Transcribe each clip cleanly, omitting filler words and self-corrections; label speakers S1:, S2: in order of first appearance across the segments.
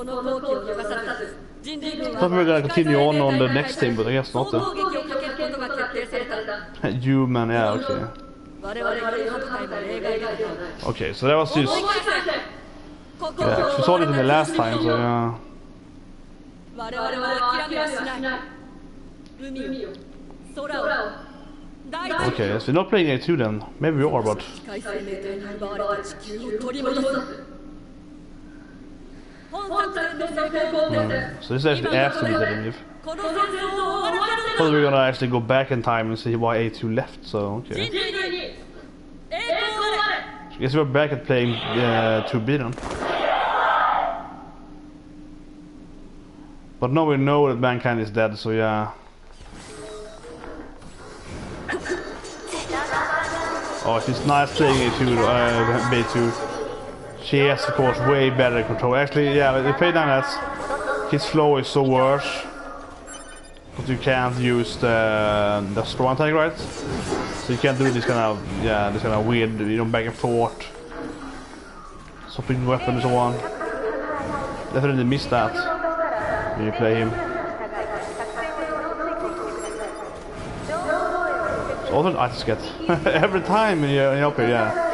S1: Thought we were gonna continue on the next team, but I guess not. Human, yeah, okay. Okay, so that was just... Yeah, we saw it in the last time, so yeah. Okay, so we're not playing A2 then. Maybe we are, but... So this is actually after we didn't leave. Thought we were gonna actually go back in time and see why A2 left, so okay. I guess we're back at playing 2B then. But now we know that mankind is dead, so yeah. Oh, she's nice playing A2, B2. She has, of course, way better control. Actually, yeah, the play down as his flow is so worse. But you can't use the strong attack, right? So you can't do this kind of, yeah, this kind of weird, you know, back and forth. Swapping weapons and so on. Definitely miss that when you play him. So all the items get every time when you're up here, yeah.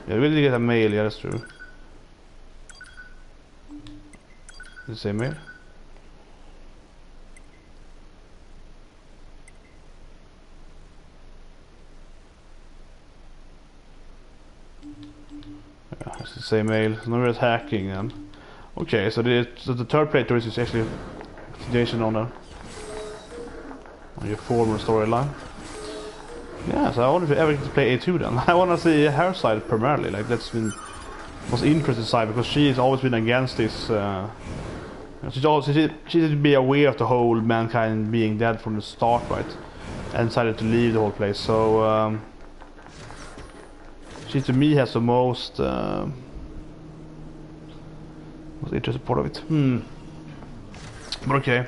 S1: Yeah, we did get a mail, yeah, that's true. Did it say mail? Yeah, it's the same mail. So now we're hacking then. Okay, so the third playthrough is actually a continuation on your former storyline. Yeah, so I wonder if we ever get to play A2 then. I want to see her side primarily, like that's been most interesting side, because she has always been against this. She seems to be aware of the whole mankind being dead from the start, right? And decided to leave the whole place. So she to me has the most interesting part of it. But okay.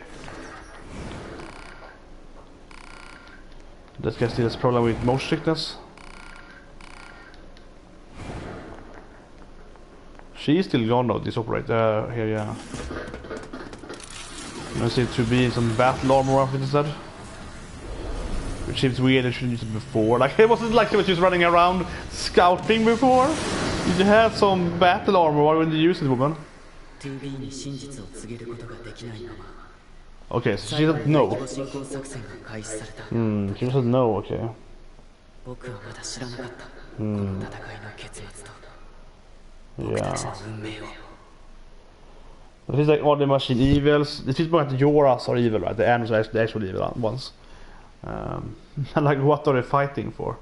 S1: That guy still has a problem with motion sickness. She is still gone though, this operator here, yeah. I see it to be some battle armor outfit instead. Which seems weird, I shouldn't use it before. Like, it wasn't like she was just running around scouting before. You had some battle armor, why wouldn't you use it, woman? Okay, so she doesn't know. She doesn't know, okay. Yeah. It feels like all the machine evils. It feels more like the Yoras are evil, right? The animals are the actual evil ones. Like, what are they fighting for?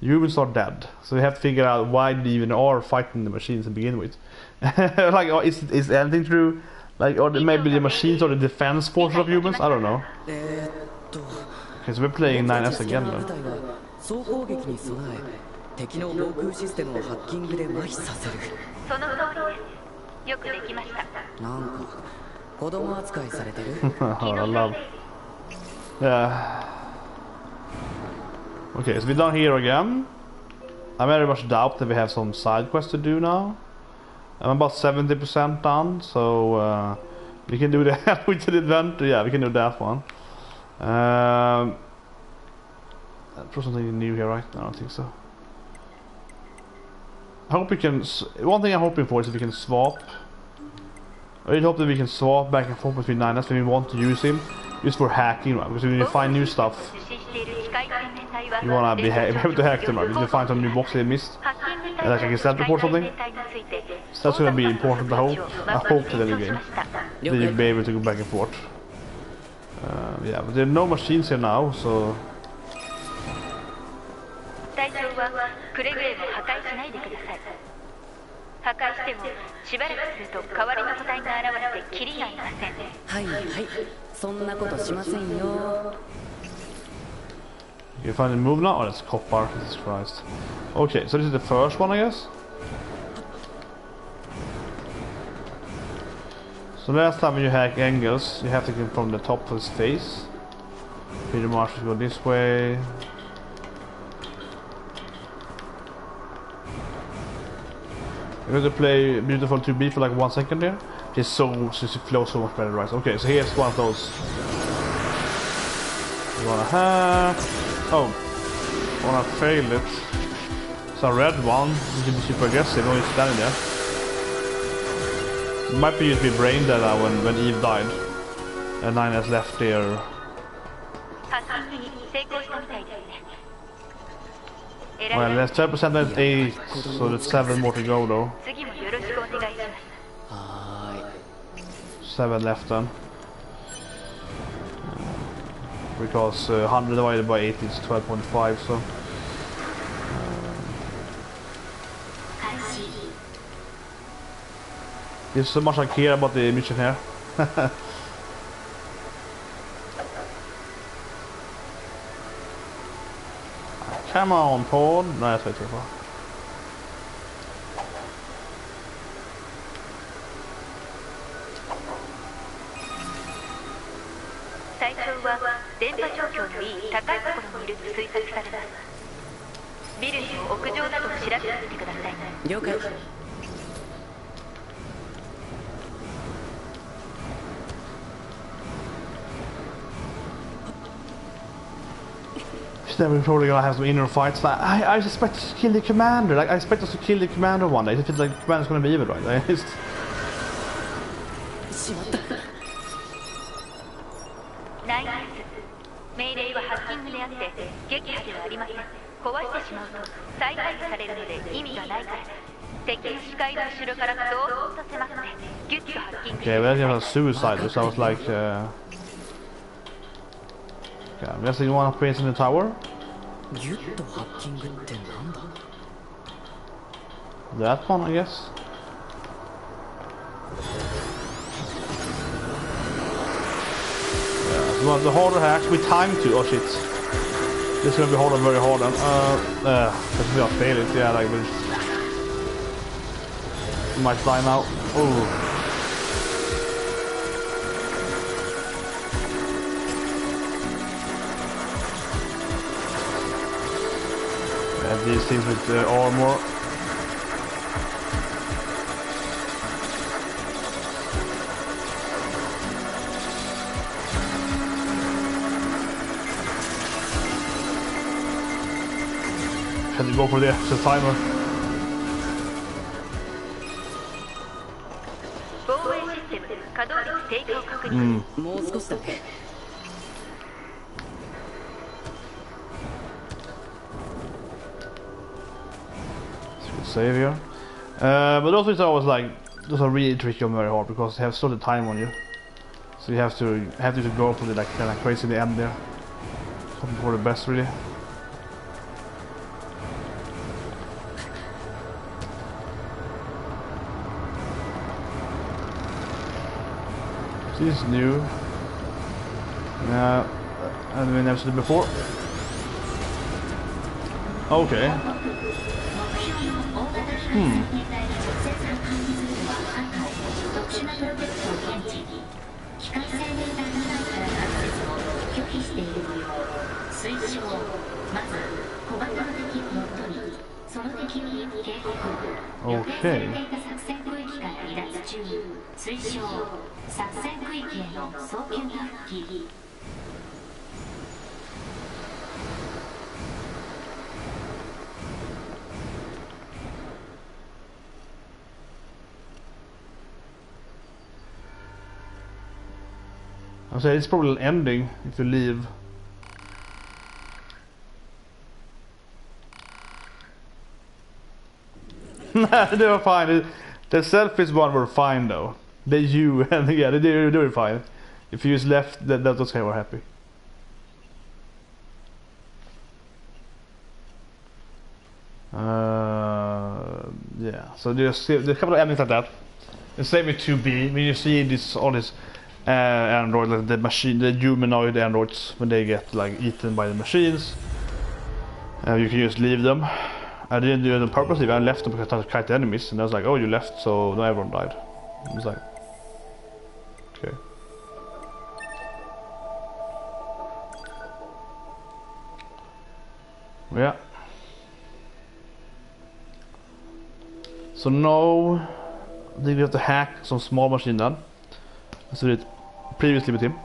S1: Humans are dead, so we have to figure out why they even are fighting the machines to begin with. Like, is anything true? Like, or maybe the machines or the defense force of humans? I don't know. Okay, so we're playing 9S again then. I love. Yeah. Okay, so we're down here again. I very much doubt that we have some side quests to do now. I'm about 70% done, so we can do that with the event. Yeah, we can do that one. Probably something new here, right? No, I don't think so. I hope we can. One thing I'm hoping for is that we can swap. I really hope that we can swap back and forth between 9S when we want to use him, just for hacking, right? Because when you find new stuff, you wanna be able to hack them, right? If you find some new box they missed, and like I can stat report something. So that's gonna be important. I hope to the game that you'll be able to go back and forth. Yeah, but there are no machines here now, so. You find a move now? Oh, that's copper. Jesus Christ. Okay, so this is the first one, I guess. So last time when you hack angles, you have to get from the top of his face. Pretty much go this way. We're going to play Beautiful 2B for like 1 second there. Just it flows so much better, right? Okay, so here's one of those. You wanna have... Oh, I wanna fail it. It's a red one. You can be super aggressive when you're standing there. It might be used to be brain dead when Eve died. And 9 has left there. Well, there's 10%, that's 8, so there's 7 more to go though. 7 left then. Because 100 divided by 8 is 12.5, so... There's so much I care about the mission here. Come on, Paul. No, that's way too far. Then we're probably gonna have some inner fights. Like, I expect us to kill the commander. Like, I expect us to kill the commander one day. It feels like the commander's gonna be evil, right? Like, it's... Okay, we actually have a suicide, so I was like, okay, I'm guessing you want to place in the tower? That one, I guess. Yeah, so the harder hacks we time to. Oh shit. This is gonna be harder, very hard. Because we are failing. Yeah, like we might die now. Oh. These things with armor. Can you go for the extra timer? Save here. But also it's always like those are really tricky and very hard because they have so little time on you. So you have to go for the like kind of crazy in the end there. Hoping for the best really. This is new. And we never seen it before. Okay. Okay. I say it's probably an ending if you leave. They were fine. The selfish one were fine though. They you and yeah, they were fine. If you just left, that's okay. We're happy. Yeah. So there's a couple of endings like that. The same with 2B. When you see this, all this android, like the humanoid androids, when they get like eaten by the machines, you can just leave them. I didn't do it on purpose. I left them because I was kite the enemies, and I was like, "Oh, you left, so now everyone died." I was like, "Okay." Yeah. So now I think we have to hack some small machine then, as we did previously with him.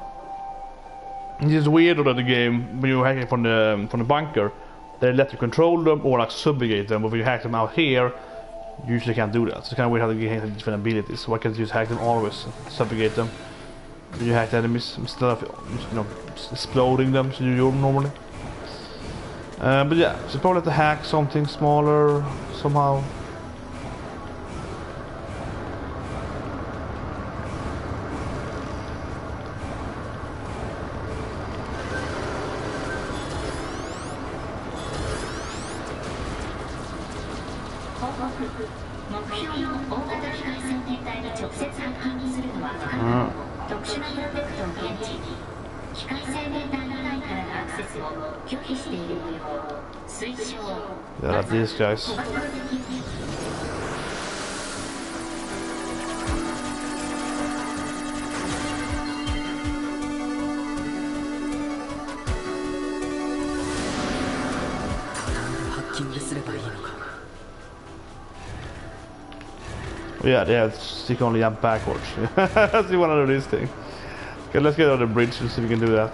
S1: It is weird that the game, when you're hacking from the bunker, they let you control them or like subjugate them, but when you hack them out here, you usually can't do that. So it's kind of weird how the game has different abilities. Why can't you just hack them always, subjugate them? When you hack the enemies instead of, you know, exploding them so you do normally. But yeah, so probably have to hack something smaller somehow. Yeah, these guys. Yeah, they have to only jump backwards. That's one of these things. Okay, let's get on the bridge and see if we can do that.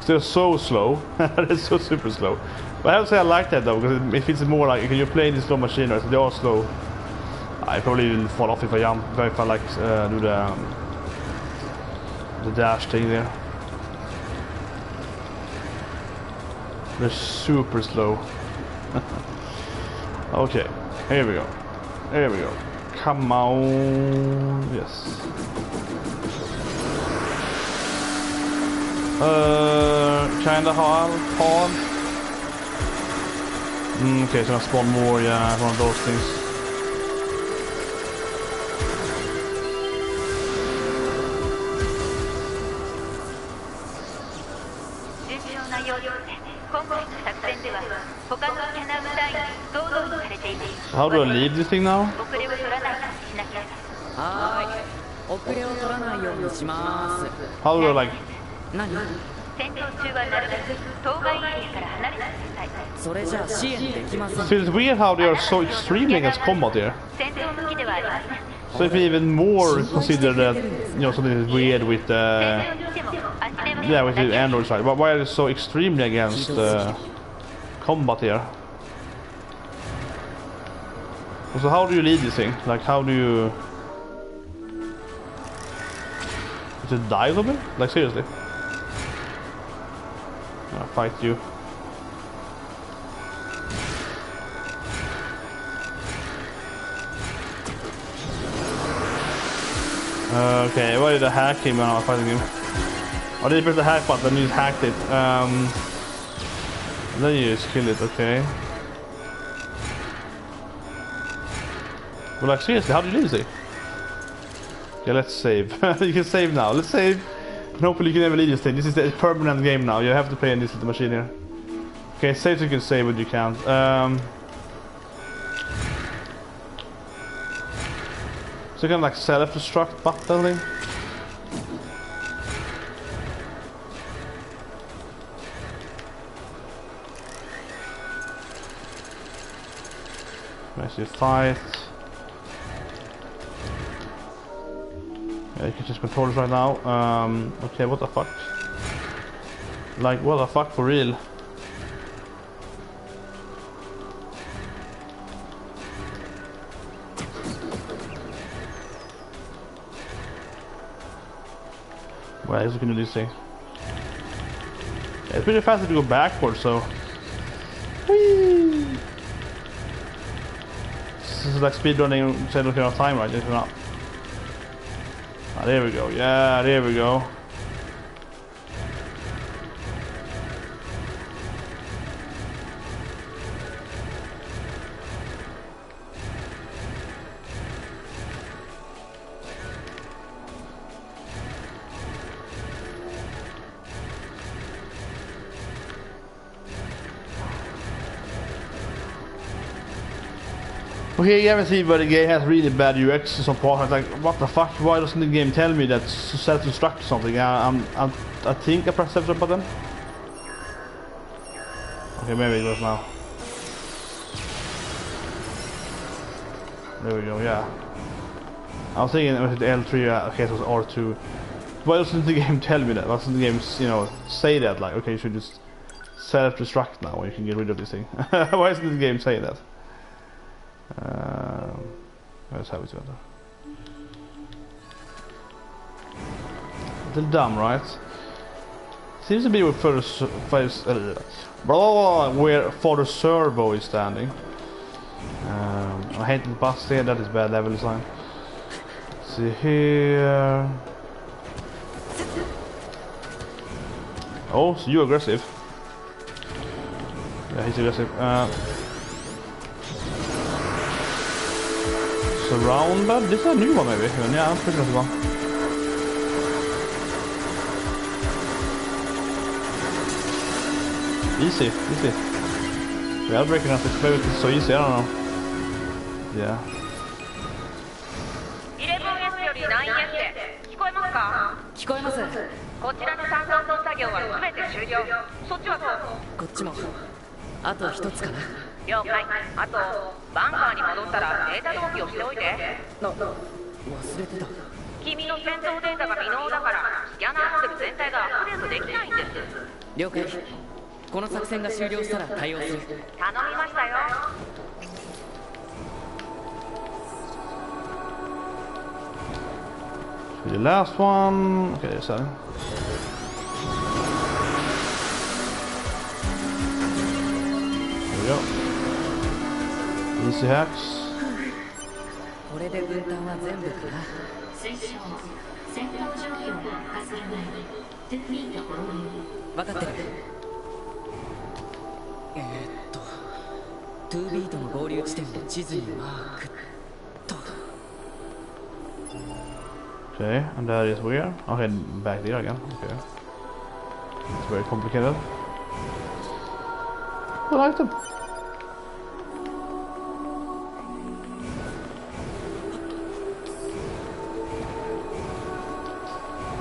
S1: They're so slow. They're so super slow. But I have to say I like that though, because it feels more like you're playing this slow machine, right? So they are slow. I probably will fall off if I jump, if I like do the dash thing there. They're super slow. Okay, here we go. Here we go. Come on. Yes. Kinda hard. Okay, so I spawn more, yeah, one of those things. So how do I leave this thing now? How do I like... So it's weird how they are so extreme against combat here. So if we even more consider that, you know, something is weird with the... yeah, with the Android side. But why are they so extremely against combat here? So how do you lead this thing? Like how do you... Is it die a little bit? Like seriously? I'll fight you. Okay, why did I hack him when I was fighting him? Oh, did you press the hack button and you just hacked it? Then you just kill it, okay. But like seriously, how do you do this? Okay, let's save. You can save now. Let's save. And hopefully you can never leave this thing. This is a permanent game now. You have to play in this little machine here. Okay, save so you can save what you can't. So you can like self-destruct button thing. Let's see, fight. Yeah, you can just control this right now. Okay, what the fuck? Like, what the fuck for real? Well, I guess we can do this thing. Yeah, it's pretty fast to go backwards, so... Whee! This is like speedrunning instead of time, right? It's not. Ah, there we go. Yeah, there we go. Okay, you haven't seen but the game has really bad UX in some parts. Like, what the fuck? Why doesn't the game tell me that self-destruct something? I think I pressed self-destruct button. Okay, maybe it goes now. There we go, yeah. I was thinking it was L3, okay, it was R2. Why doesn't the game tell me that? Why doesn't the game, you know, say that? Like, okay, you should just self-destruct now when you can get rid of this thing. Why doesn't the game say that? Let's have it together. A little dumb, right? Seems to be where where Father Servo is standing. I hate the bus here, that is bad level design. Let's see here. Oh, so you're aggressive. Yeah, he's aggressive. Surrounded? This is a new one maybe. Yeah, I'm pretty sure this one. Easy, easy. Yeah, I'd recognize it. Maybe it's so easy, I don't know. Yeah.
S2: 聞こえます。こちらの単装作業は全て終了。そっちはどう？こっちも。あと一つかな。了解。あとバンカーに戻ったらデータ同期をしておいて。忘れてた。君の戦闘データが未納だからスキャナーモデル全体がアップデートできないんです。了解。この作戦が終了したら対応する。頼みましたよ。
S1: The last one. Okay, so. There we go. Easy hacks.
S2: これで分担は全部かな。
S3: 推奨戦闘状況が悪化する前にトゥフィート合流。
S2: 分かってる。トゥービートの合流地点を地図にマークと。
S1: Okay, and that is weird. Okay, back there again. Okay. It's very complicated. I like them.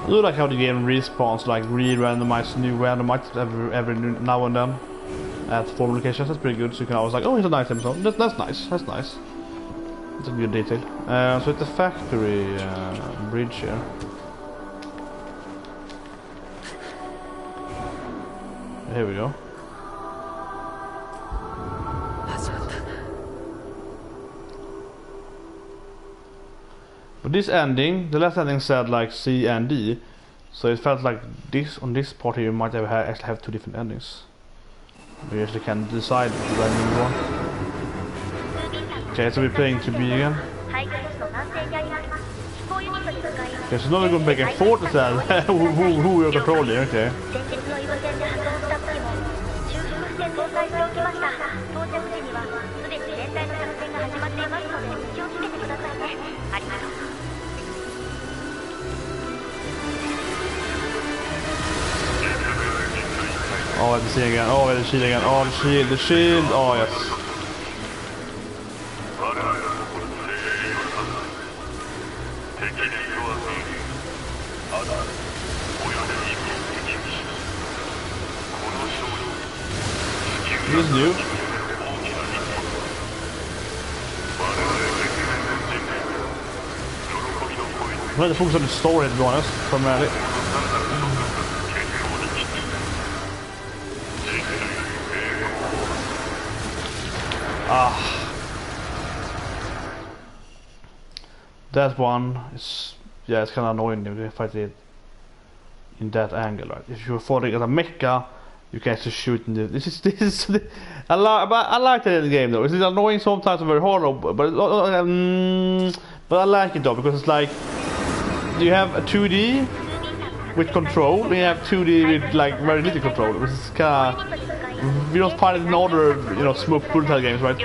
S1: I do like how the game respawns like re-randomized new random items every now and then at 4 locations. That's pretty good. So you can always like, oh, here's an item. So that's nice. That's nice. It's a good detail. So it's the factory bridge here. Here we go. But this ending, the last ending said like C and D, so it felt like this on this part here you might actually have 2 different endings. We actually can decide when we want. Okay, so we're playing to B again. Okay, so now we're going back and forth to tell who we're controlling, okay. Oh, the shield again. Oh, the shield again. Oh, the shield. Oh, yes. This is new. I'm going to focus on the story, to be honest, primarily. That one is, yeah, it's kind of annoying if you fight it in that angle, right? If you're fighting as a mecha, you can actually shoot in the. This is. I like it in the game though. It's annoying sometimes and very hard, but I like it though because it's like you have a 2D with control, and you have 2D with like very little control. Which is kind of, we don't find it in other, you know, smooth brutal games, right?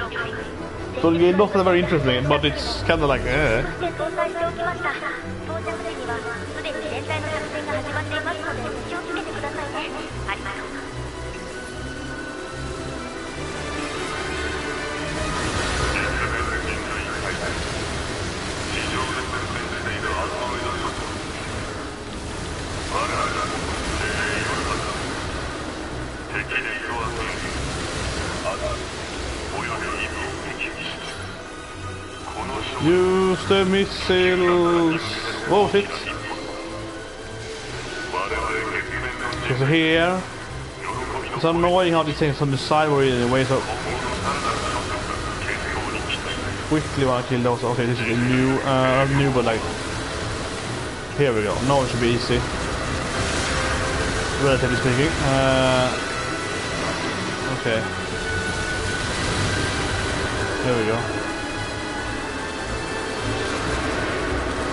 S1: So the game not very interesting, but it's kind of like Use the missiles. Oh shit. Okay, so here. It's annoying how these things on the side were in a way so quickly when I kill those. Okay, this is a new, but like here we go. Now it should be easy, relatively speaking. Okay, here we go.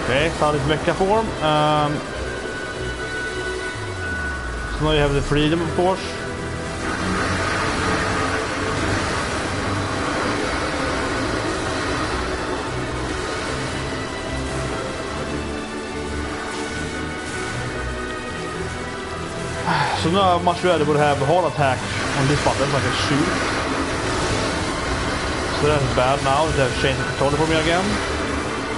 S1: Okay, solid mecha form. So now you have the freedom, of course. So now much rather would have a heart attack on this button, like a shoot. So that's bad now, they have changed the controller for me again.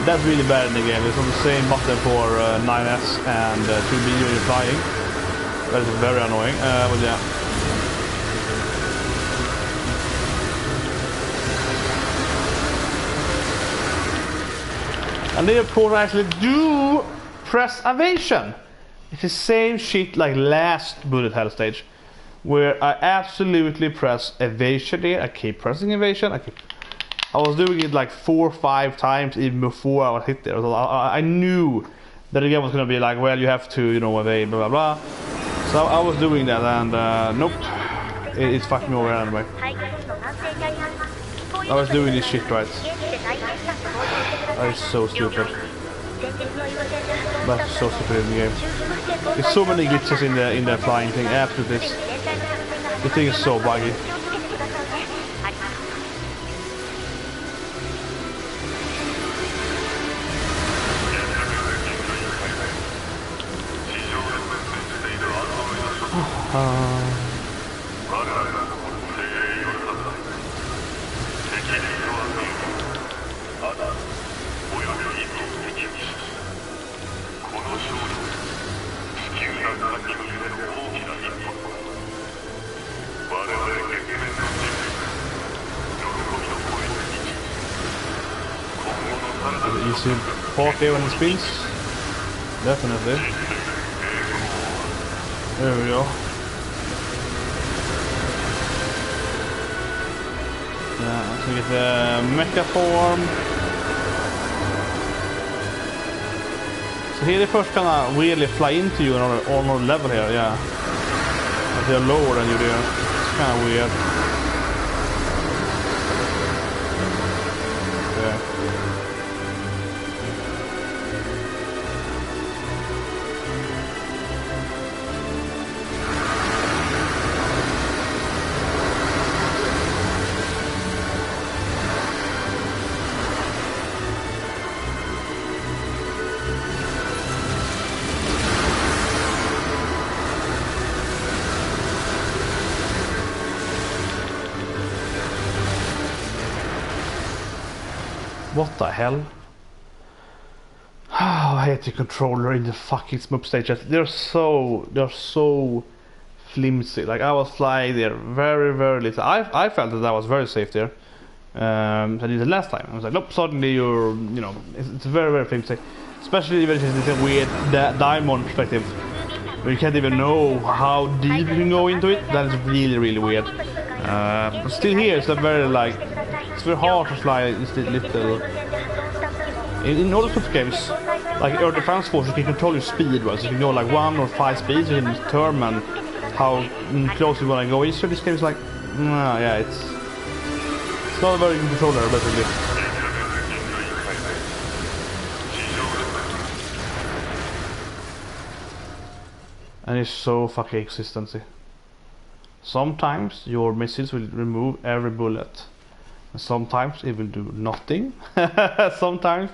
S1: That's really bad in the game, it's on the same button for 9S and 2B when you're flying. That is very annoying, but yeah. And they of course actually do press evasion. It's the same shit like last bullet hell stage, where I absolutely press evasion here. I keep pressing evasion. I was doing it like 4 or 5 times even before I was hit there. So I knew that the game was gonna be like, well, you have to, you know, evade, blah blah blah. So I was doing that, and nope, it's fucking me over anyway. I was doing this shit right. That is so stupid. That's so stupid in the game. There's so many glitches in the flying thing after this. The thing is so buggy. Easy park there when it spins. Definitely. There we go. Yeah, so we get the mecha form. So here they first kinda weirdly fly into you on another level here, yeah. But they're lower than you do. It's kinda weird. What the hell? Oh, I hate the controller in the fucking smoke stages. They're so flimsy. Like I was flying there very little. I felt that I was very safe there. I did the last time. I was like, nope. Suddenly you're, you know, it's very flimsy. Especially even if it's this weird diamond perspective, where you can't even know how deep you can go into it. That is really weird. But still here, it's a very like. It's very hard to fly in this little... In all sorts of games, like Earth Defense Force, you can control your speed, right? So you can go like 1 or 5 speeds, you can determine how close you want to go. Easier, this game is like... yeah, it's not a very good controller, basically. And it's so fucking consistency. Sometimes your missiles will remove every bullet. Sometimes it will do nothing. Sometimes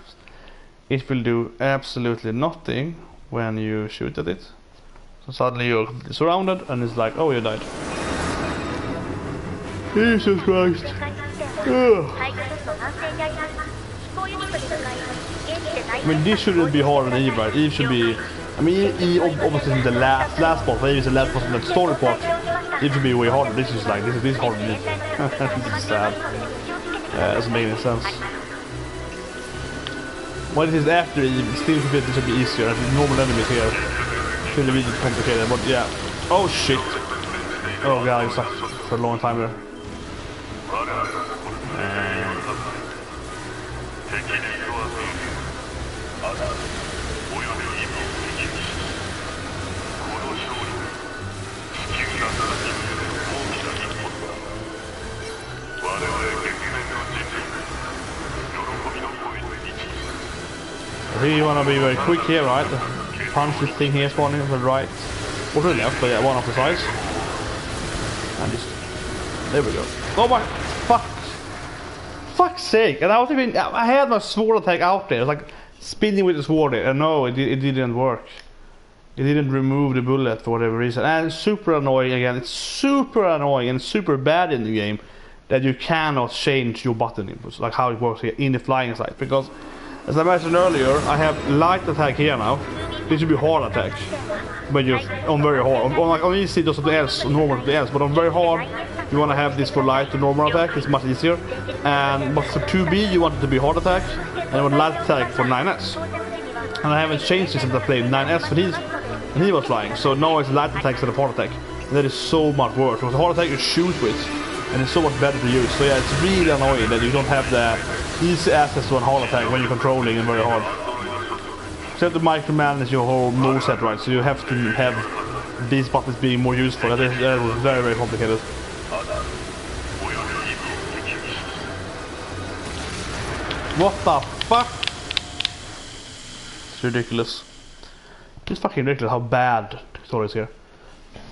S1: it will do absolutely nothing when you shoot at it. So suddenly you're surrounded and it's like, oh, you died. Jesus Christ. Ugh. I mean, this shouldn't be harder than Eve, right? Eve should be... I mean, Eve obviously is the last boss. Eve is the last boss in the story part. It should be way harder. This is like, this is harder than this. This is sad. Doesn't make any sense. When it is after Eve, still should this should be easier. As normal enemies here. Still a bit complicated, but yeah. Oh shit. Oh god, I sucked for a long time there. You want to be very quick here, right? Punch this thing here spawning to the right. Or to the left, but yeah, one off the sides. And just... There we go. Oh my... Fuck! Fuck's sake! And I was even... I had my sword attack out there. It was like spinning with the sword there. And no, it didn't work. It didn't remove the bullet for whatever reason. And it's super annoying again. It's super annoying and super bad in the game that you cannot change your button inputs. Like how it works here in the flying side. Because... As I mentioned earlier, I have light attack here now. This should be hard attack. But you're on very hard. On easy, does something else, normal something else. But on very hard, you want to have this for light to normal attack. It's much easier. But for 2B, you want it to be hard attack. And you want light attack for 9S. And I haven't changed this since I played 9S when he was flying. So now it's light attack instead of hard attack. And that is so much worse. Because hard attack you shoot with. And it's so much better to use. So yeah, it's really annoying that you don't have the easy access to a hard attack when you're controlling and very hard. So you have to micromanage your whole moveset, right? So you have to have these buttons being more useful. That is very, very complicated. What the fuck? It's ridiculous. It's fucking ridiculous how bad the tutorial is here.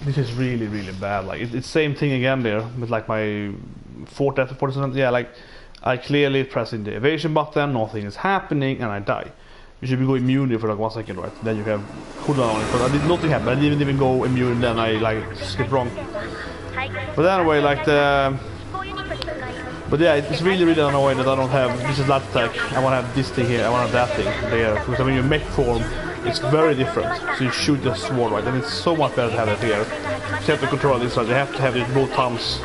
S1: This is really, really bad. Like it's same thing again there with like my 40%. Yeah, like I clearly pressing the evasion button, nothing is happening, and I die. You should be going immune for like 1 second, right? Then you have cooldown on it. But I did nothing happen. I didn't even go immune. Then I like skipped wrong. But anyway, like the. But yeah, it's really, really annoying that I don't have. This is light attack. I want to have this thing here. I want to have that thing there. Because when you mech form, it's very different. So you shoot the sword, right? And it's so much better to have it here. So you have to control this, right? You have to have it both thumbs.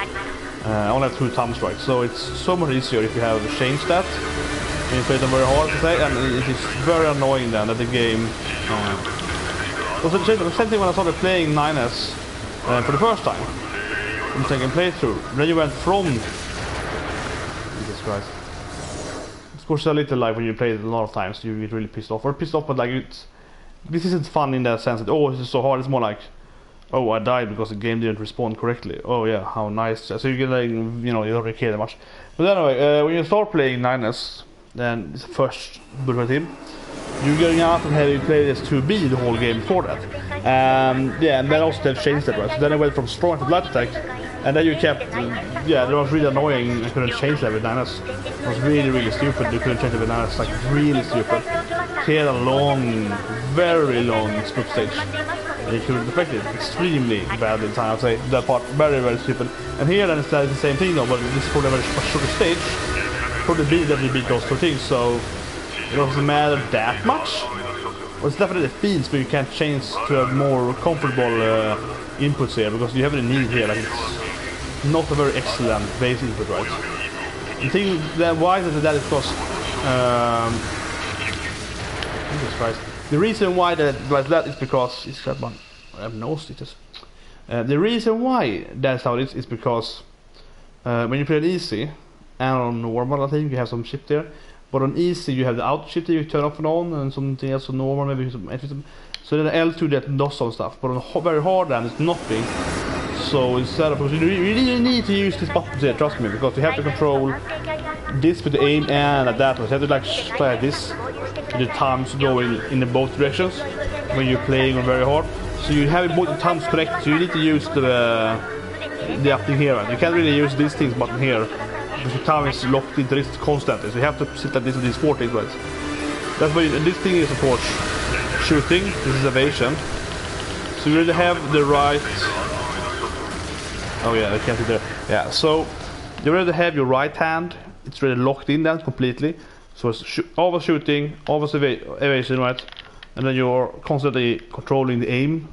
S1: I only have 2 thumbs, right? So it's so much easier if you have changed that. And you play them very hard to say, and it is very annoying then that the game. Also, the same thing when I started playing 9S for the first time. In the second playthrough. Then you went from. Jesus Christ. Of course, a little like when you play it a lot of times, you get really pissed off. Or pissed off, but like it's. This isn't fun in that sense that, oh, this is so hard. It's more like, oh, I died because the game didn't respond correctly. Oh yeah, how nice. So you can like, you know, you don't really care that much. But anyway, when you start playing 9S, then it's the first bullet team. You're going out and having played as 2B the whole game before that. Yeah, and then also they've changed that, right? So then I went from strong to light attack, and then you kept, yeah, it was really annoying. I couldn't change that with 9S. It was really, really stupid. You couldn't change it with 9S, like really stupid. He had a long, very long scoop stage. And you couldn't affect it extremely bad at the time, I'd say. That part, very, very stupid. And here then it's the same thing though, but this is for the very short stage. For the beat that you beat those 2 things, so it doesn't matter that much. Well, it's definitely feels, but you can't change to a more comfortable inputs here, because you have a need here, like it's not a very excellent base input, right? The thing that why is that is because Jesus Christ. The reason why that like that is because it's that one. I have no stitches. The reason why that's how it is because when you play it easy and on normal, I think you have some shift there. But on easy you have the auto shift that you turn off and on, and something else on normal, maybe some. So then the L2 that does some stuff, but on very hard then it's nothing. So instead of, because you really need to use this button here, trust me, because you have to control this with the aim and that one. So you have to like play this, the thumbs going in the both directions when you're playing on very hard. So you have both the thumbs correct, so you need to use the up thing here. You can't really use this things button here, because your thumb is locked into this constantly. So you have to sit like this with these 4 things, right? That's why this thing is of course shooting, this is evasion. So you really have the right. Oh yeah, I can't see there. Yeah, so you already have your right hand. It's really locked in then completely. So it's always shooting, always evasion, right? And then you're constantly controlling the aim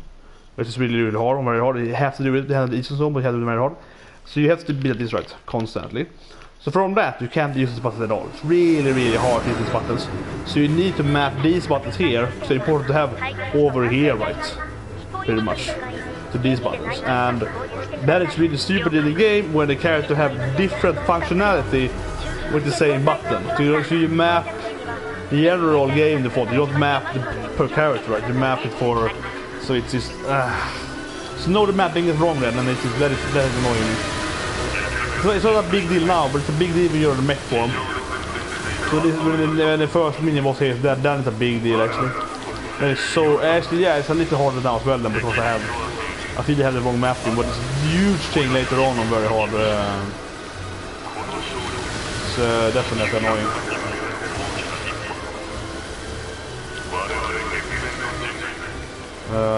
S1: which is really hard, very hard. You have to do it, they have the easy zone, but you have to do it very hard. So you have to beat this right, constantly. So from that, you can't use this button at all. It's really hard to use these buttons. So you need to map these buttons here, so it's important to have over here, right? Pretty much. To these buttons. And that is really stupid in the game, when the character have different functionality with the same button. So you map the general game default, you don't map the per character, right? You map it for... So it's just... So no, the mapping is wrong then, and it's just, that is annoying. So it's not a big deal now, but it's a big deal when you're in the mech form. So this, when the first minion was here, then it's a big deal actually. And it's so... Actually, yeah, it's a little harder now as well then, because I feel I have the wrong mapping, but it's a huge thing later on very hard. It's definitely annoying.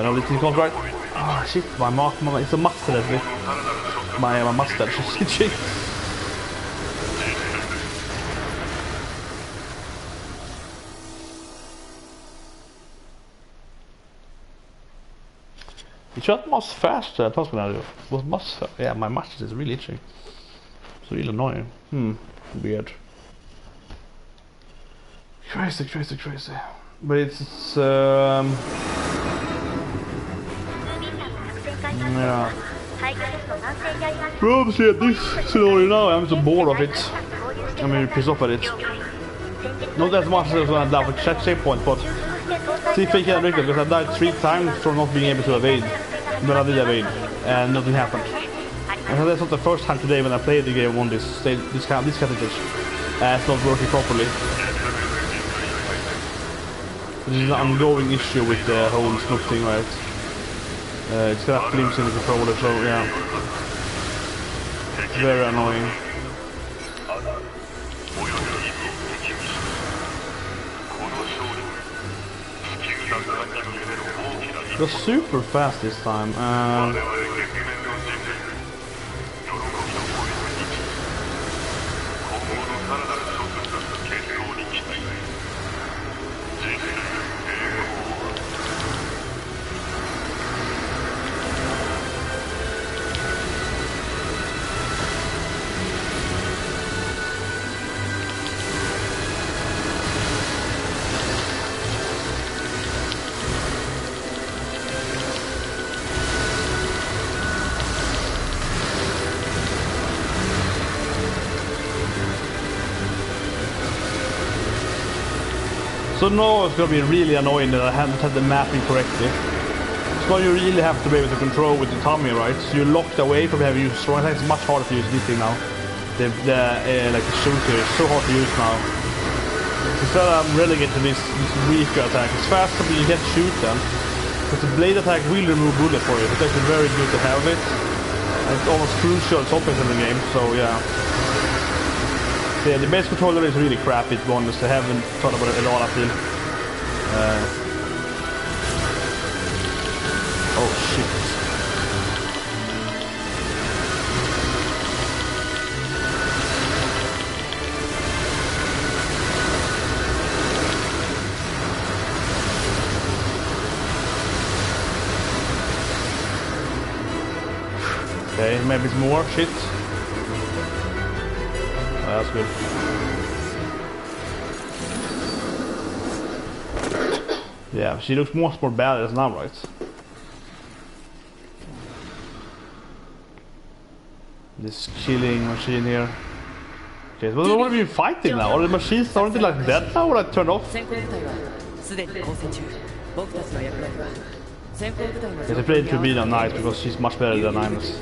S1: No, this is not right. Oh shit, it's a mustard actually. My mustache is itching. It shot much faster. Was much, yeah, my mustache is really itching. It's really annoying. Weird. Crazy. But it's yeah. Probably at this scenario now, I'm so bored of it. I'm really pissed off at it. Not as much as when I died with checkpoint, but see if I can make it, because I died 3 times from not being able to evade. But I did evade, and nothing happened. And that's not the first time today when I played the game on this kind of glitch. It's not working properly. This is an ongoing issue with the whole snoop thing, right? It's got flimps in the controller, so yeah. It's very annoying. It was super fast this time. So now it's gonna be really annoying that I haven't had the mapping correctly. So now you really have to be able to control with the tummy, right? So you're locked away from having used strong attacks. It's much harder to use this thing now. Like the shooter is so hard to use now. Instead I'm relegated to this weaker attack. It's faster, but you can't shoot them. Because the blade attack will remove bullet for you. It's actually very good to have it. And it's almost crucial sometimes in the game, so yeah. Yeah, the base controller is really crappy to be honest. I haven't thought about it at all, I feel. Oh shit. Okay, maybe it's more shit. That's good. Yeah, she looks more badass now, right? This killing machine here. Okay, so what are we fighting now? Are the machines aren't they like dead now, or I turned off? Yes, I played Turbina nice because she's much better than Imus.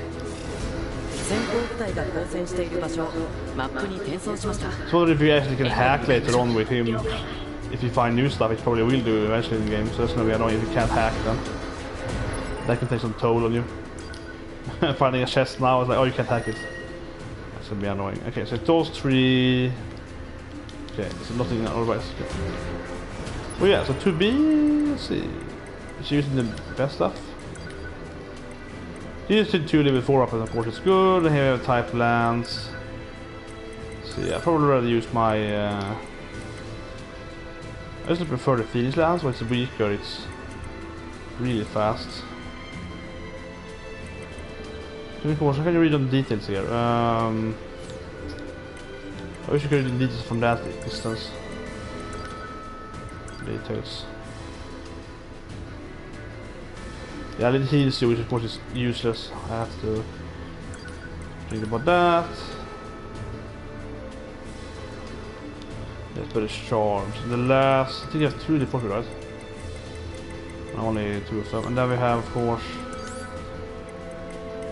S1: So if you actually can hack later on with him, if you find new stuff, it probably will do eventually in the game, so that's gonna be annoying if you can't hack them. That can take some toll on you. Finding a chest now is like, oh, you can't hack it. That's gonna be annoying. Okay, so those 3... Okay, so nothing otherwise. Okay. Well yeah, so to be... let's see... Is she using the best stuff? Here's 2 level 4 up, and of course it's good. And here we have type lands. So yeah, I'd probably rather use my... I just prefer the Phoenix lands, where it's weaker, it's really fast. So can you read on details here? I wish you could read the details from that distance. Details. Yeah, it heals you, which of course is useless. I have to read about that. Yes, but it's charms. The last, I think you have 2 default, right? Only 2 of them. And then we have, of course,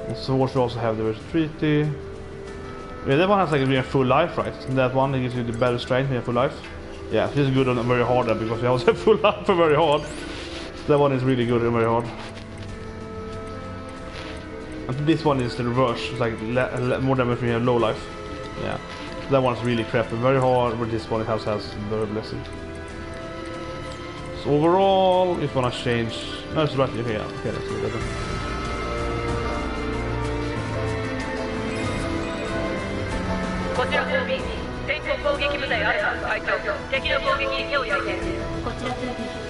S1: the swords. We also have the treaty. Yeah, that one has like a full life, right? And that one gives you the better strength when you have full life. Yeah, this is good on very hard then, because we also have full life and very hard. That one is really good and very hard. And this one is the reverse. It's like more damage when you have low life. Yeah, that one's really crappy, very hard. But this one it has very blessing. So overall, if you wanna change, no, it's right here. Yeah, okay, let's do that.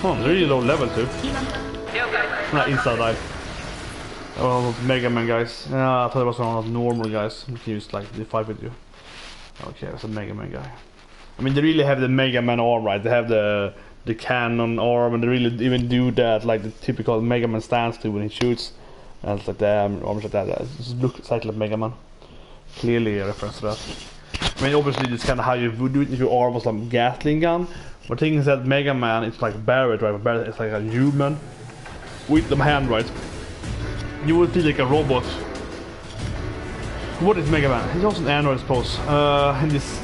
S1: Oh, they're really low level too. Not inside dive. Oh, Mega Man guys. I thought it was one of normal guys. You can use like the fight with you. Okay, that's a Mega Man guy. I mean, they really have the Mega Man arm, right? They have the cannon arm, and they really even do that like the typical Mega Man stands to when he shoots. And it's like the arms like that. It just looks like Mega Man. Clearly a reference to that. I mean, obviously, it's kind of how you would do it if your arm was like a Gatling gun. But the thing is that Mega Man, it's like Barrett, right? Barrett is like a human with the hand, right? You would feel like a robot. What is Mega Man? He's also an android, I suppose. And it's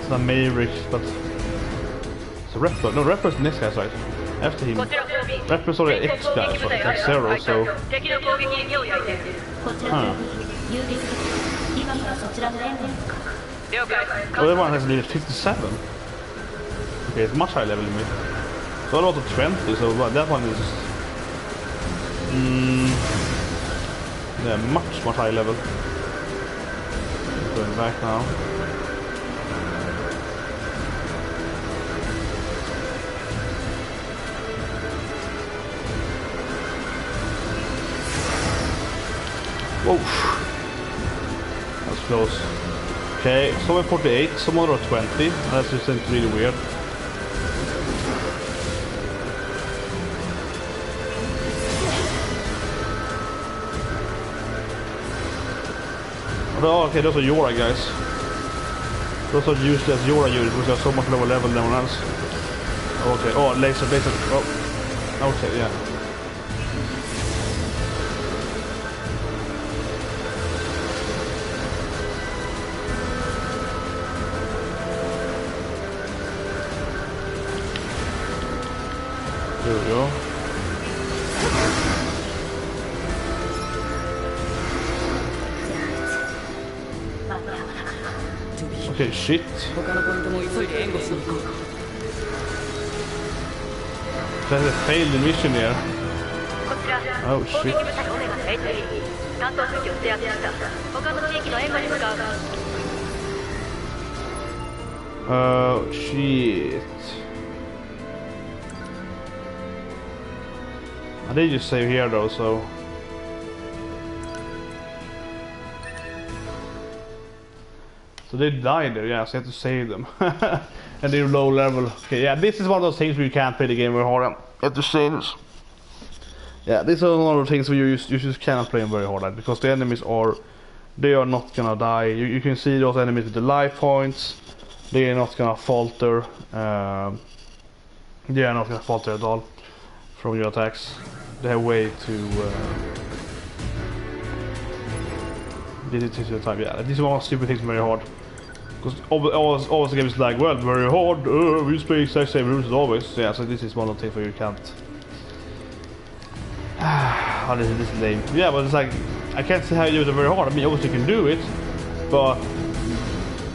S1: not Maverick, but it's a Raptor. No, Raptor's the next guy, right? After him. Raptor's already X guy, so it's like Zero, so. Huh. Oh, that one has level 57. Okay, it's much higher level than me. So a lot of 20, so that one is yeah, much higher level. Going back now. Whoa, that's close. Okay, some are 48, some are 20. That's just really weird. Oh, okay, those are Yora guys. Those are useless Yora units, which are so much lower level than anyone else. Okay, oh, laser. Oh, okay, yeah. There we go. Okay, shit. That's a failed mission here. Oh shit. Oh shit. I did just save here though, so. So they died there, yeah, so you have to save them. And they're low level. Okay, yeah, this is one of those things where you can't play the game very hard. You have to save this. Yeah, these are one of the things where you just cannot play them very hard, because the enemies are, they are not gonna die. You can see those enemies with the life points. They are not gonna falter. They are not gonna falter at all from your attacks. They have way to this takes your time. Yeah, these are one stupid things very hard. Because always the game is like, well, very hard. We just play exact same rules as always. Yeah, so this is one of the things where you can't. Oh, this is lame. Yeah, but it's like, I can't see how you do it very hard. I mean, obviously you can do it, but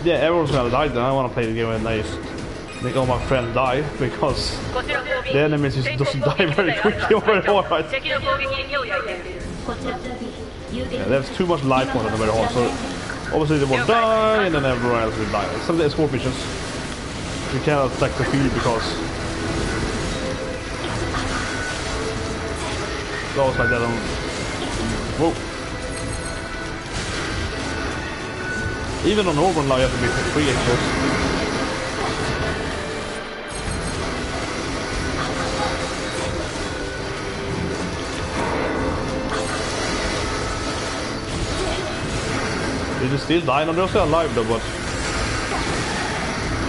S1: yeah, everyone's gonna die then. I want to play the game and I just make all my friends die, because the enemies just doesn't die very quickly or very hard, right? Yeah, there's too much life on it very hard, so obviously they won't die and then everyone else will die. Some of the escort missions, you cannot attack the field because goes like that on. Whoa. Even on normal now you have to be free exposed. Did they still die? No, they're still alive though, but...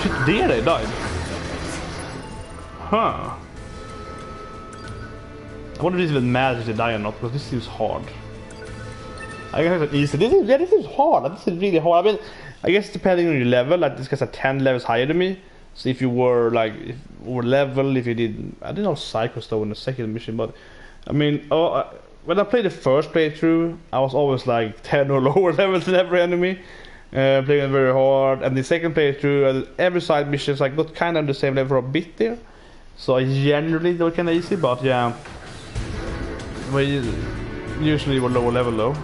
S1: Shit, there they died. Huh. I wonder if this even matters if they die or not, because this seems hard. I guess it's easy. This is hard. This is really hard. I mean, I guess depending on your level, like this guy's at 10 levels higher than me. So if you were like, if you did, I didn't know Psycho Stone in the second mission, but I mean, when I played the first playthrough, I was always like 10 or lower levels than every enemy. Playing it very hard. And the second playthrough, every side mission is like got kind of the same level for a bit there. So I generally do it kind of easy, but yeah. We usually were lower level though.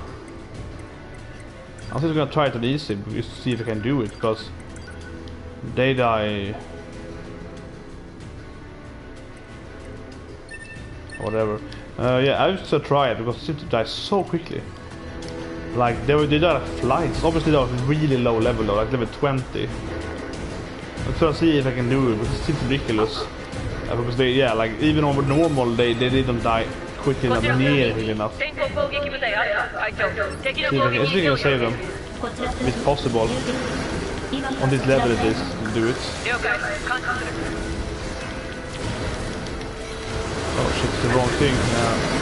S1: I'm just gonna try it on easy just to see if I can do it, because they die. Whatever. Yeah, I used to try it because it seemed to die so quickly. Like they died like flights. Obviously, that was really low level though, like level 20. I'm trying to see if I can do it, but it seems ridiculous. Because they, yeah, like even over normal, they didn't die quick enough, nearly enough. See if we can save them. If it's possible. On this level it is, to do it. Oh shit, it's the wrong thing. Yeah.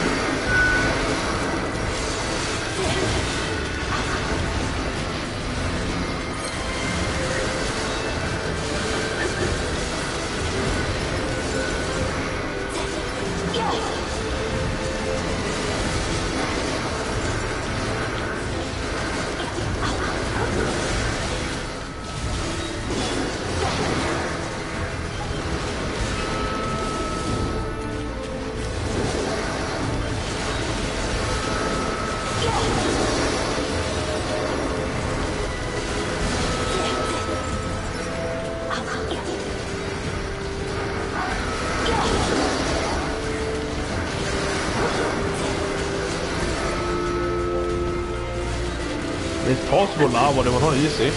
S1: It's possible now, but it was not easy.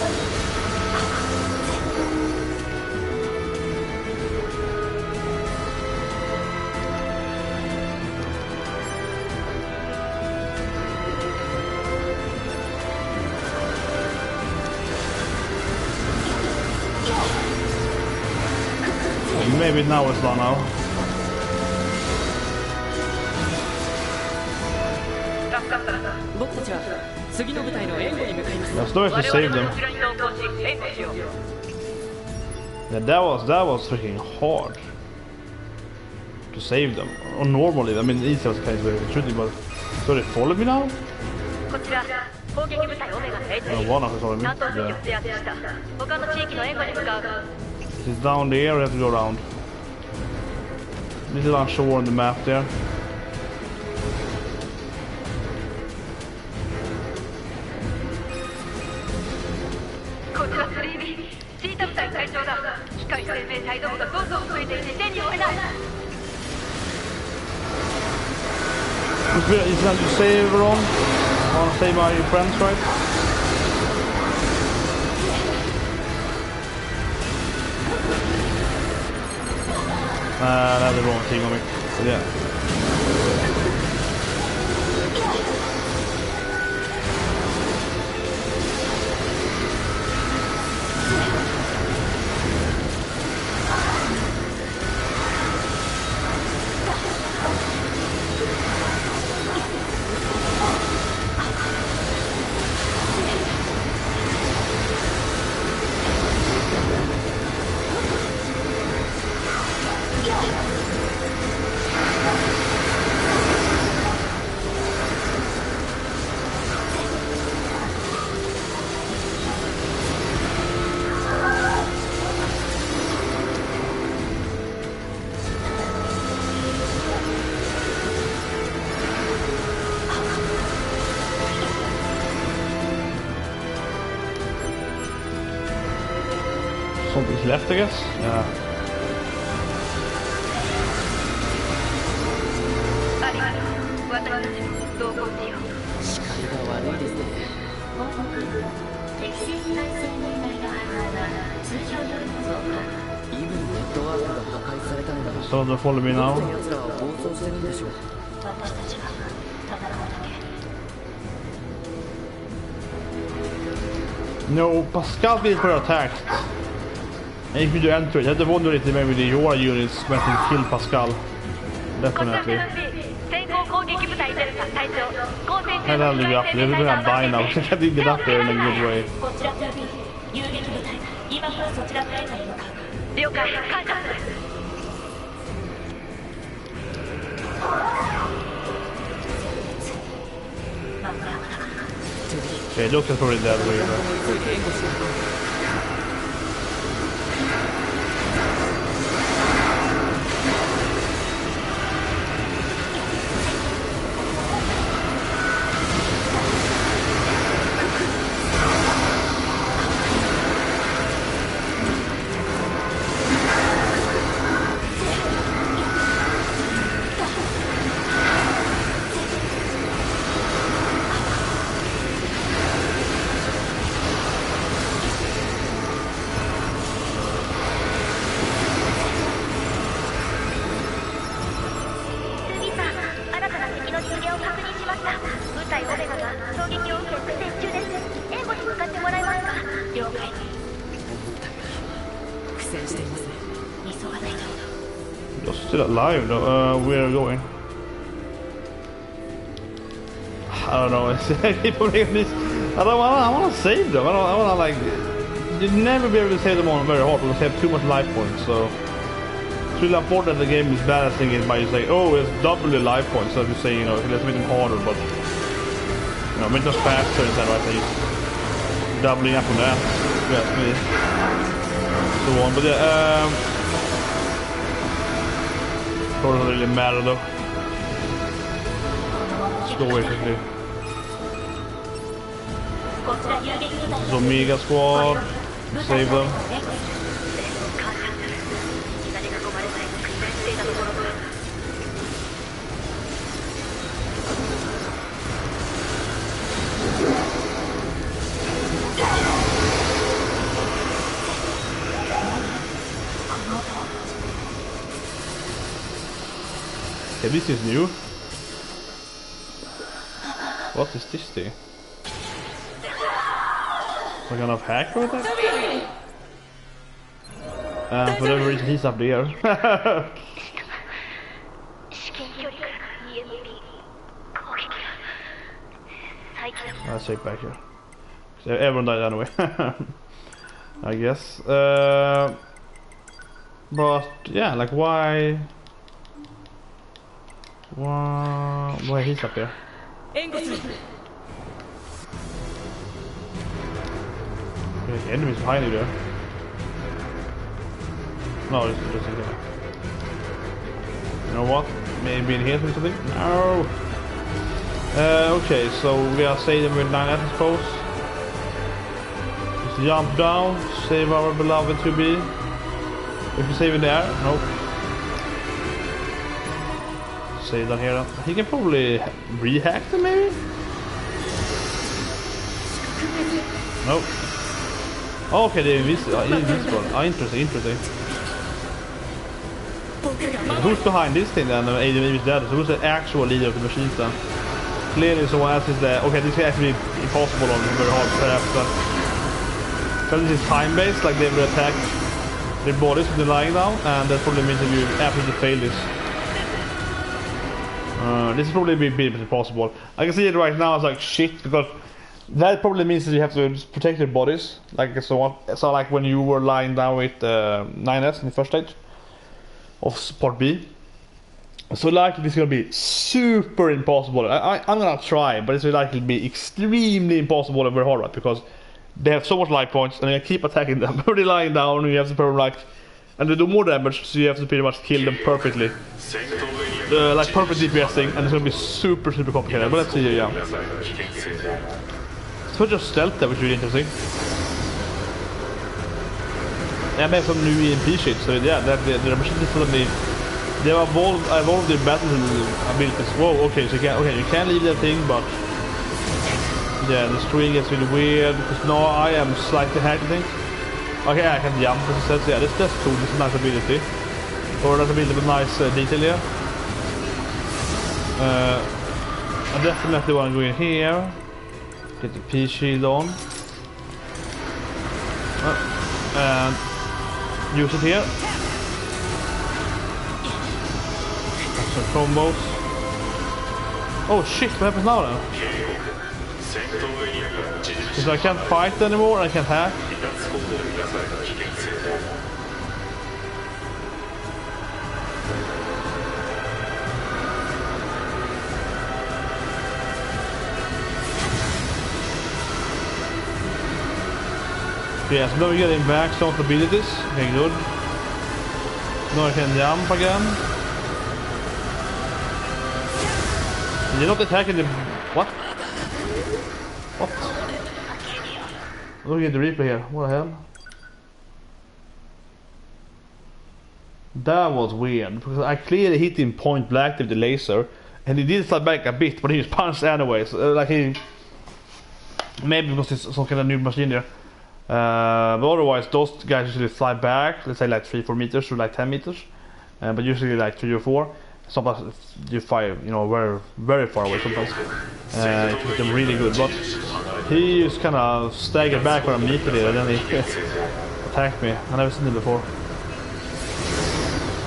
S1: Maybe now it's done now. That's nice to save them. Yeah, that was freaking hard to save them. Or normally, I mean, easy was kind of very shooting, but so they followed me now? One of us followed me. Yeah. It's down there, we have to go around. This is on shore on the map there. It's time to save everyone. I want to save my friends, right? That's the wrong thing on me. But yeah. Something's left, I guess. Yeah. So don't follow me now.
S2: 奴らは暴走してるんでしょう。
S3: 私たちは戦うだけ。
S1: No, Pascal being attacked. And if you do enter it, you have to wonder if maybe the your units went and killed Pascal. Definitely. And I'll leave up. They're gonna die now. I didn't get up there in a good way.
S3: こちら 2B 遊撃部隊今からそちらのエリアに向かう。
S2: 了解、感謝する。
S1: Okay, Joke's probably dead really.
S2: 急いで援護しないと。
S1: You're still alive though. Where are we going? I don't know. I want to save them. I want to like. You'd never be able to save them on very hard because they have too much life points. So it's really important that the game is balancing it by saying, oh, it's double the life points. So if you say, you know, let's make them harder, but you know, make them faster instead of like doubling up on that. Yes, me. So on, but yeah. Doesn't really matter though. Let's go away quickly. This is Omega Squad. Save them. Okay, this is new. What is this thing? Some kind of hack or that? For whatever reason he's up there. Let's check back here. So everyone died anyway. I guess. But yeah, like why he's up here? Okay, enemies behind you there. No, it's just here. You know what? Maybe in here or something? No! Okay, so we are saving with 9 I suppose. Just jump down, save our beloved 2B. If you save in the air, nope. Save down here. He can probably rehack them maybe? Nope. Oh, okay, they're invisible. Interesting. Who's behind this thing then? ADM is dead. So who's the actual leader of the machines then? Clearly someone else is there. Okay, this is actually impossible on very hard perhaps. So this is time based, like they will attack their bodies when they're lying down, and that probably means that you absolutely fail this. This is probably a bit impossible. I can see it right now, it's like shit, because that probably means that you have to protect your bodies, like so on. So like when you were lying down with 9S in the first stage of part B. So likely this is gonna be super impossible. I'm gonna try, but it's likely to be extremely impossible and very hard, right? Because they have so much life points and they keep attacking them. They're lying down and you have to probably like, and they do more damage, so you have to pretty much kill them perfectly. Like perfect DPSing, and it's gonna be super complicated. But let's see here, yeah. So just stealth there, which is really interesting. Yeah, I have some new EMP shit, so yeah, the machine is suddenly they've evolved their battle abilities. Whoa, okay, so you can leave that thing, but yeah, the screen gets really weird because now I am slightly hacked, I think. Okay, I can jump, as it says. Yeah, that's cool. This is a nice ability. Or that's a bit of a nice detail here. I definitely want to go in here. Get the P-shield on. And use it here. Some combos. Oh shit, what happens now then? Because I can't fight anymore, I can't hack. Yeah, so now we're getting back some abilities. Okay, good. Now I can jump again. You're not attacking the... What? What? Look at the replay here. What the hell? That was weird. Because I clearly hit him point blank with the laser. And he did slide back a bit, but he was punched anyways. Like he... Maybe because it's some kind of new machine there. But otherwise, those guys usually fly back, let's say like 3-4 meters or like 10 meters, but usually like 3 or 4. Sometimes you fire, you know, very, very far away sometimes. It hit them really good, but he just kind of staggered back when I meted it, and then he attacked me. I've never seen him before.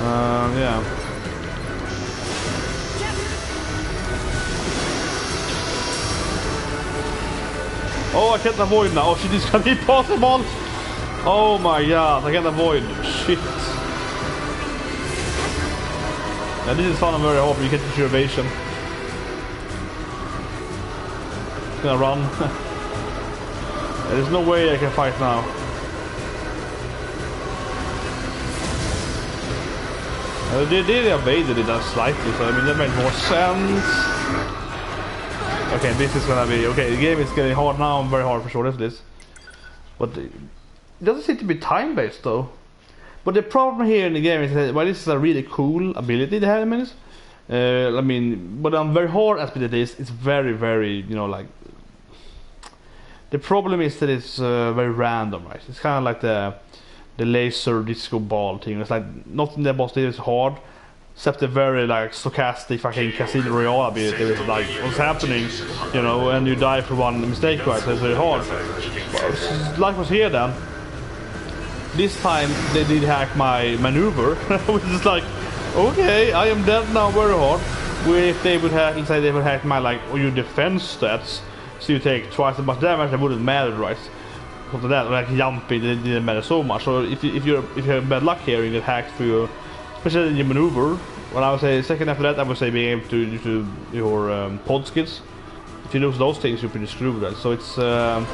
S1: Yeah. Oh, I can't avoid now. Oh shit, this can be possible. Oh my god, I can't avoid. Shit. Yeah, this is fun and very hard, but you get your evasion. It's gonna run. There's no way I can fight now. They evaded it slightly, so I mean that made more sense. Okay, this is gonna be... Okay, the game is getting hard now, very hard for sure, this. But it doesn't seem to be time-based though. But the problem here in the game is that, well, this is a really cool ability they have in minutes. I mean, but on very hard aspect it is, it's very, very, you know, like... The problem is that it's very random, right? It's kind of like the laser disco ball thing. It's like, nothing that boss is hard. Except the very like stochastic fucking Casino Royale ability with like what's happening, you know, and you die for one mistake, right? So it's very hard. But like was here then. This time they did hack my maneuver, which is like, okay, I am dead now very hard. Where if they would hack, let's say they would hack my like your defense stats, so you take twice as much damage, that wouldn't matter, right? Something like that, like jumping, it didn't matter so much. So if you have bad luck here, you get hacked for your, especially in your maneuver. When I would say second after that, I would say being able to use your pod skills. If you lose those things, you're pretty screwed, right? So it's yeah.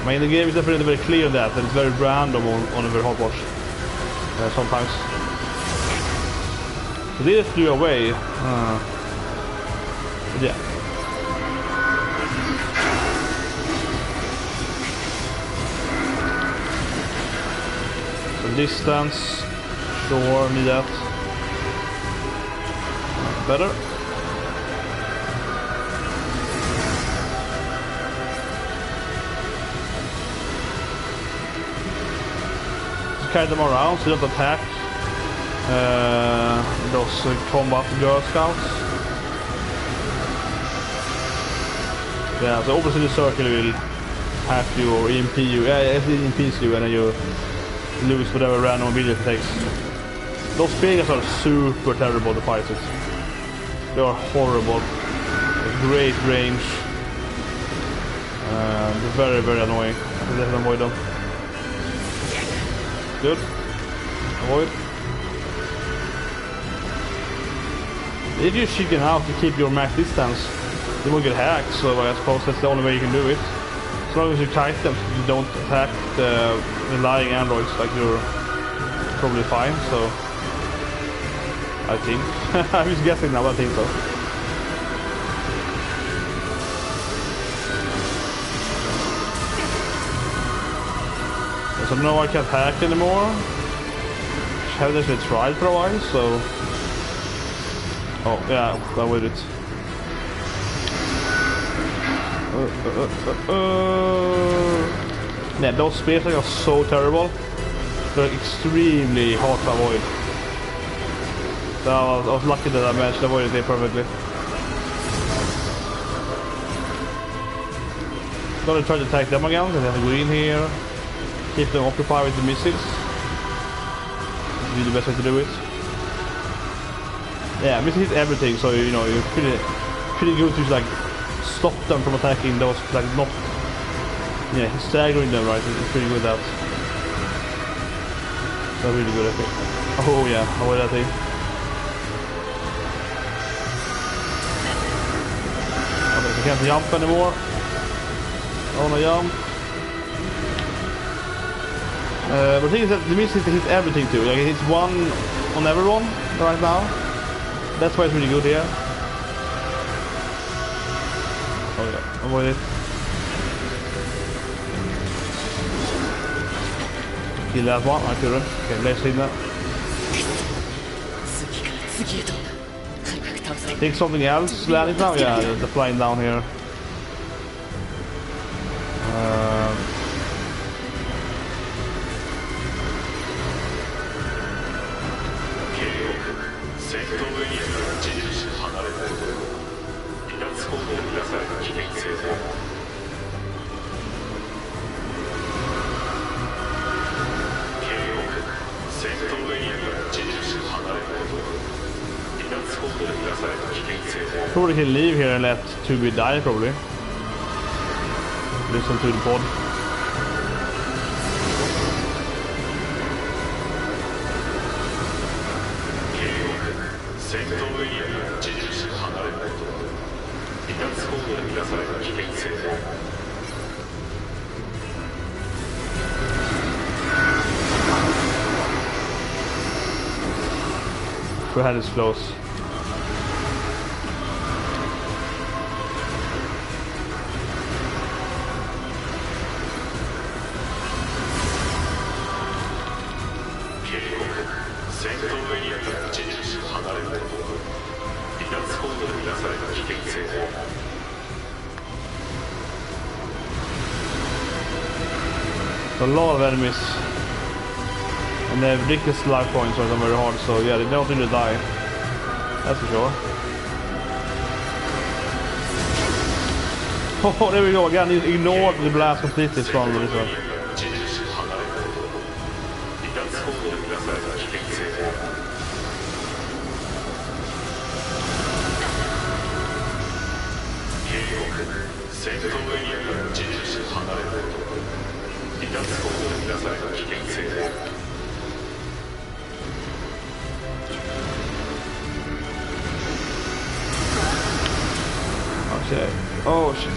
S1: I mean, the game is definitely very clear on that it's very random on a very hard watch sometimes. So they just flew away. But yeah. Some distance. Sure, need that. Better. Just carry them around so you don't attack those combat Girl Scouts. Yeah, so obviously the circle will hack you or EMP you. Yeah, it EMPs you and then you lose whatever random ability it takes. Those Vegas are super terrible to fight with. They are horrible. Great range. They're very, very annoying. I can avoid them. Good. Avoid. If you chicken out to keep your max distance, you won't get hacked, so I suppose that's the only way you can do it. As long as you kite them, so you don't attack the lying androids, like you're probably fine, so... I think. I was guessing now, I think so. So now I can't hack anymore. I haven't actually tried for a while, so... Oh, yeah, I'm with it. Yeah, those spears are so terrible. They're extremely hard to avoid. So I was lucky that I managed to avoid it there perfectly. Gonna try to attack them again, and then go in here, keep them occupied with the missiles. This is the best way to do it. Yeah, missiles hit everything, so you know you're pretty good to like stop them from attacking those, like not staggering them, right? It's pretty good at that. That's really good, I think. Oh yeah, avoid that thing. Okay, so I can't jump anymore. I wanna jump. But the thing is that the missile hits everything too. Like it hits one on everyone right now. That's why it's really good here. Oh yeah, avoid it. Kill that one, I couldn't. Okay, let's see that. I think something else landing now? Yeah, the flying down here. Probably can leave here and let 2B die, probably. Listen to the pod. We had this close. A lot of enemies, and they have ridiculous life points, so they're very hard. So yeah, they don't really die. That's for sure. Oh, there we go again. He ignored the blast completely from this one. Okay. Oh shit.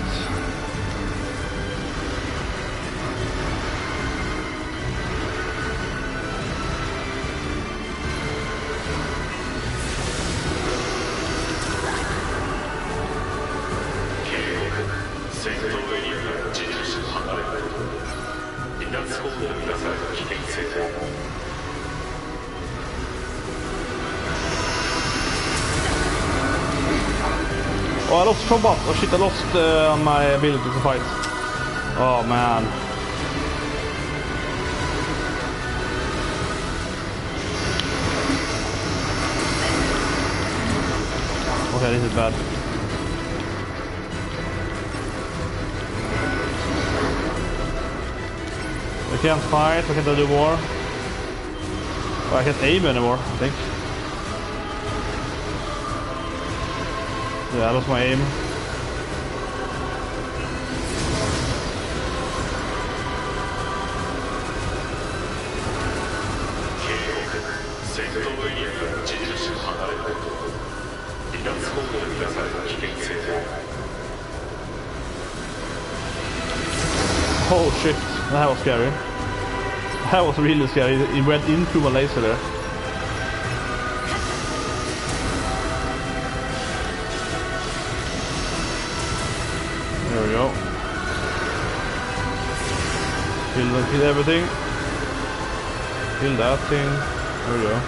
S1: Oh, I lost combat. Oh shit, I lost my ability to fight. Oh man. Okay, this is bad. I can't fight, I can't do more. Oh, I can't aim anymore, I think. Yeah, I lost my aim. Oh shit, that was scary. That was really scary. It went into my laser there. There we go. Kill everything. Kill that thing. There we go.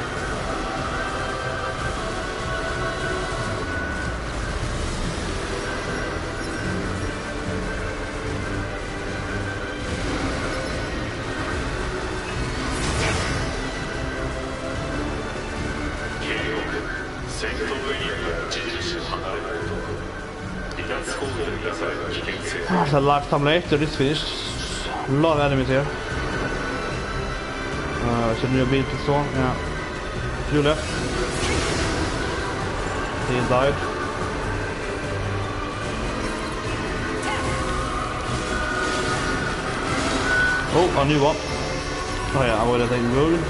S1: a lifetime later, it's finished. A lot of enemies here. Should we beat this one? Yeah. Few left. He died. Oh, a new one. Oh yeah, I would have taken wound.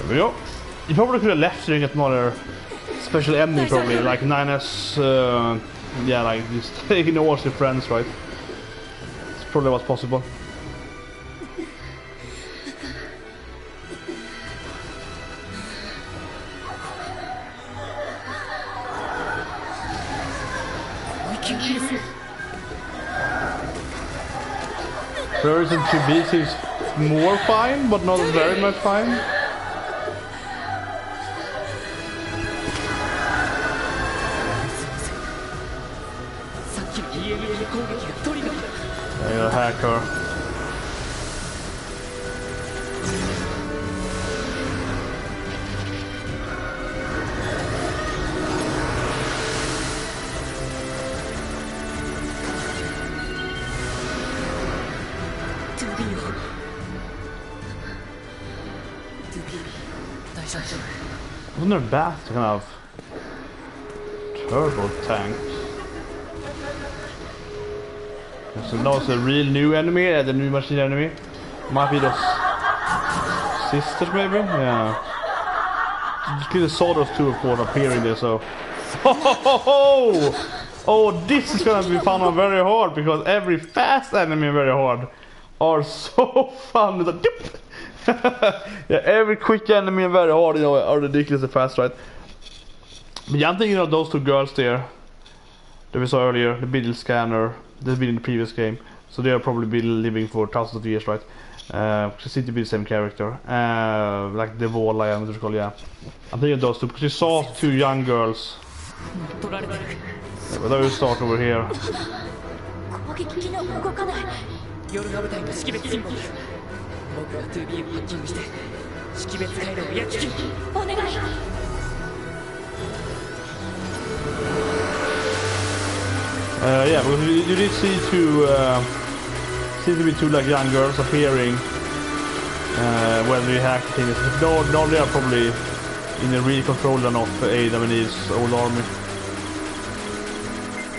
S1: There we go. You probably could have left during another special ending, probably like NieR's. Yeah, like just ignores your friends, right? It's probably what's possible. Version 2B seems more fine, but not very much fine. You're a hacker. Wasn't there bad kind of turbo tank? So now it's a real new enemy, the new machine enemy. Might be those sisters maybe? Yeah. You could have saw those two of course appearing there, so... Oh, this is gonna be found on very hard, because every fast enemy very hard are so fun. Yeah, every quick enemy very hard, you know, are ridiculously fast, right? But yeah, I'm thinking of those two girls there that we saw earlier, the Beetle Scanner. They've been in the previous game, so they'll probably be living for thousands of years, right? She seems to be the same character, like the wall I am, yeah. I'm thinking of those two, because you saw two young girls. But I will start over here. Yeah, because you did see two, seem to be two like young girls appearing when we hacked things. No, they are probably in the real control of Adam and his old army.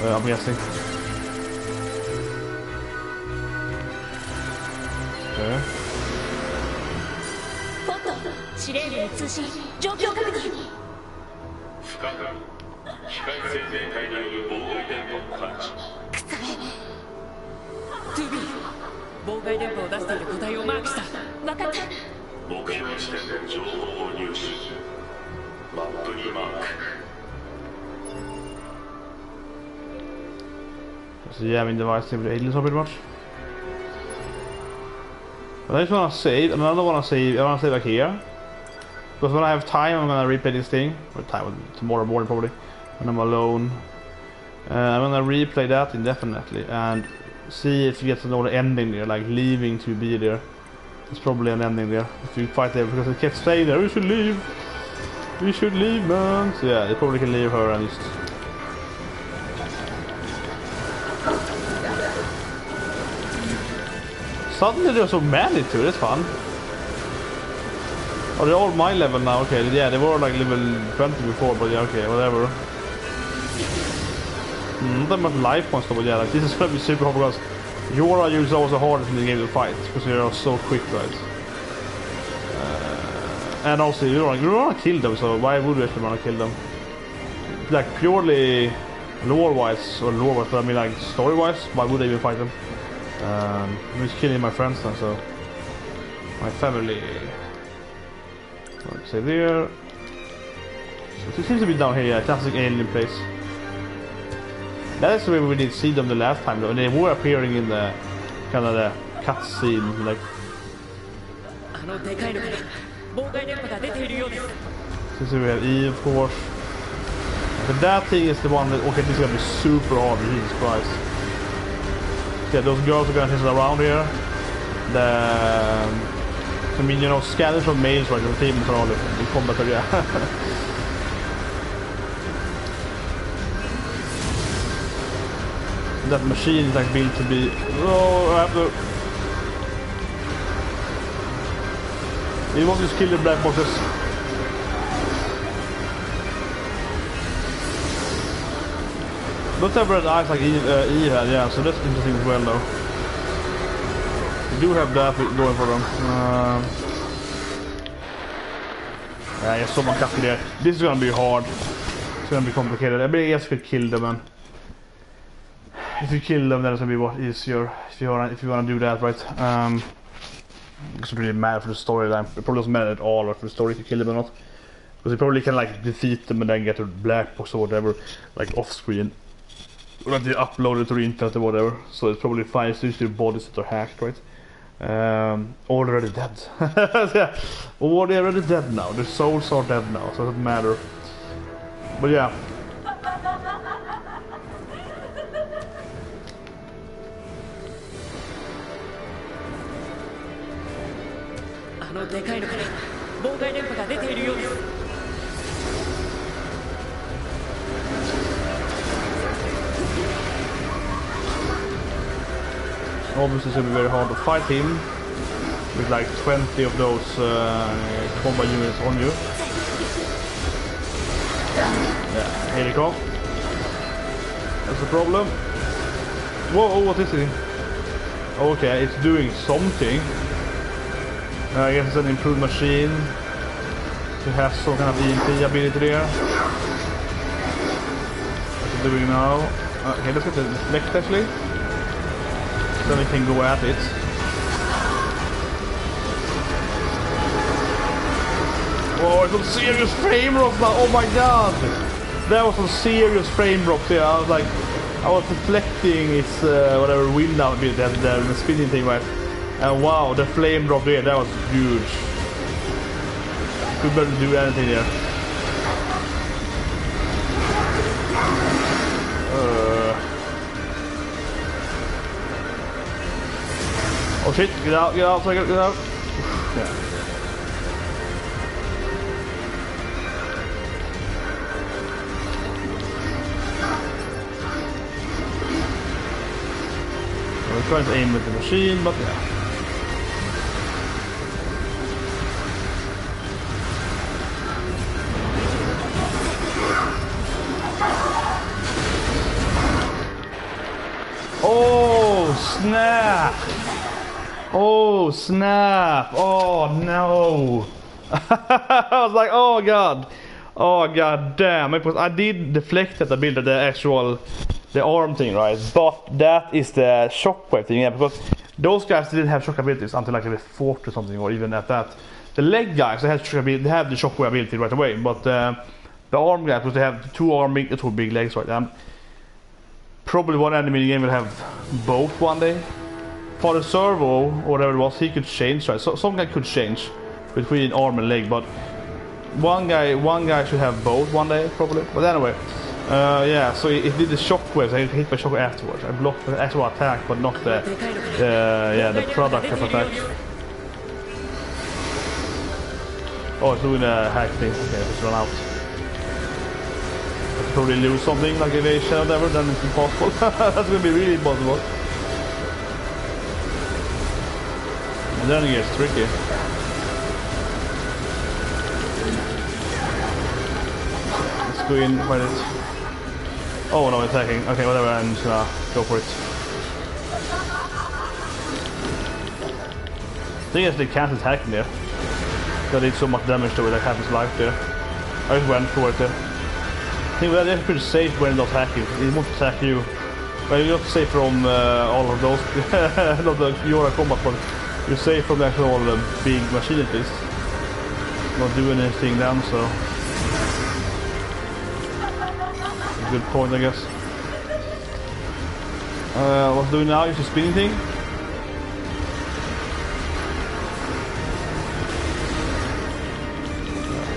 S1: I'm guessing. Okay. So jamming device with the aliens pretty much. But I just wanna save, and I don't wanna save, I wanna save like here. Because when I have time I'm gonna replay this thing. Or time, tomorrow morning probably. When I'm alone. I'm gonna replay that indefinitely and see if you get to know the ending there, like leaving to be there. There's probably an ending there if you fight there, because it kept saying there, we should leave, man. So yeah, you probably can leave her and just... Suddenly there's so many too, that's fun. Oh, they're all my level now, okay, yeah, they were like level 20 before, but yeah, okay, whatever. Not that much life points though, but yeah, like this is gonna be super hard because your use is always the hardest in the game to fight, because you're so quick, right? And also you don't wanna kill them, so why would you actually wanna kill them? Like purely lore-wise, but I mean like story-wise, why would I even fight them? I'm just killing my friends now, so my family. Let's say there. So it seems to be down here, yeah, classic alien place. That is where we did see them the last time though, and they were appearing in the kind of the cutscene, like. Since we have E, of course. But that thing is the one that, okay, this is gonna be super hard, Jesus Christ. Yeah, those girls are gonna chase around here. I mean, you know, scanners from males, right? The team are all in combat area. That machine is like built to be. Oh, I have to. We won't just kill the black boxes. Don't have red eyes like E had, yeah, so that's interesting as well though. We do have that going for them. Yeah, there's someone cutting there. This is gonna be hard. It's gonna be complicated. I guess we could kill them, and if you kill them, then it's gonna be what easier. If you wanna do that, right? It's really mad for the story. It probably doesn't matter at all for the story if you kill them or not, because you probably can like defeat them and then get a black box or whatever, like off screen. Or that they upload it to the internet or whatever, so it's probably fine to use their bodies that are hacked, right? Or they're already dead. Yeah. Or they're already dead now, their souls are dead now, so it doesn't matter. But yeah. Obviously it's going to be very hard to fight him with like 20 of those combat units on you. Yeah, here they come. That's the problem. Whoa, what is it? Okay, it's doing something. I guess it's an improved machine. It has some kind of EMP ability there. What's it doing now? Okay, let's get the deflect actually. Then we can go at it. Oh, it's some serious frame drops now. Oh my god! That was some serious frame drops here. I was deflecting its whatever wind out a bit, the spinning thing, right? And wow, the flame drop there, that was huge. Could barely do anything there. Oh shit, get out, get out. Yeah. We're trying to aim with the machine, but yeah. Oh, snap! Oh, snap! Oh, no! I was like, oh god! Oh god damn! It was, I did deflect that ability, the arm thing, right? But that is the shockwave thing, yeah, because those guys didn't have shock abilities until like level 40 or something, or even at that. The leg guys, they have the shockwave ability right away, but the arm guys, because they have two big legs, right? Probably one enemy in the game will have both one day. For the servo, or whatever it was, he could change, right? So some guy could change between arm and leg, but one guy should have both one day, probably. But anyway, yeah, so it did the shockwaves. I hit my shockwave afterwards. I blocked the actual attack, but not the product of attack. Oh, it's doing a hack thing. Okay, let's run out. I could probably lose something like evasion or whatever, then it's impossible. That's gonna be really impossible. And then it gets tricky. Let's go in, fight it. Oh no, attacking. Okay, whatever, I'm just gonna go for it. I think it's they can't attack me there. I did so much damage to it, like half his life there. I just went for it there. I think that's pretty safe when not attacking. It won't attack you. But you're not safe from all of those, not the Yora combat, but you're safe from the actual big machine at least. Not doing anything down, so. good point, I guess. What's doing now? Is the spinning thing?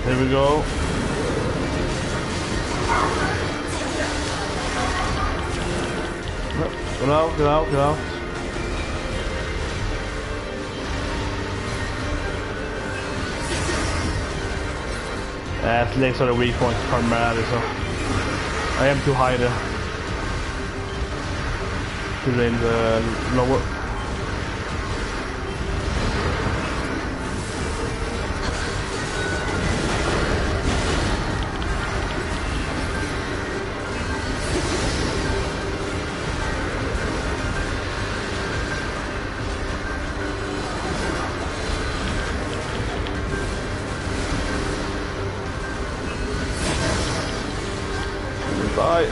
S1: Here we go. Get out, get out, get out. Legs are the weak points primarily, so I am too high there. Too in the lower. Die.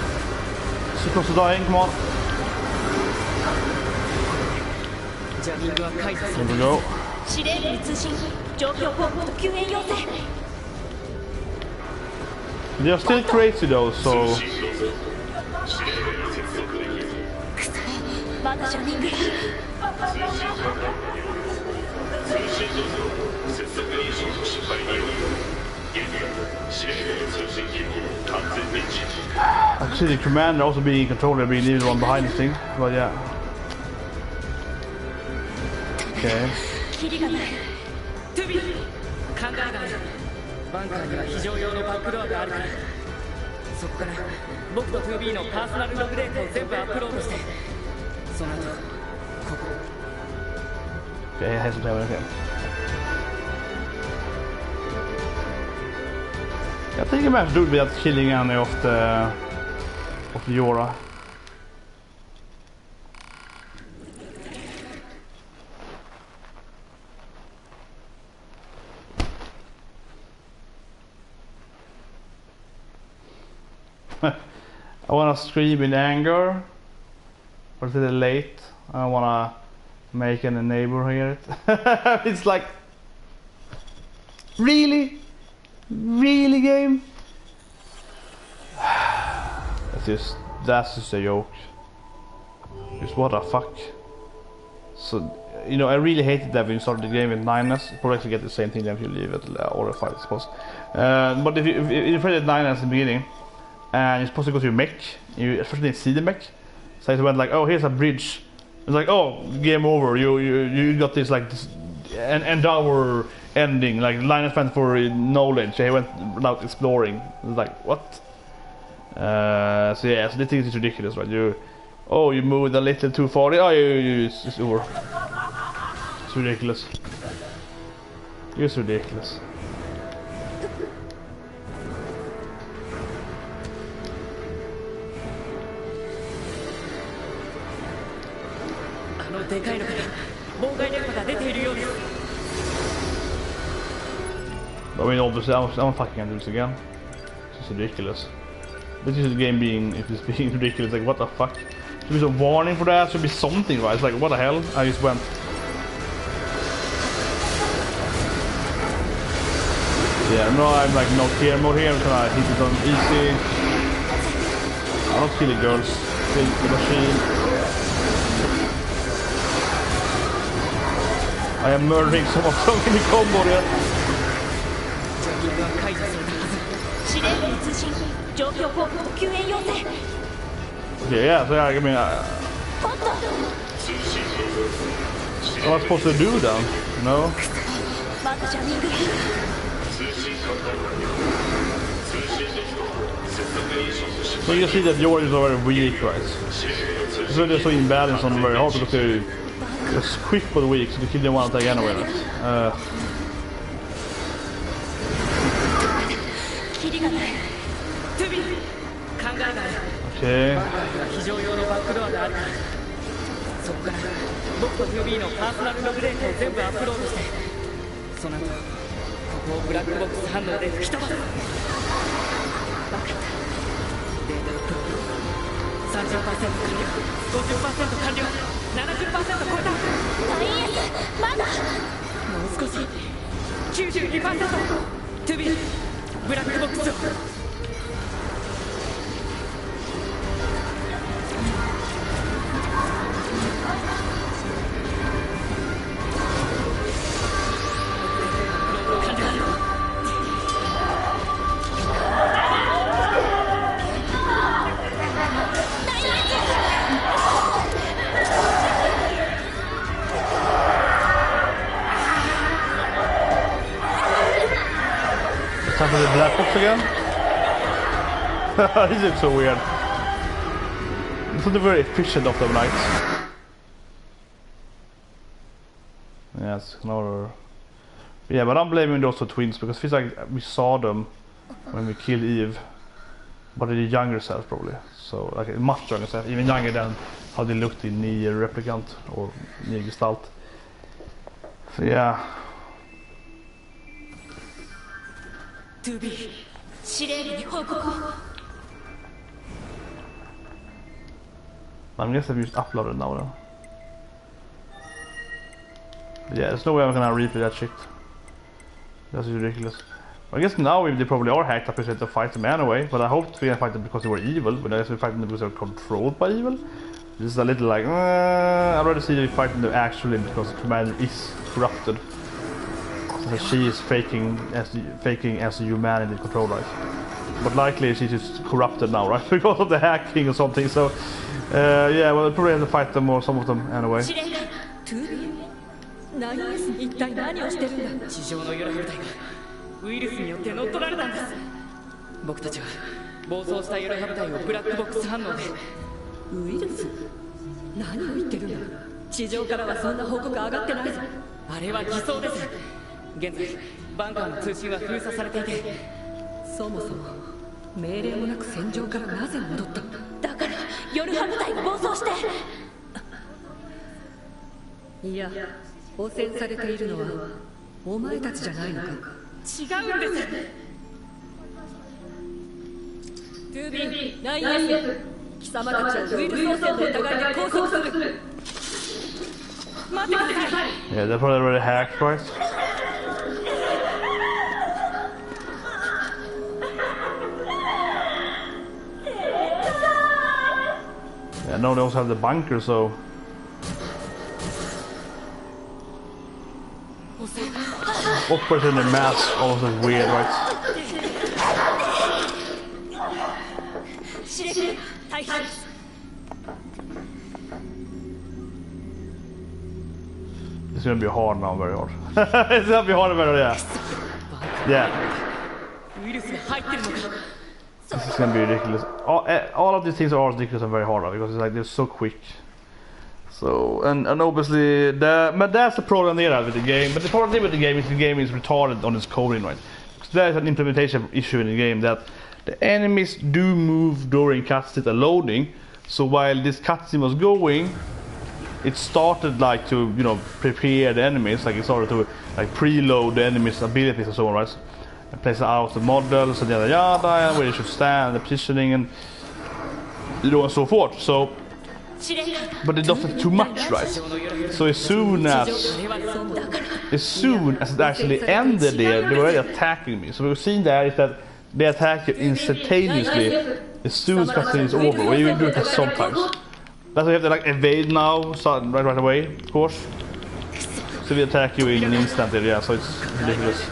S1: So close to dying, come on. Here we go. They are still crazy though, so... I can see the commander also being in control and being the one behind this thing, but yeah. Okay. Okay, I have some time with him. I think I might do it without killing any of the Yora. I wanna scream in anger, but it's a little late. I wanna make a neighbor hear it. It's like, really? Really, game? That's just a joke. Just what the fuck. So, you know, I really hated that when you started the game with 9S. You probably actually get the same thing if you leave it or 5, I suppose. But if you played 9S in the beginning, and you're supposed to go to your mech, you especially didn't see the mech. So it went like, oh, here's a bridge. It's like, oh, game over. You got this like this, and our ending, like line spent for knowledge. He went out exploring. It was like, what? So yeah, so this thing is ridiculous, right? You moved a little too far. Oh, it's over. It's ridiculous. It's ridiculous. I mean, obviously, I'm fucking gonna do this again. It's ridiculous. This is the game being ridiculous. Like, what the fuck? Should be some warning for that. Should be something, right? It's like, what the hell? I just went. Yeah, no, I'm like no care mode here. I'm gonna hit it on easy. I don't kill the girls. Kill the machine. I am murdering someone from the combo here. Okay, yeah, so yeah, I mean, what am I supposed to do then? No? So you see that yours is very weak, right? So they're so imbalanced on very hard because they're quick but weak, so they kill them one attack anyway, right? Okay. Time for the black box again. This looks so weird. It's not very efficient of them lights. Yes, another. Yeah, but I'm blaming those two twins because it feels like we saw them when we killed Eve, but in the younger self probably. So like a much younger self, even younger than how they looked in NieR Replicant or NieR Gestalt. So yeah. I'm guessing we just uploaded now then. But yeah, there's no way I'm gonna replay that shit. That's ridiculous. I guess now they probably are hacked up to fight them anyway, but I hoped we didn't fight them because they were evil, but I guess we fight them because they were controlled by evil. This is a little like, I'd rather see them fighting them actually because the commander is corrupted. So she is faking as a humanity control, right? But likely she's just corrupted now, right? Because of the hacking or something, so yeah, well, probably have to fight them or some of them anyway.
S2: ウイルスによって乗っ取られたんです。僕たちは暴走したヨロハ部隊をブラックボックス反応で。ウイルス？何を言ってるんだ。地上からはそんな報告上がってないぞ。あれは偽装です。現在バンカーの通信は封鎖されていて、そもそも命令もなく戦場からなぜ戻った？だからヨロハ部隊が暴走して。いや、汚染されているのはお前たちじゃないのか？違うんです。2B、9S、貴様たちをウイルス汚染の疑いで拘束する。待ってください。
S1: Yeah, they're probably already hacked, right? Yeah, no, they also have the bunker, so. Of course, in the mask, also weird, right? It's gonna be hard now, very hard. It's gonna be hard, very hard, yeah. This is gonna be ridiculous. All of these things are ridiculous and very hard because it's like they're so quick. So and obviously but that's the problem there with the game. But the problem with the game is retarded on its coding, right? So there's an implementation issue in the game that the enemies do move during cutscene and loading. So while this cutscene was going, it started like to prepare the enemies, like it started to like preload the enemies' abilities and so on, right? And place out the models and yada yada, and where they should stand, the positioning and and so forth. So. But it doesn't too much, right? So as soon as it actually ended there, they were already attacking me. So what we've seen there is that they attack you instantaneously as soon as cutscene is over, or even do it sometimes. That's why you have to like evade now, right away, of course. So they attack you in an instant there, yeah, so it's ridiculous.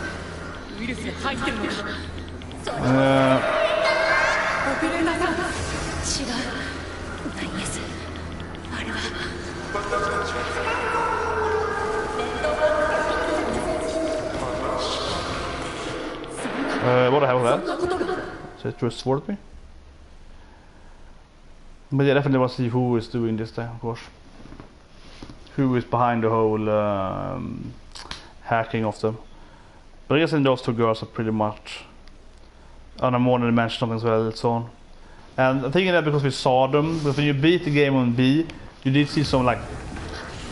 S1: What the hell was that? So it just sworded me? But yeah, definitely want to see who is doing this thing, of course. Who is behind the whole hacking of them. But I guess those two girls are pretty much on a more dimensional as well, so on. And I'm thinking that because we saw them, because when you beat the game on B, you did see some like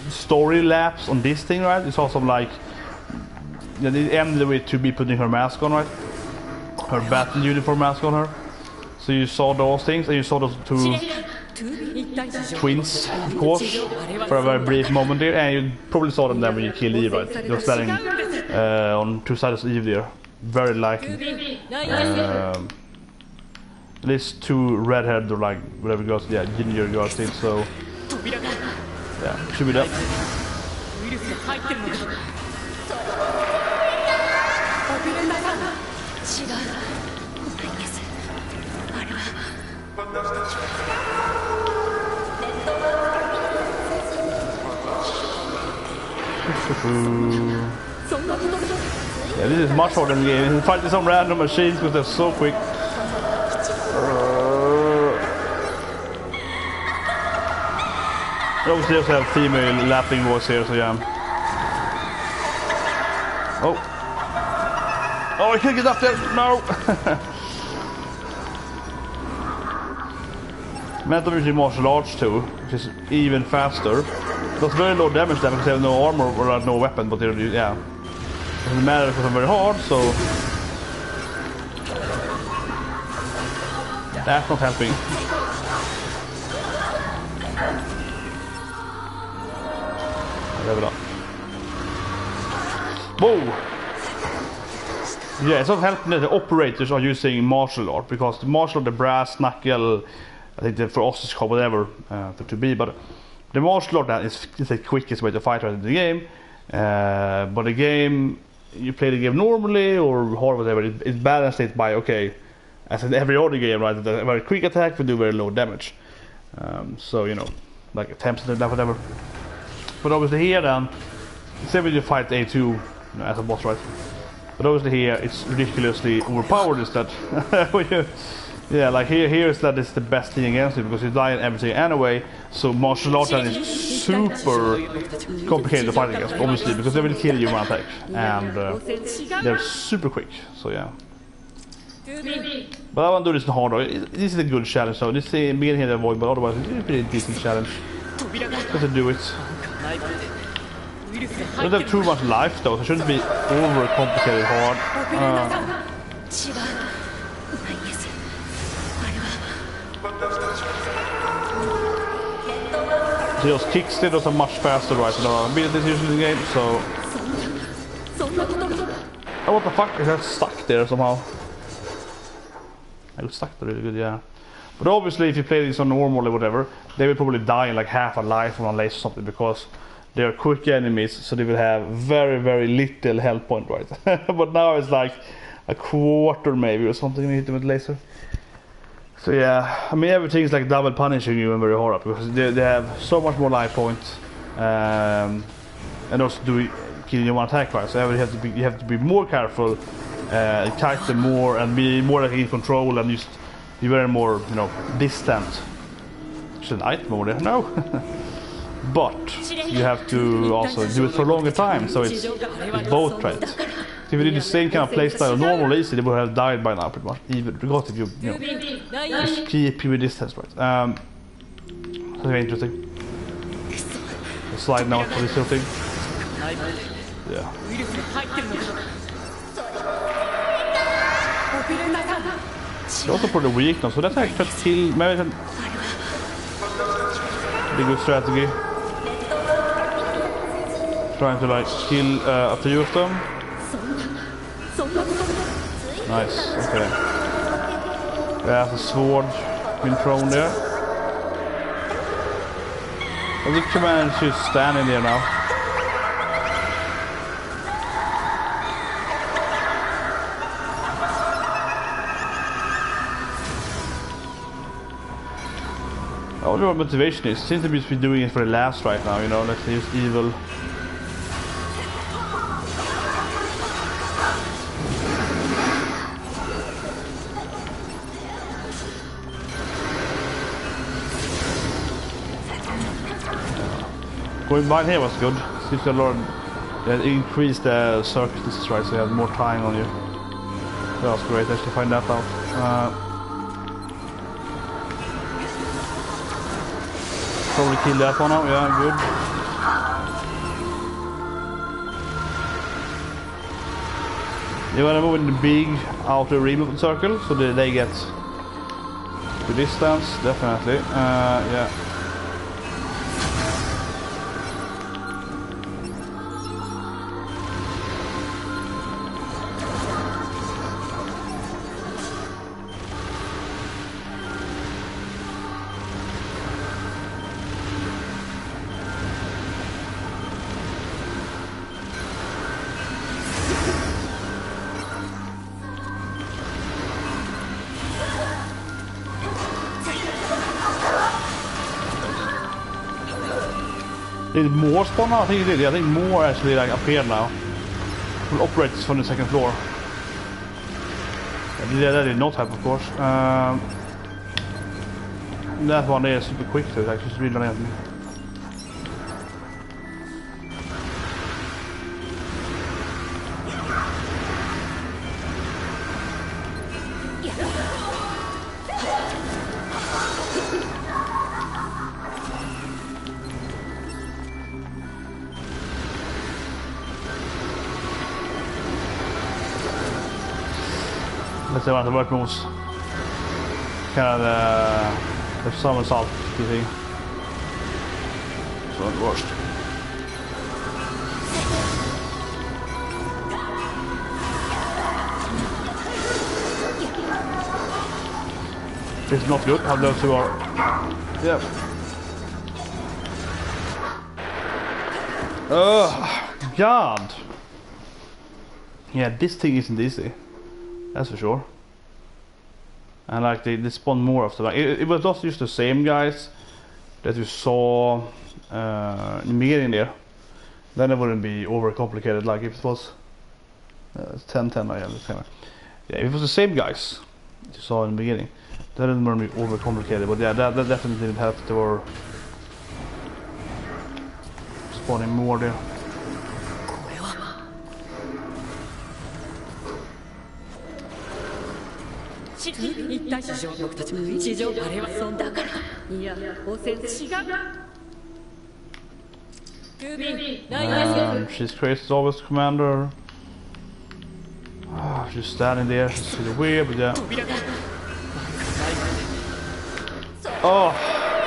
S1: story laps on this thing, right? You saw some like, it ended with 2B putting her mask on, right? Her battle uniform mask on her. So you saw those things, and you saw those two twins, of course, for a very brief moment there, and you probably saw them there when you killed Eve, right? They were standing on two sides of Eve there, very likely. At least two redhead or like whatever girls, yeah, ginger girls did, so yeah, should be that. Yeah, this is much harder than the game. You fight some random machines because they're so quick. Obviously, also have female laughing voice here, so yeah. Oh, I can't get up there. No. Meant I'm using martial arts too, which is even faster. Does very low damage then because they have no armor or no weapon, but they're, yeah. Doesn't matter because I'm very hard, so that's not helping. Level up. Whoa! Yeah, it's not helping that the operators are using martial art because the martial art, the brass knuckle, I think for us it's called whatever for 2B, but the martial art that is the quickest way to fight right in the game. But the game, you play the game normally or hard, whatever, it's balanced it by, okay, as in every other game, right, a very quick attack will do very low damage. So, you know, like attempts and whatever. But obviously here then, say when you fight A2 you know, as a boss, right? But obviously here it's ridiculously overpowered instead. Yeah, like here is that it's the best thing against it because you die in everything anyway. So martial art then is super complicated to fight against, obviously, because they will kill you in one attack, and they're super quick. So yeah. But I want to do this in hard. This is a good challenge. So this beginning here to avoid, but otherwise it's a pretty decent challenge. Just to do it. I don't have too much life though, so it shouldn't be over complicated hard. Just kickstead are much faster right now. Abilities usually in the game, so. Oh, what the fuck? I got stuck there somehow. I got stuck there really good, yeah. But obviously, if you play this on normal or whatever, they will probably die in like half a life or unless or something because they are quick enemies, so they will have very, very little health point, right? But now it's like a quarter maybe or something when you hit them with laser. So yeah, I mean everything's like double punishing you and very hard up because they have so much more life points, and also killing you one attack, right? So you have to be more careful, kite them more, and be more like in control, and just be very more, you know, distant. Should I item over there? No. But you have to also do it for a longer time, so it's both right. So if you did the same kind of playstyle normally, easy, they would have died by now pretty much. Even because if you know, just keep your distance, right? That's very interesting. A slide now for this sort of thing. Yeah. It's also pretty weak now, so that's actually to kill. Maybe be a good strategy. Trying to like kill a few of them. Nice, okay. There's a sword been thrown there. I think command is standing there now. I wonder what motivation is. Seems to be doing it for the laughs right now, you know, let's use evil. Going by here was good. Seems to Lord increase the circuit distance, right, so you have more time on you. That was great, actually find that out. Probably kill that one now, yeah, good. You want to move in the big outer rim of the circle, so that they get to distance, definitely. Yeah. Did more spawn now? I think it did. I think more actually like appeared now. will operate from the second floor. That did not happen, of course. That one there is super quick, so it's actually really running at me. Let's see what the work moves. Kind of the somersault thing. So it worst. It's not good how those two are. Yeah. Oh God. Yeah, this thing isn't easy. That's for sure. And like they spawn more of them. Like, it was just the same guys that you saw in the beginning there. Then it wouldn't be overcomplicated. Like if it was 10-10, I understand. Yeah, if it was the same guys that you saw in the beginning, then it wouldn't be overcomplicated. But yeah, that definitely didn't have to were spawning more there. She's crazy as always, Commander. She's standing there, she's really weird, but yeah. Oh,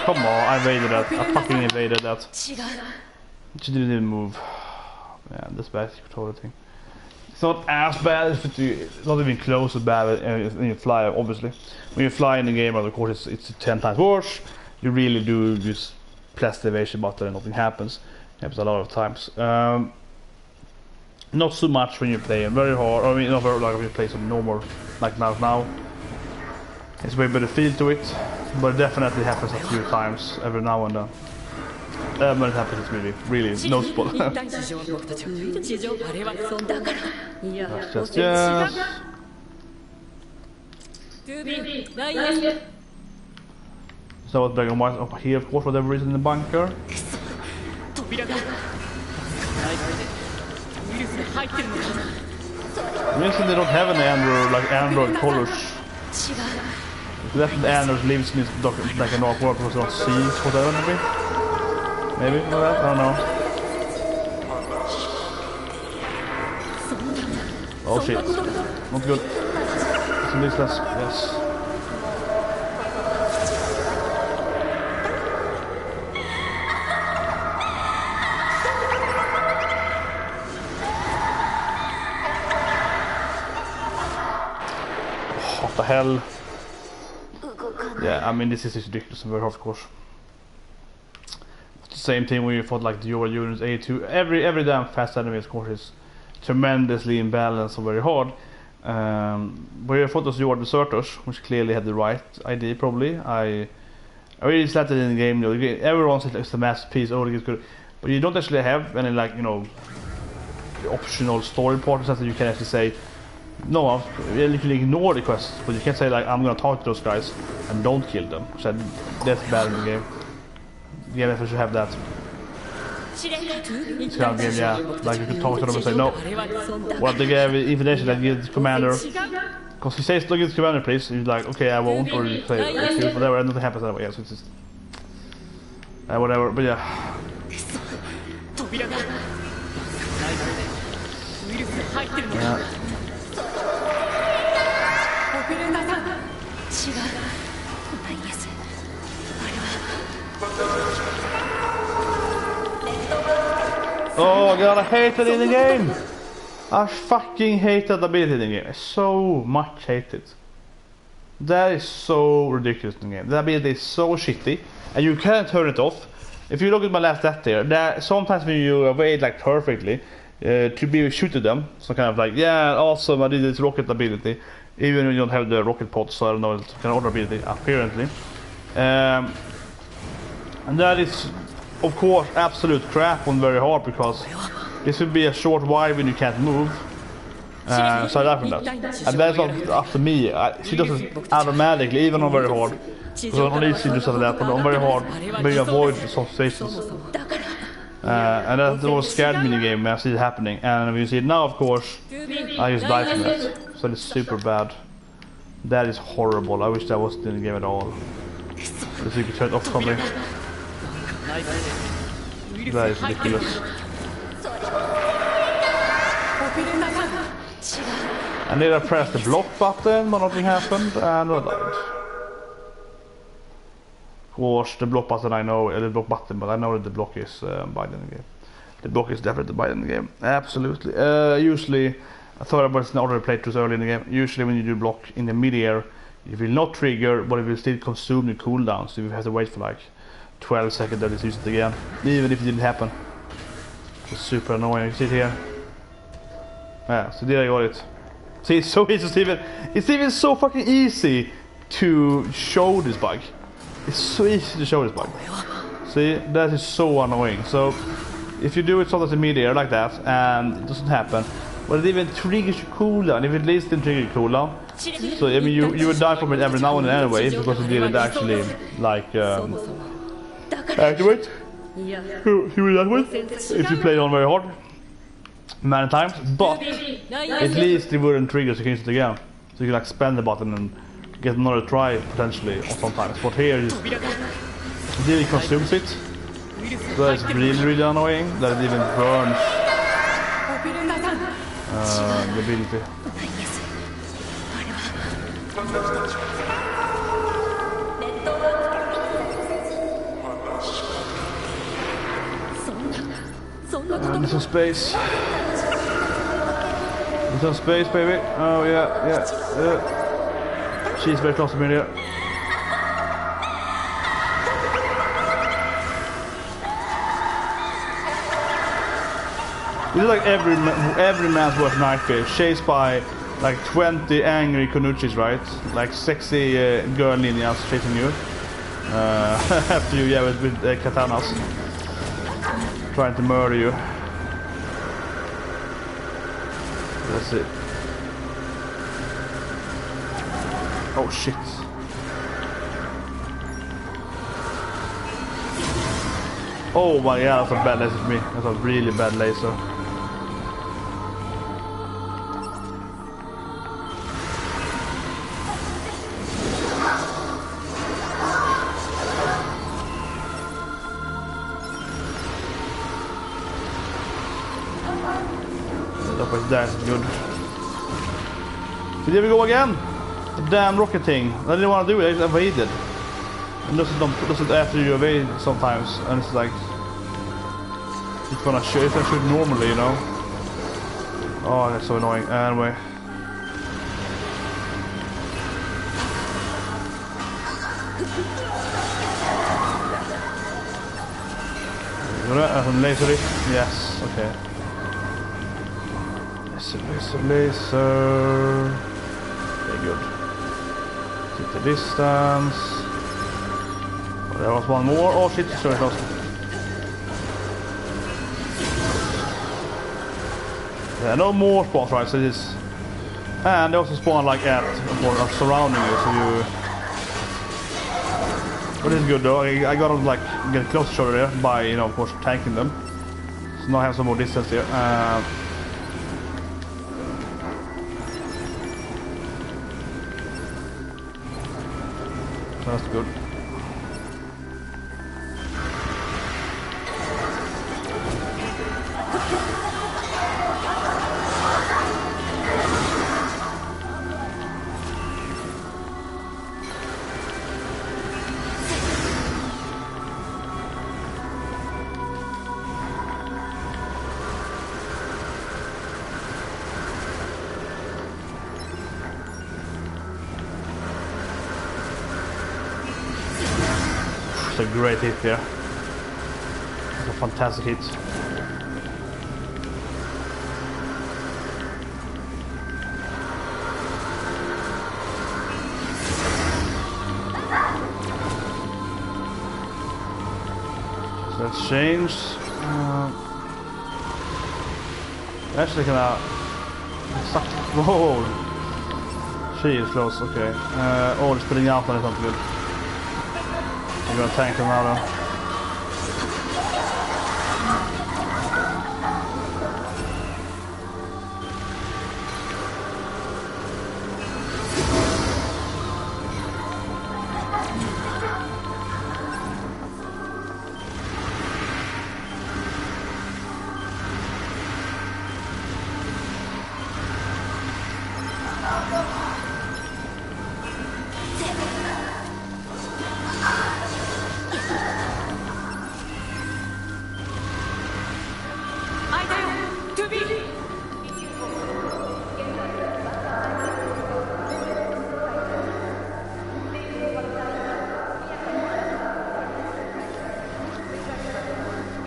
S1: come on, I evaded that. I fucking evaded that. She didn't even move. Man, this bad controller thing. It's not as bad as it's not even close to bad when you fly, obviously. When you fly in the game, of course, it's 10 times worse. You really do just press the evasion button and nothing happens. It happens a lot of times. Not so much when you play very hard, I mean, not very like when you play some normal, like now. It's way better feel to it, but it definitely happens a few times every now and then. When it happens, it's really noticeable. Yes. So what's Dragon White up here, of course, whatever is in the bunker. Reason they don't have an Android colors. That Android lives in this like a North World because they don't see whatever maybe. Maybe, I don't know. Oh shit, not good. It's this less, yes. What the hell? Yeah, I mean this is ridiculous and very hard, of course. Same thing when you fought like the Euro units A2. Every damn fast enemy, of course, is tremendously imbalanced and very hard. But you fought those Euro deserters, which clearly had the right idea, probably. I really slapped it in the game. You know, everyone says it's a masterpiece, oh, it's good, but you don't actually have any like optional story parts that you can actually say. No, you can ignore the quests, but you can't say like I'm gonna talk to those guys and don't kill them. So that's bad in the game. Yeah, if I should have that. It's kind of game, yeah. Like you can talk to them and say no. What they gave information that gives the commander. Because he says look at the commander please, and he's like, okay I won't, or you say whatever, and nothing happens anyway, yeah, so it's just whatever, but yeah. Yeah. Oh god, I hate it in the game! I fucking hate that ability in the game. I so much hate it. That is so ridiculous in the game. The ability is so shitty, and you can't turn it off. If you look at my last death there, sometimes when you evade like perfectly, to be able to shoot at them, so kind of like, yeah, awesome, I did this rocket ability, even when you don't have the rocket pod, so I don't know, it's kind of other ability, apparently. And that is, of course, absolute crap on very hard, because this will be a short while when you can't move, So I died from that. And that's not up to me. She does it automatically, even on very hard. So on easy do something like that, but on very hard, maybe avoid some situations. And that was scared me in the game when I see it happening. And when you see it now, of course, I just die from it. So it's super bad. That is horrible. I wish that wasn't in the game at all. So you can turn it off from me. That is ridiculous. And then I pressed the block button, but nothing happened, and I died. Of course, the block button I know, the block button, but I know that the block is biden in the game. The block is definitely biden in the game, absolutely. Usually, I thought about it in order to play too early in the game. Usually when you do block in the mid-air, it will not trigger, but it will still consume the cooldown, so you have to wait for like 12 seconds that it's used again, even if it didn't happen. It's super annoying. You see it here? Yeah, so there I got it. See, it's so easy to even. It's even so fucking easy to show this bug. It's so easy to show this bug. See, that is so annoying. So, if you do it sometimes in mid-air like that and it doesn't happen, but it even triggers your cooldown. If it at least didn't trigger your cooldown, so I mean you would die from it every now and then anyway, because it didn't actually like activate. You would that way if you play it on very hard many times, but at least it wouldn't trigger so you can use it again. So you can like spend the button and get another try potentially sometimes. But here it really consumes it. So it's really annoying that it even burns the ability. Need some space. Need some space, baby. Oh yeah. She's very close to me here. This is like every man's worst nightmare. Chased by like 20 angry Konuchis, right? Like sexy girl ninjas chasing you. After you, with katanas. Trying to murder you. That's it. Oh shit. Oh my god, that's a bad laser for me. That's a really bad laser. That's good. So there we go again. The damn rocket thing. I didn't want to do it. I just evaded. And doesn't after you evade sometimes, and it's like it's gonna shoot. If I shoot normally, you know. Oh, that's so annoying. Anyway. Laser it. Yes. Okay. Laser. Very good. Keep the distance. Oh, there was one more. Oh shit, sorry, lost. Yeah, no more spawns, right? So this, and they also spawn like at or surrounding you, so you. But it's good though. I got them like get close to there by of course tanking them. So now I have some more distance here. That's good. It's a great hit here. It's a fantastic hit. So let's change. Actually, can I Suck. Whoa! She is close, okay. Oh, they're spitting out, that's not good. We're gonna tank them now though.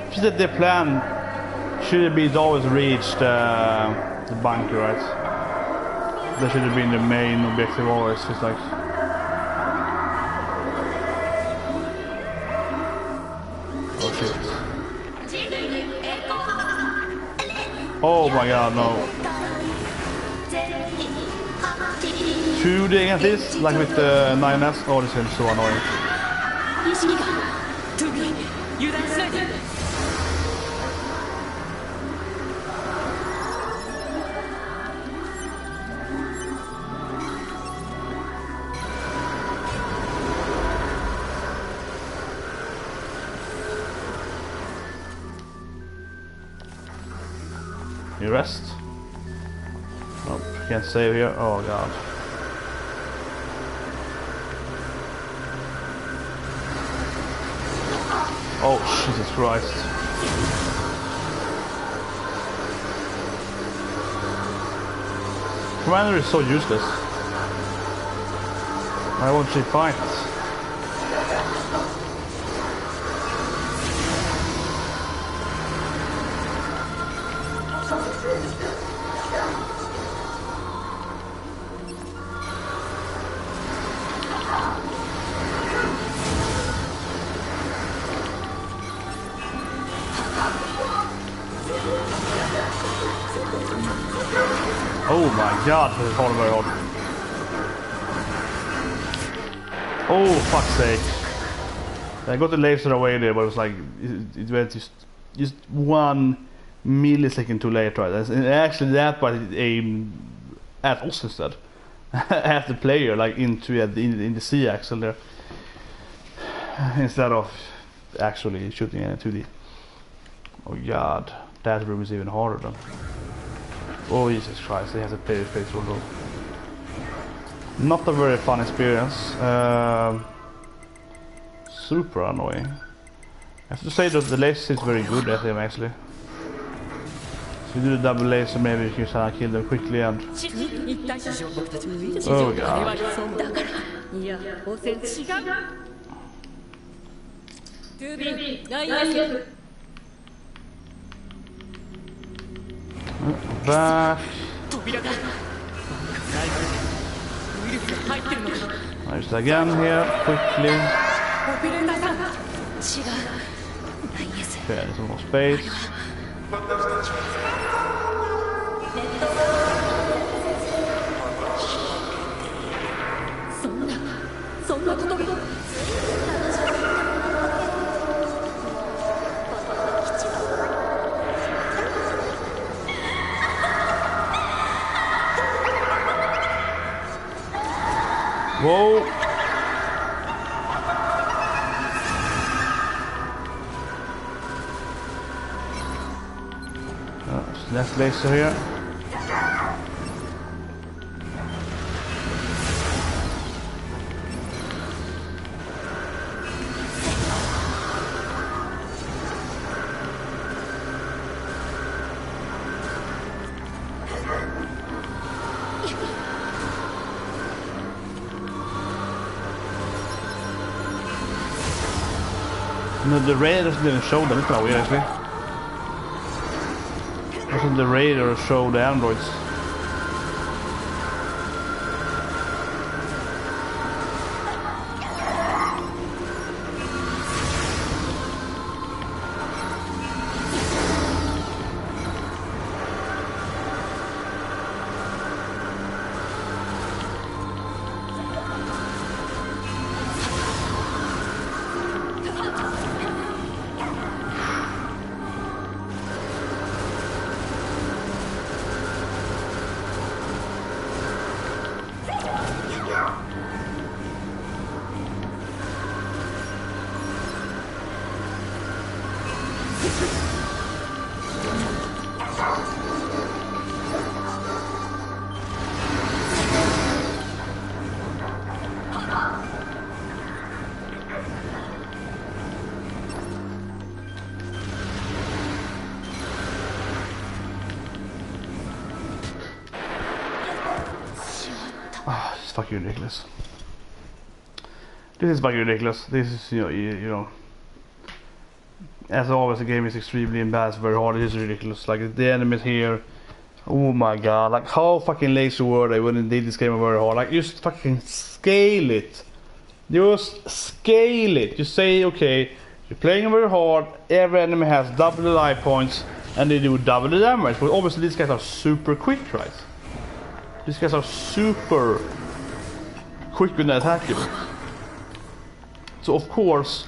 S1: She said their plan should be to always reach the bunker, right? That should have been the main objective always. It's like, oh shit! Oh my god, no! Shooting at this, like with the 9S. Oh, this is so annoying. You rest? Nope, can't save here. Oh god. Oh Jesus Christ. Commander is so useless. Why won't she fight? Oh my god, this is hard, very hard. Oh, fuck's sake. I got the laser away there, but it was like, it went just 1 millisecond too late, right? And actually that, but it aimed at us instead. At the player, like into in the C-axle there. Instead of actually shooting at 2D. Oh god, that room is even harder then. Oh Jesus Christ, they have to play this place although. Not a very fun experience. Super annoying. I have to say that the laser is very good at them actually. So you do the double laser, maybe you can try to kill them quickly and... Oh god. Back. Nice again here, quickly. Okay, there's some more space. Whoa! Left laser here. No, the radar didn't show them. It's not weird actually. Doesn't the radar show the androids? fucking ridiculous. This is fucking ridiculous. This is, you know, as always, the game is extremely imbalanced, very hard. It is ridiculous. Like, the enemies here, oh my god, like, how fucking lazy were they when they did this game very hard? Like, just fucking scale it. Just scale it. Just say, okay, you're playing very hard, every enemy has double the life points, and they do double the damage. But obviously these guys are super quick, right? These guys are super quick when they attack you. So of course,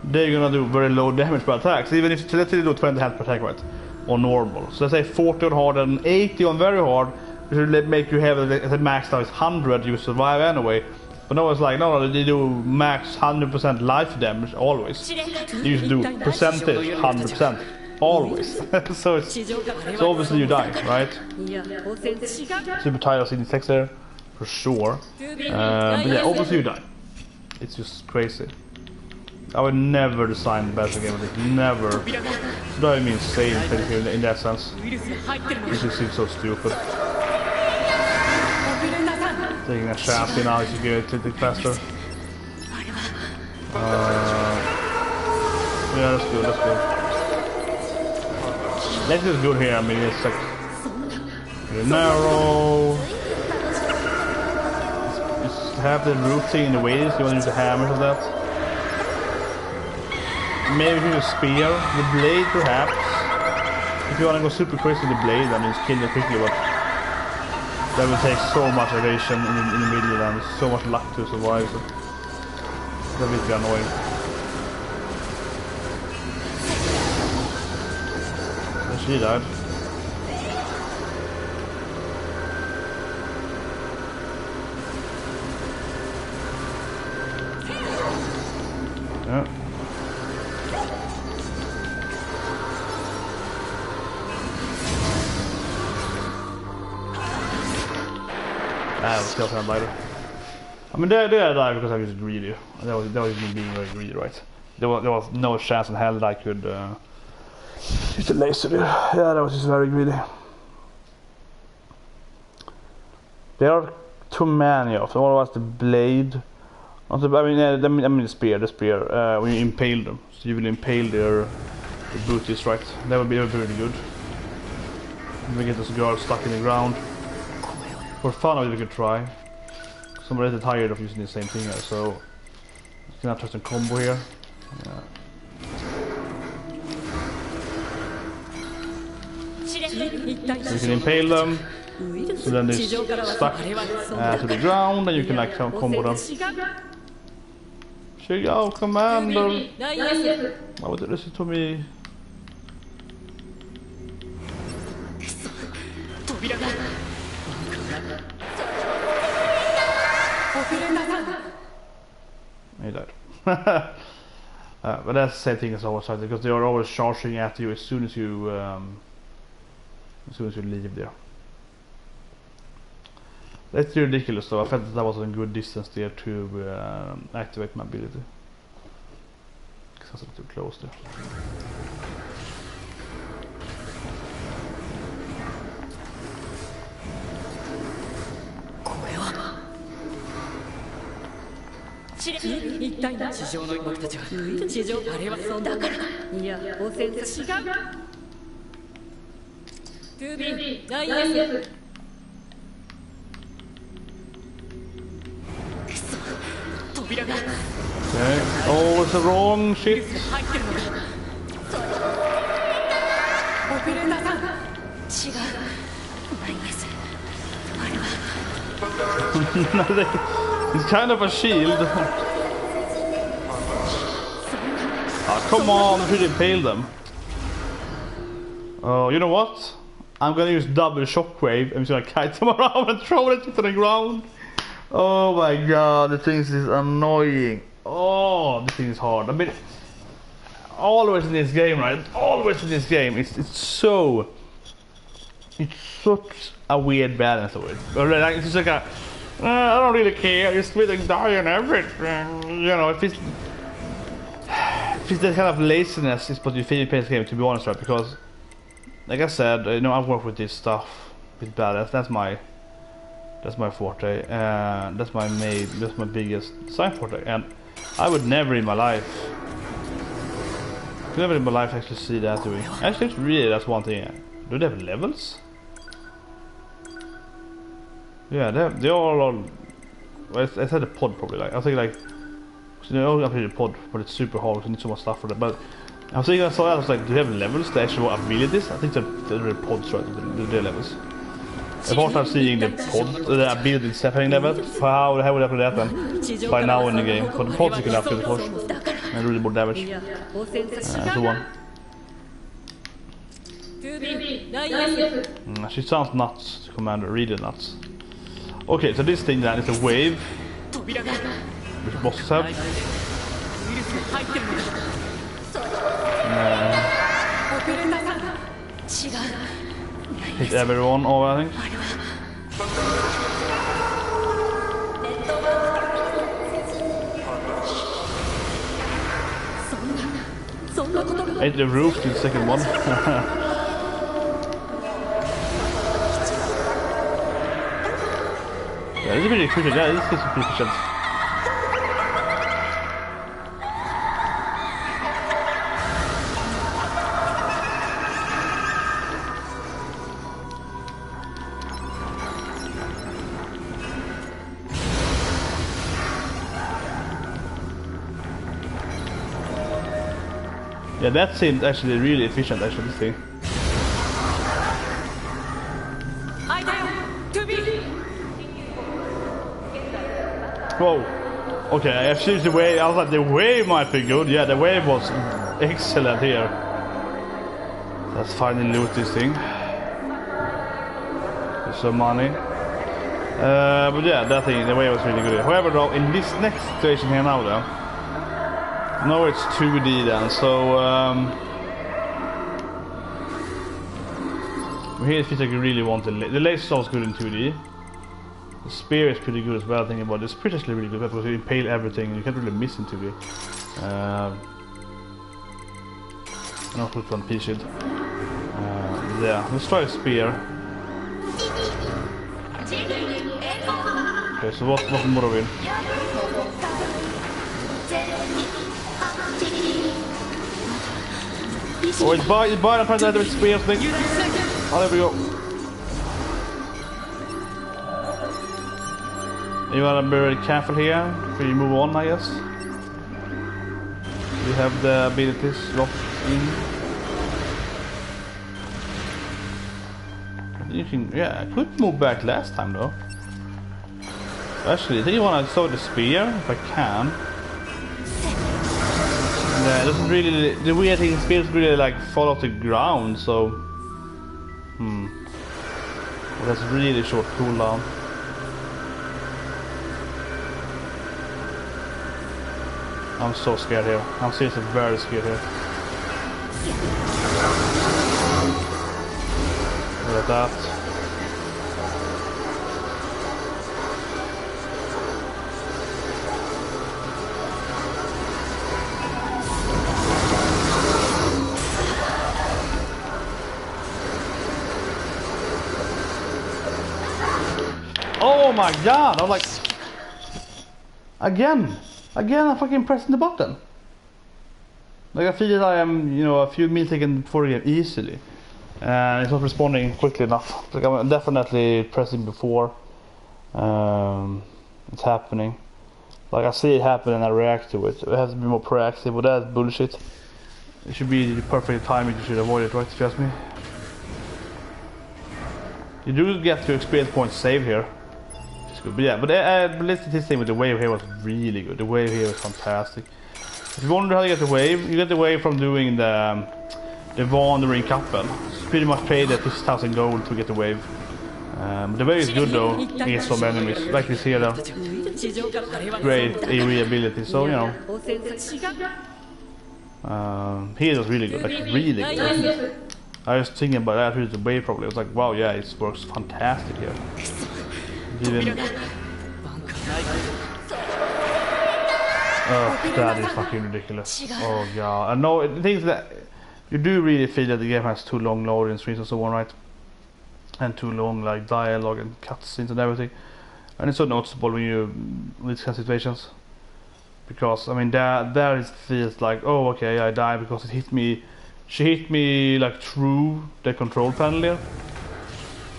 S1: they're gonna do very low damage per attacks. Even if, so let's say they do 20 health per attack, right? On normal. So let's say 40 on hard and 80 on very hard, which will make you have a max now is 100, you survive anyway. But no, it's like, no, they do max 100% life damage always. You used to do percentage 100% always. so obviously you die, right? Super tired of seeing the text there, for sure. But yeah, obviously you die. It's just crazy. I would never design the battle game with it. Never. That would be insane in that sense. It just seems so stupid. Taking a chance now to get it to faster. Yeah, that's good, that's good. That's just good here. I mean, it's like narrow. Just have the routine in the way. So you want to use the hammer for that. Maybe use a spear, the blade perhaps. If you want to go super crazy with the blade, then just kill it quickly. But that will take so much evasion in the middle and so much luck to survive. So that will be annoying. And she died. Yeah. I was still kind of later. I mean, they died because I was greedy. That was me being very greedy, right? There was no chance in hell that I could use the laser. Yeah, that was just very greedy. There are too many of them. What was the blade? I mean the spear. When you impale them, so you will impale their booties, right? That would be really good. We get this girl stuck in the ground. For fun, we could try. I'm already tired of using the same thing here, so you can try some combo here. Yeah. So you can impale them, so then they're stuck to the ground, and you can like combo them. Oh, Commander! Why would you listen to me? He died. But that's the same thing as always, because they are always charging at you as soon as you leave there. That's ridiculous though. I felt that was a good distance there to activate my ability. Because I was a little too close there. Okay. Oh, it's the wrong shit. It's kind of a shield. Oh, come on, I should impale them. Oh, you know what? I'm gonna use double shockwave. I'm just gonna kite them around and throw it to the ground. Oh my god, the thing is annoying. Oh, this thing is hard. I mean, always in this game, right? Always in this game, it's such a weird balance of it. Like, it's just like a, I don't really care. Just really die and everything. You know, if it's that kind of laziness is what you feel in this game, to be honest, right? Because, like I said, you know, I've worked with this stuff with balance. That's That's my forte. That's my biggest design forte. And I would never in my life actually see that doing. Actually, really, that's one thing. Do they have levels? Yeah, they all on. Well, I said the pod probably. Like I think like, you know, I played the pod, but it's super hard. You need so much stuff for that. But I was thinking, I saw that. I was like, do they have levels? The actual abilities? I think they're the pods, right? The levels. Apart from seeing the pod, the abilities happening level. How would that happen by now in the game? But the pods you can upgrade, of course, and really more damage. So one. She sounds nuts, Commander. Really nuts. Okay, so this thing then is a wave, which bosses have. Hit everyone over, I think. Hit the roof to the second one. Yeah, this is really efficient. Yeah, this is pretty efficient. Yeah, that seemed actually really efficient, actually, this thing. Whoa. Okay, I see the wave. I was like, the wave might be good. Yeah, the wave was excellent here. Let's finally loot this thing. There's some money. But yeah, that thing, the wave was really good. However, though, in this next situation here now, though, no, it's 2D then, so here it feels like you really want the laser sounds good in 2D. The spear is pretty good as well, thinking about it. The spear is actually really good because you impale everything and you can't really miss in 2D. And I'll put one P shield. Yeah, let's try a spear. Okay, so what more are we in? Oh, it's by the price with spear thing. Oh, there we go. You wanna be very careful here before you move on, I guess. You have the abilities locked in. You can, yeah, I could move back last time though. Actually, I think you wanna throw the spear if I can. Yeah, it doesn't really. The weird thing is, spears really like fall off the ground, so. Well, that's really short cooldown. I'm so scared here. I'm seriously very scared here. Look at that. Oh my god! I'm like, again I'm fucking pressing the button. Like I feel that I am, you know, a few milliseconds before the game easily, and it's not responding quickly enough. Like I'm definitely pressing before it's happening. Like I see it happen and I react to it. I have to be more proactive, but that's bullshit. It should be the perfect timing. You should avoid it, right? If you ask me. You do get your experience points saved here. But yeah, but this thing with the wave here was really good. The wave here was fantastic. If you wonder how you get the wave, you get the wave from doing the wandering couple. You pretty much pay the 50,000 gold to get the wave. The wave is good though against some enemies, like this here though. Great AoE ability, so you know. Here was really good, like really good. I was thinking about that with the wave probably. I was like, wow, yeah, it works fantastic here. Even... Oh, that is fucking ridiculous. Oh god. I know the thing is that you do really feel that the game has too long loading screens and so on, right? And too long like dialogue and cutscenes and everything. And it's so noticeable when you in these kind of situations. Because I mean there it feels like, oh okay, I died because it hit me. She hit me like through the control panel here.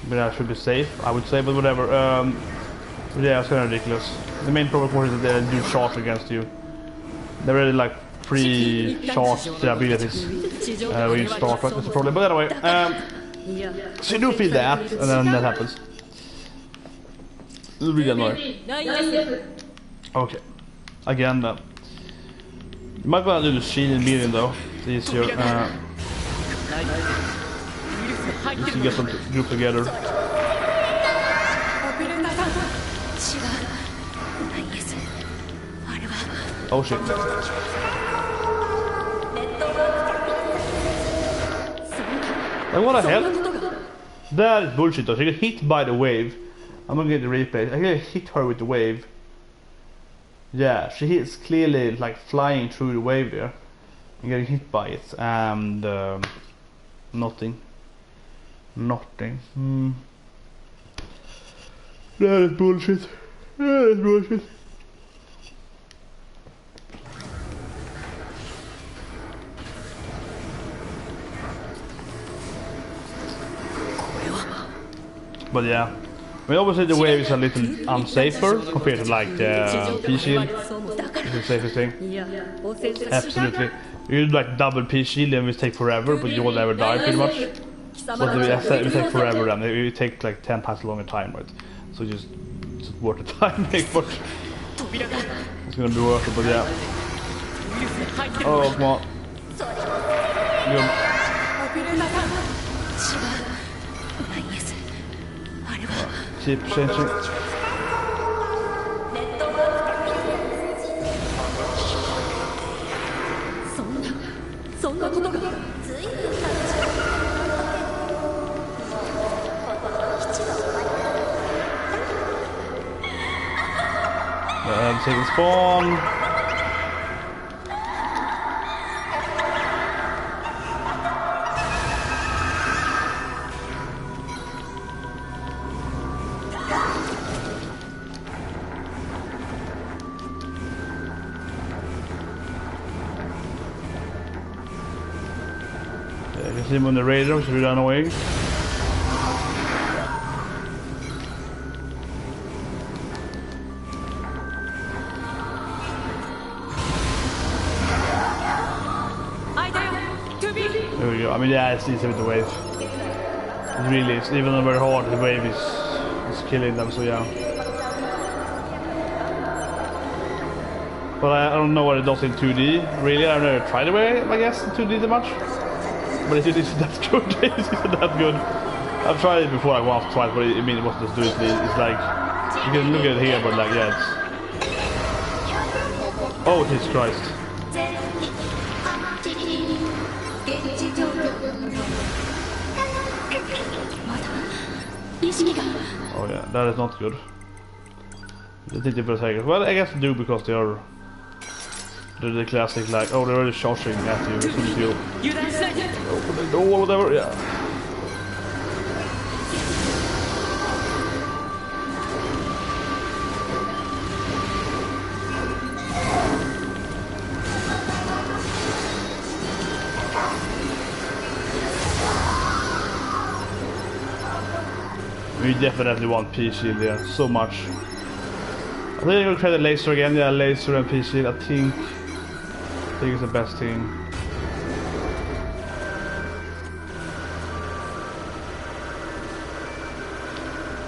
S1: But I should be safe, I would say, but whatever. But yeah, it's kind of ridiculous. The main problem for it is that they do charge against you. They're really like pre-charged their abilities when you start, right? That's a problem. But anyway, so you do feel that, and then that happens. It's really annoying. Okay. Again then. You might want to do the shield and medium though. It's easier. Just to get them to group together. Oh shit. Like what the hell? That is bullshit though. She got hit by the wave. I'm gonna get the replay. I think I hit her with the wave. Yeah, she is clearly like flying through the wave there and getting hit by it, and nothing. That is bullshit. That is bullshit. But yeah. I mean, obviously the wave is a little unsafer compared to like the P-shield. It's the safest thing. Absolutely. You do like double P-shield and it will take forever, but you will never die pretty much. But it will take forever then. It will take like 10 times longer time, right? So just worth the time. It's gonna be worth it, but yeah. Oh, come on. Keep changing. And taking spawn. See him on the radar, so we run away. There we go. I mean, yeah, it's easy with the wave. It really is. Even though very hard, the wave is killing them, so yeah. But I don't know what it does in 2D, really. I've never tried the wave, I guess, in 2D that much. But it isn't that good. It isn't that good. I've tried it before, like once or twice, but I mean, it wasn't just doing it. It's like, you can look at it here, but like, yeah, it's... Oh, Jesus Christ. Oh yeah, that is not good. I think they better take it. Well, I guess they do because they are... They're the classic, like, oh, they're already charging at you as soon as you open the door or whatever, yeah. We definitely want P-shield there, so much. I think I'm gonna try the laser again, yeah, laser and P-shield, I think it's the best thing.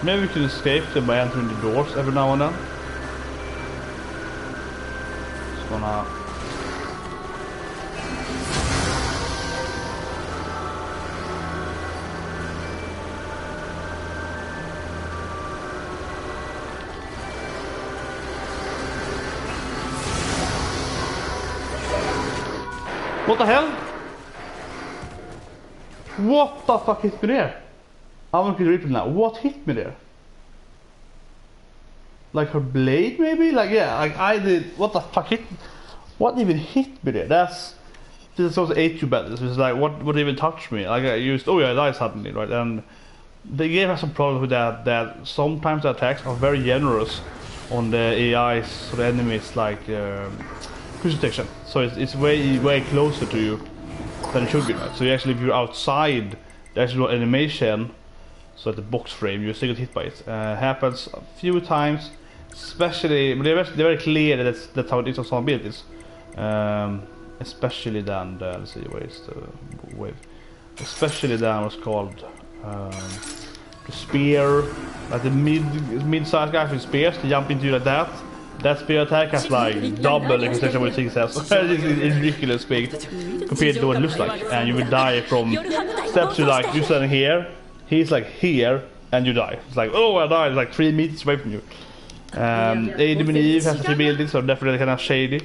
S1: Maybe we can escape them by entering the doors every now and then. Just gonna... What the hell? What the fuck hit me there? I'm looking at the replay now. What hit me there? Like her blade maybe? Like yeah, like I did. What the fuck hit? What even hit me there? This is also 8 battles. It's like what even touched me? Like I used, oh yeah, I died suddenly, right? And the game has some problems with that sometimes the attacks are very generous on the AIs or the enemies, like cruise detection. So it's way closer to you than it should be, right? So you actually, if you're outside the actual animation, so at the box frame, you still get hit by it. Happens a few times, especially, but they're very clear that that's how it is on some abilities. Especially then, let's see, where is the wave? Especially then what's called the spear, like the mid-sized guys with spears, they jump into you like that. That spear attack has like double the concentration what it has. It's ridiculous big compared to what it looks like, and you will die from steps you like, you're standing here, he's like here, and you die. It's like, oh, I died, it's like 3 meters away from you. NieR has a few abilities, so definitely kind of shady.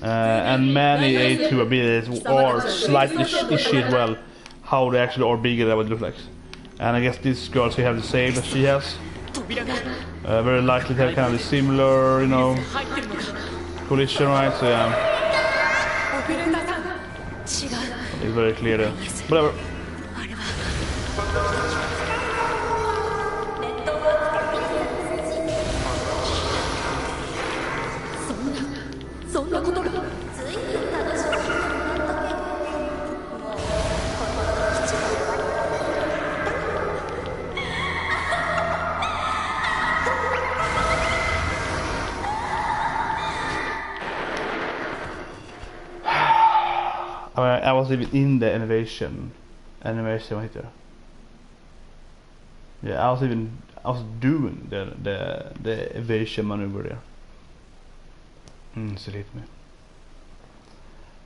S1: And many A2 abilities are slightly ishy as well, how they actually are bigger than what it looks like. And I guess these girls here have the same as she has. Very likely to have kind of a similar, you know, collision, right? So yeah, it's very clear there. Whatever. I was even in the animation right there. Yeah, I was doing the evasion maneuver there. So it hit me.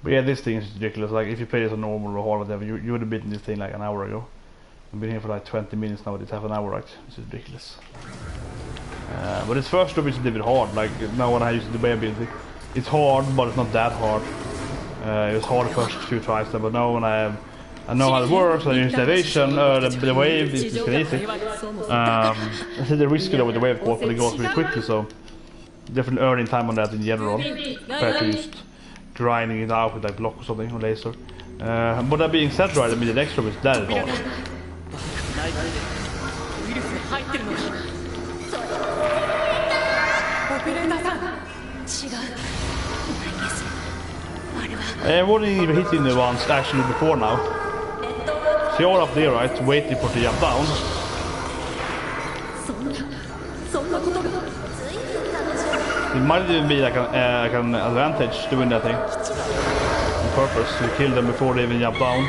S1: But yeah, this thing is ridiculous. Like if you play this on normal or hard, whatever, you would have beaten this thing like an hour ago. I've been here for like 20 minutes now. It's half an hour, right? This is ridiculous. But its first job is a little bit hard. Like now when I use the wave ability, it's hard, but it's not that hard. It was hard the first few tries, but now when I know how it works, I use the evasion, the wave, it's easy. I see the risk with the wave course, but it goes really quickly, so definitely earning time on that in general, compared to just grinding it out with like block or something, or laser. But that being said, right, I mean the next job is that hard. I wasn't even hitting the ones actually before now. So you're up there, right, waiting for the jump down. It might even be like an advantage doing that thing on purpose. You kill them before they even jump down.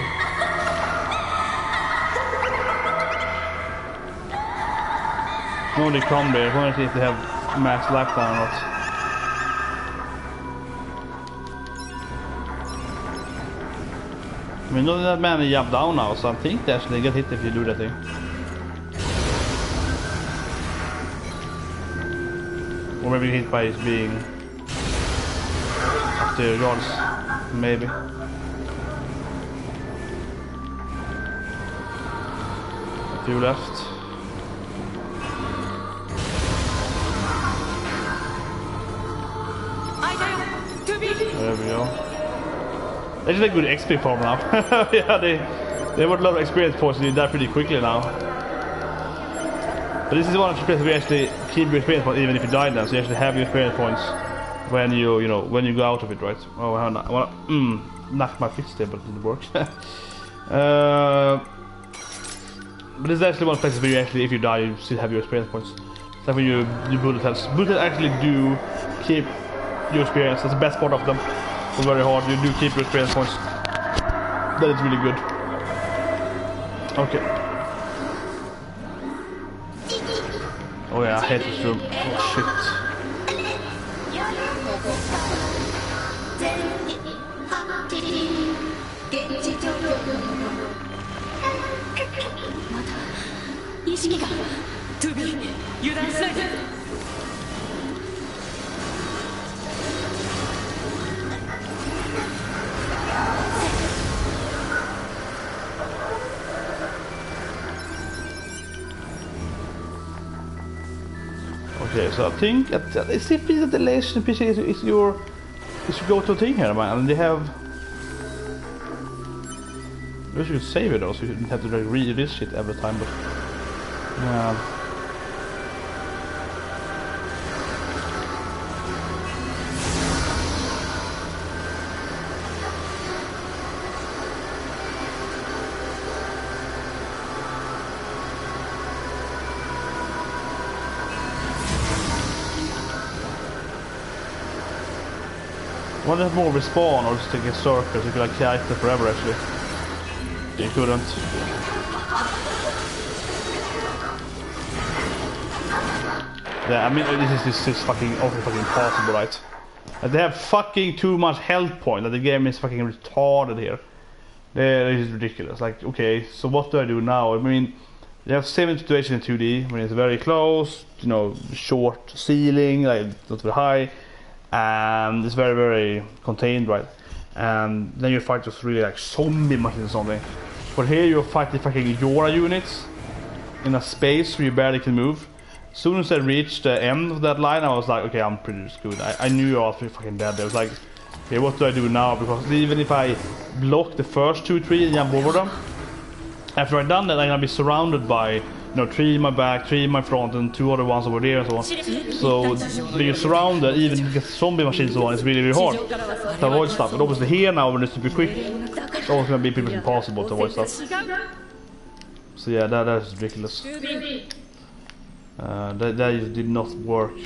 S1: No, they come there. I wonder if they have max lifetime or not. I mean, not that many jump down now, so I think they actually get hit if you do that thing. Or maybe hit by his being up to guards, maybe. A few left. There we go. They just a good XP farm now. Yeah, they have a lot of experience points and do that pretty quickly now. But this is one of the places where you actually keep your experience points even if you die then, so you actually have your experience points when you know when you go out of it, right? Oh, I wanna knock my fist there, but it didn't work. But this is actually one of the places where you actually, if you die, you still have your experience points. It's like when you bullet hells. Bullet actually do keep your experience. That's the best part of them. So very hard, you do keep your experience points. That is really good. Okay. Oh yeah, I hate this room. Oh shit. Okay, so I think it seems that the laser PC is your go-to thing here, man. And they have. I wish you could save it though, so you didn't have to like read this shit every time. But Yeah. I wonder if more respawn or just take a circle so you could like kite it forever actually. You couldn't. Yeah, I mean this is fucking impossible, right? They have fucking too much health point, like the game is fucking retarded here. This is ridiculous. Like, okay, so what do I do now? I mean, you have 7 situations in 2D when it's very close, you know, short ceiling, like not very high. And it's very, very contained, right? And then you fight just really like zombie machines or something. But here you fight the fucking Yora units in a space where you barely can move. As soon as I reached the end of that line, I was like, okay, I'm pretty screwed. I knew I was pretty fucking dead. I was like, okay, what do I do now? Because even if I block the first 2, 3 and jump over them, after I've done that, I'm gonna be surrounded by, you know, 3 in my back, 3 in my front, and 2 other ones over there and so on. So being surrounded, even with zombie machines and so on, it's really, really hard to avoid stuff. But obviously here now, when it's super quick, it's always gonna be pretty impossible to avoid stuff. So yeah, that is ridiculous. That just did not work.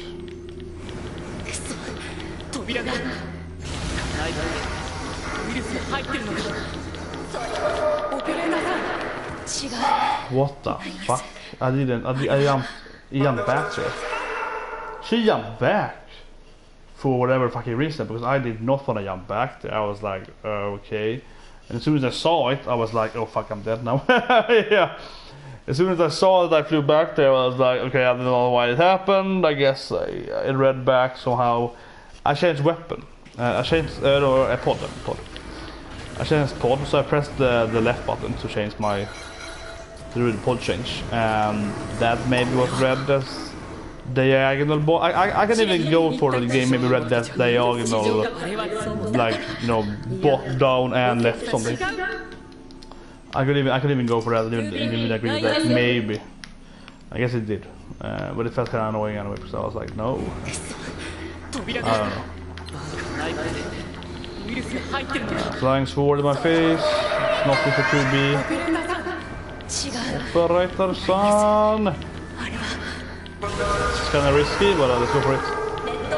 S1: What the fuck? I jumped back there. She jumped back for whatever fucking reason, because I did not want to jump back there. I was like, okay. And as soon as I saw it, I was like, oh fuck, I'm dead now. Yeah. As soon as I saw that I flew back there, I was like, okay, I don't know why it happened. I guess it read back somehow. I changed weapon. I changed pod. I changed pod, so I pressed the left button to change my the pod change. That maybe was read as diagonal. I can even go for the game maybe read as diagonal, like, you know, bot down and left something. I could even go for that. Even agree with that. Maybe. I guess it did. But it felt kind of annoying anyway, so I was like, no. I don't know. Flying sword in my face. Nothing for 2B. Operator son. It's kind of risky, but let's go for it.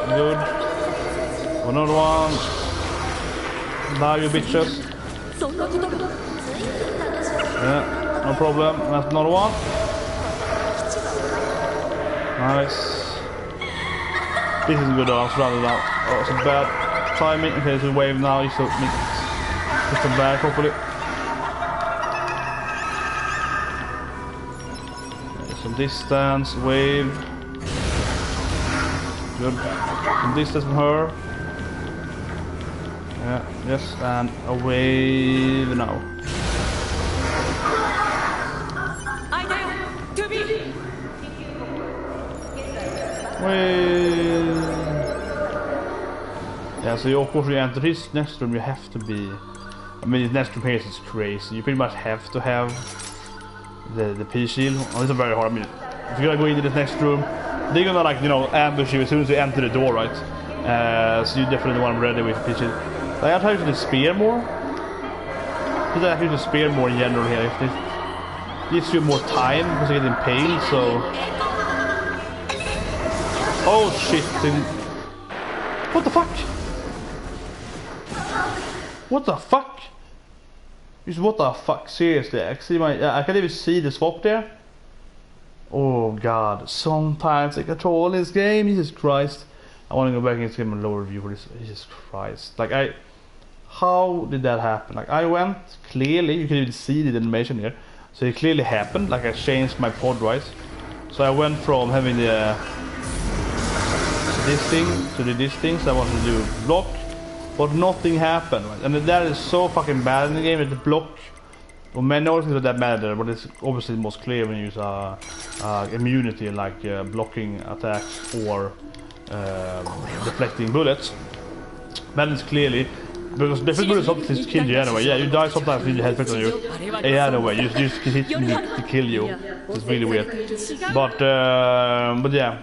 S1: Good. Another one. Now you bitches. Yeah, no problem. That's another one. Nice. This is good. I'm surrounded now. Oh, it's a bad timing. Okay, there's a wave now. You should just come back, hopefully. Okay, some distance, wave. Good. Some distance from her. Yeah, yes, and a wave now. Yeah, so of course you enter this next room, you have to be, I mean this next room here is crazy. You pretty much have to have the P-shield. Oh, this is very hard. I mean, if you're gonna go into this next room, they're gonna, like, you know, ambush you as soon as you enter the door, right? So you definitely want to be ready with P-shield. Like, I try to use the spear more. Because I use the spear more in general here. If it gives you more time because you get impaled, so... Oh shit! What the fuck? What the fuck? What the fuck? Seriously, I can't even see the swap there. Oh god, sometimes I control this game. Jesus Christ! I want to go back and give him a lower view for this. Jesus Christ! Like how did that happen? Like I went clearly. You can even see the animation here. So it clearly happened. Like I changed my pod, right? So I went from having the this thing to this thing, so I wanted to do block, but nothing happened, right? And that is so fucking bad in the game. That the block, well, many other things are that matter, but it's obviously the most clear when you use immunity, like blocking attacks or deflecting bullets. That is clearly Because the different sometimes kill you anyway. Yeah, you die sometimes with the headset on you. Yeah, anyway, you just hit me to kill you. It's really weird. But yeah.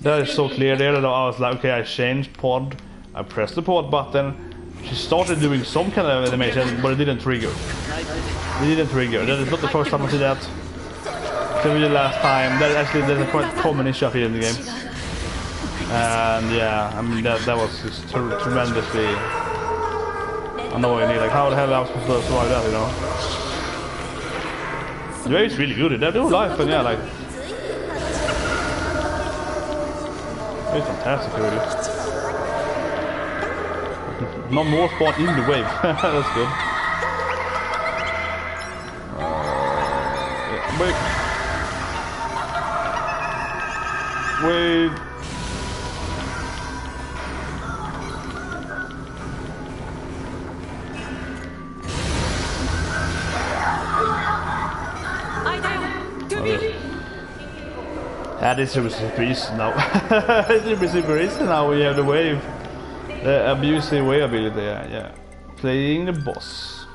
S1: That is so clear there that I was like, okay, I changed pod. I pressed the pod button. She started doing some kind of animation, but it didn't trigger. It didn't trigger. That is not the first time I see that. Maybe the last time. That actually there's a quite common issue here in the game. And yeah, I mean that was just tremendously annoying. Like how the hell I was supposed to survive that, you know? The way is really good. They do life, and yeah, like it's fantastic, really. No more spawn in the wave. That's good. Yeah. Wait. That is super easy now. It's super easy now. We have the wave. The abusive wave ability, yeah. Playing the boss.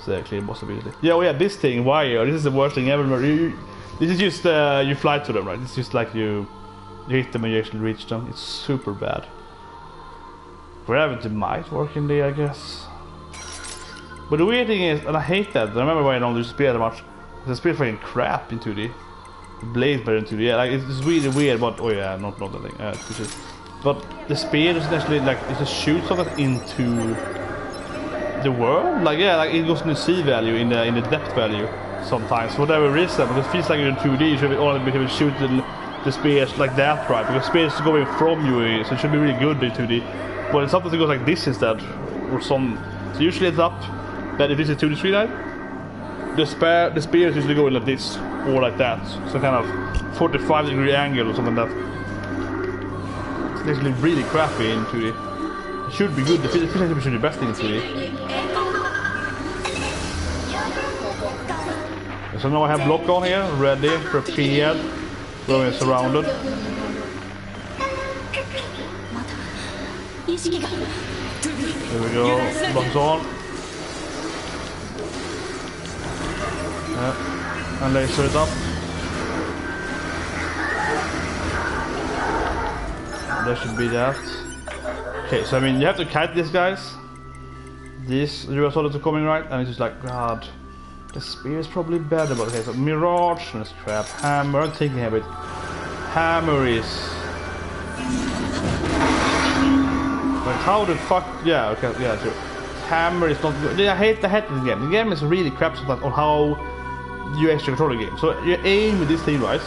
S1: So clear boss ability. Yeah, well, yeah, this thing, wire, this is the worst thing ever. This is just, you fly to them, right? It's just like you hit them and you actually reach them. It's super bad. Gravity might work in there, I guess. But the weird thing is, and I hate that, I remember when I don't do speed that much, the speed fucking crap in 2D. The blade better in 2D, yeah, like it's really weird, but, oh yeah, not that thing, but the speed is actually like, it just shoots something into the world, like yeah, like it goes in the C value, in the depth value sometimes, for whatever reason, but it feels like in 2D you should only be able to shoot the spears like that, right, because spears is going from you, so it should be really good in 2D, but sometimes it goes like this instead, or some, so usually it's up, but if it's a 2D screen, the spears usually go like this, or like that, so kind of 45-degree angle or something like that. It's actually really crappy in 2D. It should be good, the physics should be the best thing in 2D. So now I have block on here, ready, prepared, going surrounded. There we go, blocks on. And laser it up. There should be that. Okay, so I mean you have to kite these guys. These US soldiers are coming, right? And it's just like, god, the spear is probably better, but okay, so Mirage, that's crap. Hammer, I'm thinking a bit. Hammer is like, how the fuck, yeah, okay, yeah, true. Hammer is not good. I hate the game. The game is really crap sometimes on how you actually control the game. So you aim with this thing, right?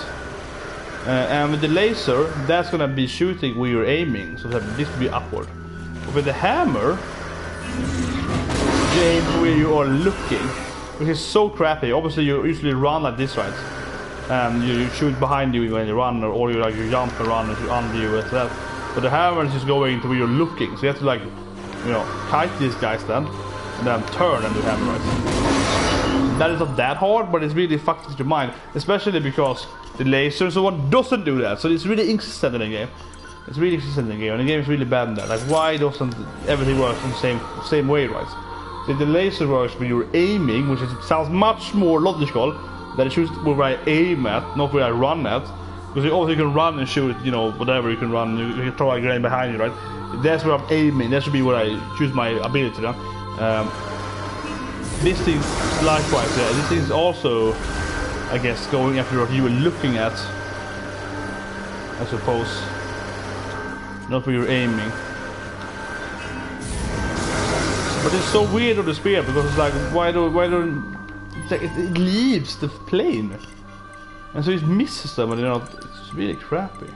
S1: And with the laser, that's gonna be shooting where you're aiming, so that this will be upward. But with the hammer, you aim where you are looking, which is so crappy. Obviously, you usually run like this, right? And you shoot behind you when you run, or you like you jump and run under you and that. But the hammer is just going to where you're looking, so you have to like, you know, kite these guys then, and then turn and do hammer, right? That is not that hard, but it's really fucked with your mind, especially because the laser so one doesn't do that. So it's really inconsistent in the game. It's really inconsistent in the game, and the game is really bad in that. Like, why doesn't everything work in the same way, right? So the laser works when you're aiming, which sounds much more logical than it shoots where I aim at, not where I run at. Because you also can run and shoot, you know, whatever you can run. You can throw a grenade behind you, right? That's where I'm aiming. That should be where I choose my ability. This thing, likewise, yeah. This thing is also, I guess, going after what you were looking at, I suppose. Not where you're aiming. But it's so weird on the spear because it's like, why don't it leaves the plane, and so it misses them, and you know, it's really crappy.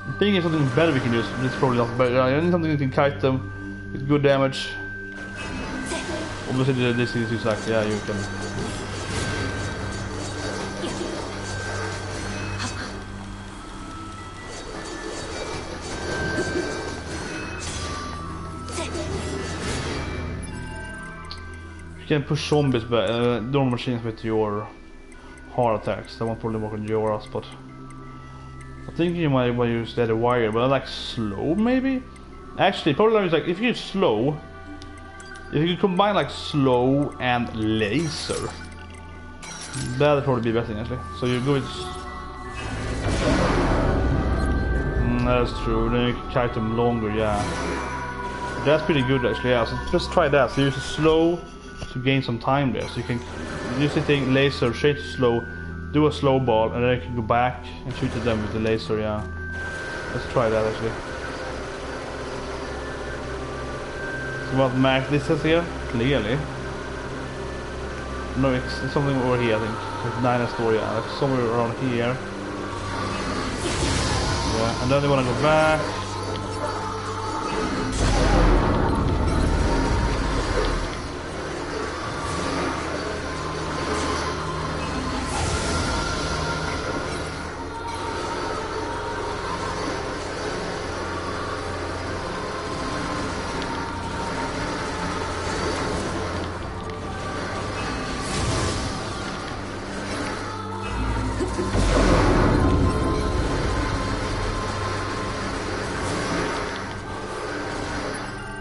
S1: I'm thinking something better we can use. It's probably not better. I need something that can kite them with good damage. Obviously, this is just like, yeah, you can. You can push zombies back, normal machines with your heart attacks. That won't probably work on yours, but I'm thinking you might use that wire, but I like slow maybe? Actually, problem is like if you slow, if you combine like slow and laser, that'd probably be best thing actually. So you go with. That's true. Then you can kite them longer, yeah. That's pretty good actually. Yeah. So just try that. So use a slow to gain some time there. So you can use the thing laser, straight to slow, do a slow ball, and then you can go back and shoot at them with the laser. Yeah. Let's try that actually. So what max this is here? Clearly. No, it's something over here I think. Like 9 story, yeah. Like somewhere around here. Yeah, and then they want to go back.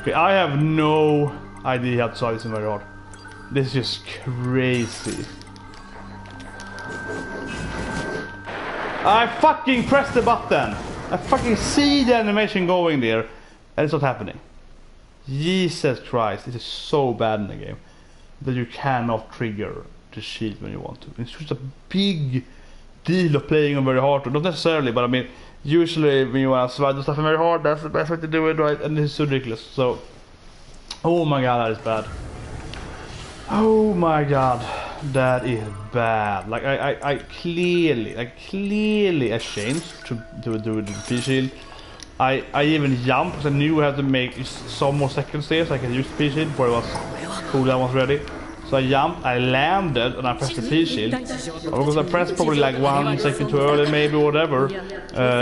S1: Okay, I have no idea how to solve this in very hard. This is just crazy. I fucking pressed the button. I fucking see the animation going there, and it's not happening. Jesus Christ, this is so bad in the game that you cannot trigger the shield when you want to. It's just a big deal of playing on very hard. Not necessarily, but I mean, usually when you want to survive the stuff in very hard, that's the best way to do it, right? And this is so ridiculous. So, oh my god, that is bad. Oh my god, that is bad. Like I clearly changed to do the P shield. I even jumped because I knew I had to make some more seconds there so I could use the P shield before it was cooldown was ready. So I jumped, I landed, and I pressed the P shield. Because I pressed probably like 1 second too early, maybe, or whatever.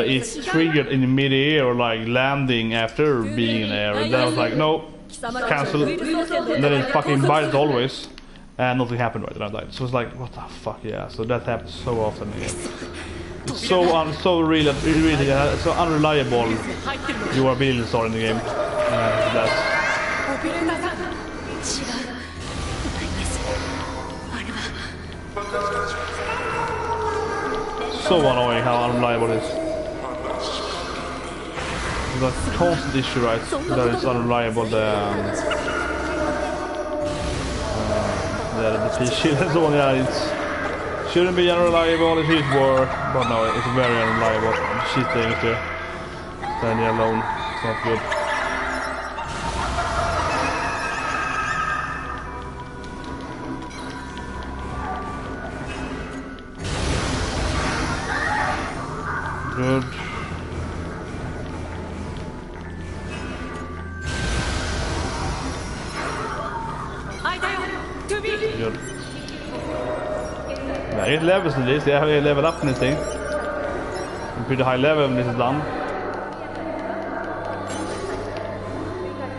S1: It's triggered in mid-air or like landing after being in air. And then I was like, no, cancel. And then it fucking bites always. And nothing happened right then I died. So it's like, what the fuck, yeah. So that happens so often again. It's so really, so unreliable your abilities are in the game. So annoying how unreliable it is. It's a constant issue, right? That it's unreliable. The P shield and so on. Yeah, it shouldn't be unreliable. It should work, but no, it's very unreliable. Shit thing to standing alone. It's not good. Good. Good. There is levels in this. They have a level up in this thing. I'm pretty high level when this is done.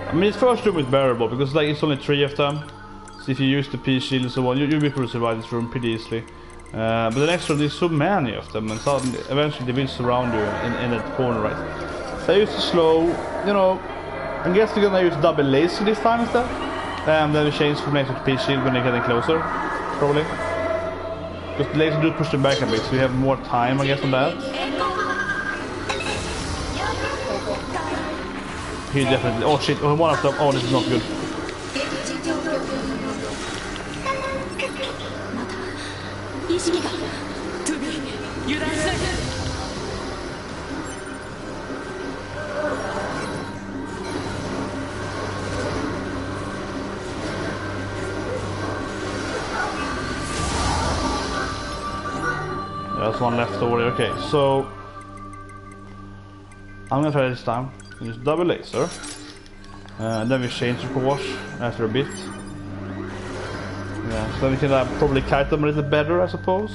S1: I mean, this first room is bearable because like it's only 3 of them. So if you use the P shield and so on, you'll be able to survive this room pretty easily. But the next one, there's so many of them, and suddenly, eventually they will surround you in that corner, right? So I used to slow, you know, I guess they're gonna use double laser this time instead. And then we change from laser to P shield when they're getting closer, probably. Because the laser do push them back a bit, so we have more time, I guess, on that. He definitely, oh shit, oh, one of them, oh, this is not good. There's one left over there. Okay, so I'm gonna try this time. Use double laser, and then we change the course after a bit. Yeah, so then we can probably kite them a little better, I suppose.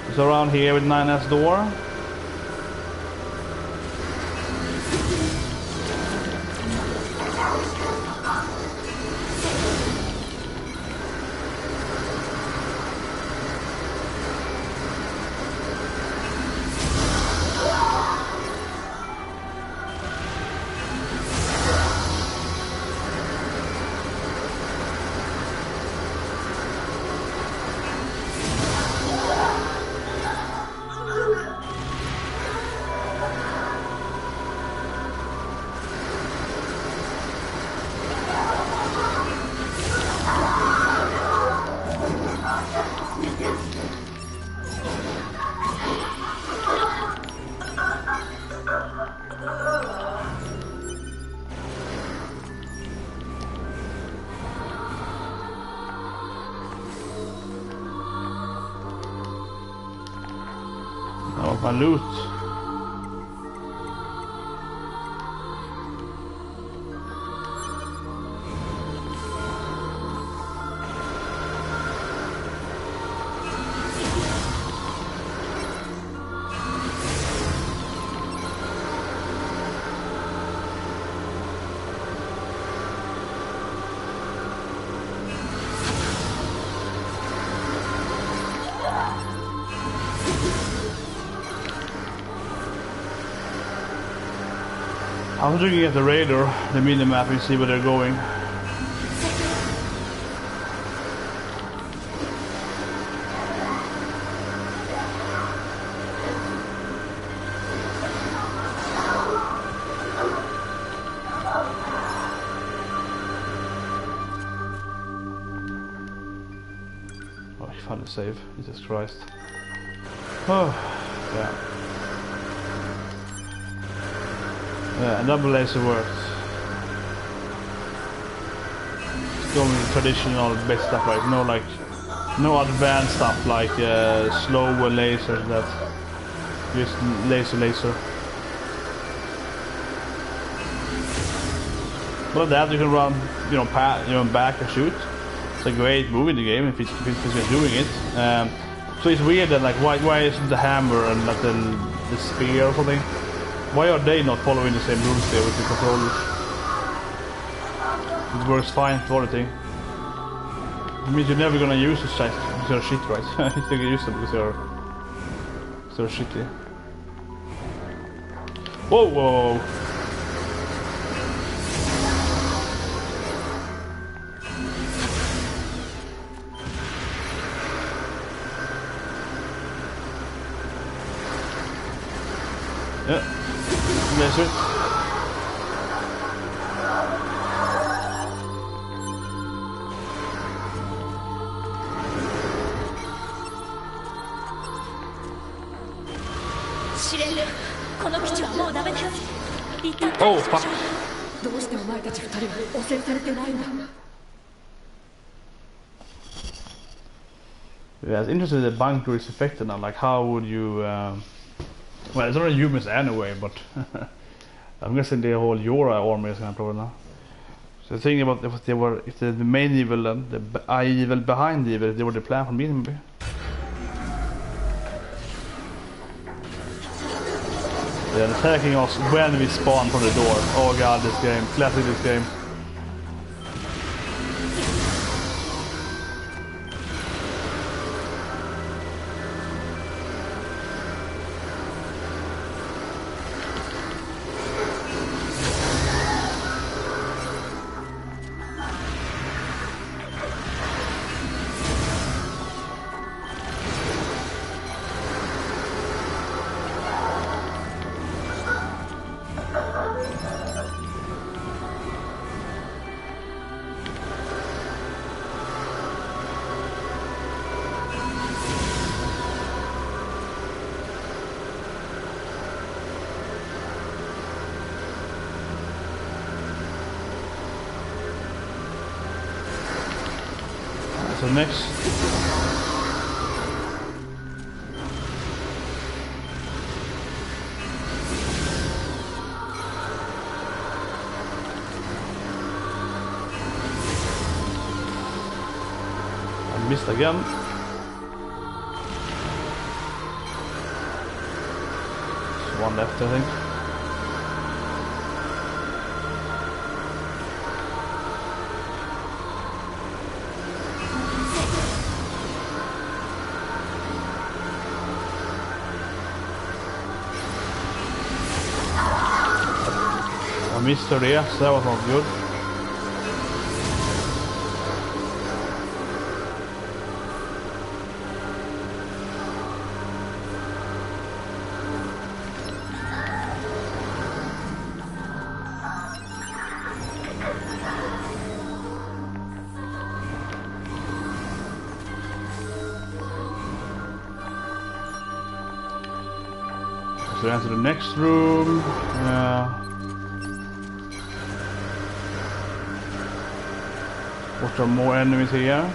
S1: It's around here with 9S door. My loot. I was looking at the radar, the minimap, and see where they're going. Oh, I found a save. Jesus Christ. Oh, yeah. Yeah, double laser works. Going with traditional base stuff, right? No, like, no advanced stuff like slower lasers. That just laser. But that you can run, you know, back and shoot. It's a great move in the game if it's doing it. So it's weird that like why isn't the hammer and like the spear or something? Why are they not following the same rules there with the controllers? It works fine for everything. It means you're never gonna use this shit, because you're shit, right? You're gonna use them because you're shitty. Whoa, whoa, whoa. Yeah. Laser. Oh fuck. Yeah, it's interesting the bunker is affected now. Like, how would you? Well, it's not humans anyway, but I'm guessing the whole Yora army is gonna problem now. So the thing about if the main evil and the evil behind the evil, if they were the plan from me, maybe. They're attacking us when we spawn from the door. Oh god, this game, classic this game. So next. I missed again. There's one left, I think. Missed her there, so that was not good. So enter the next room. What are more enemies here?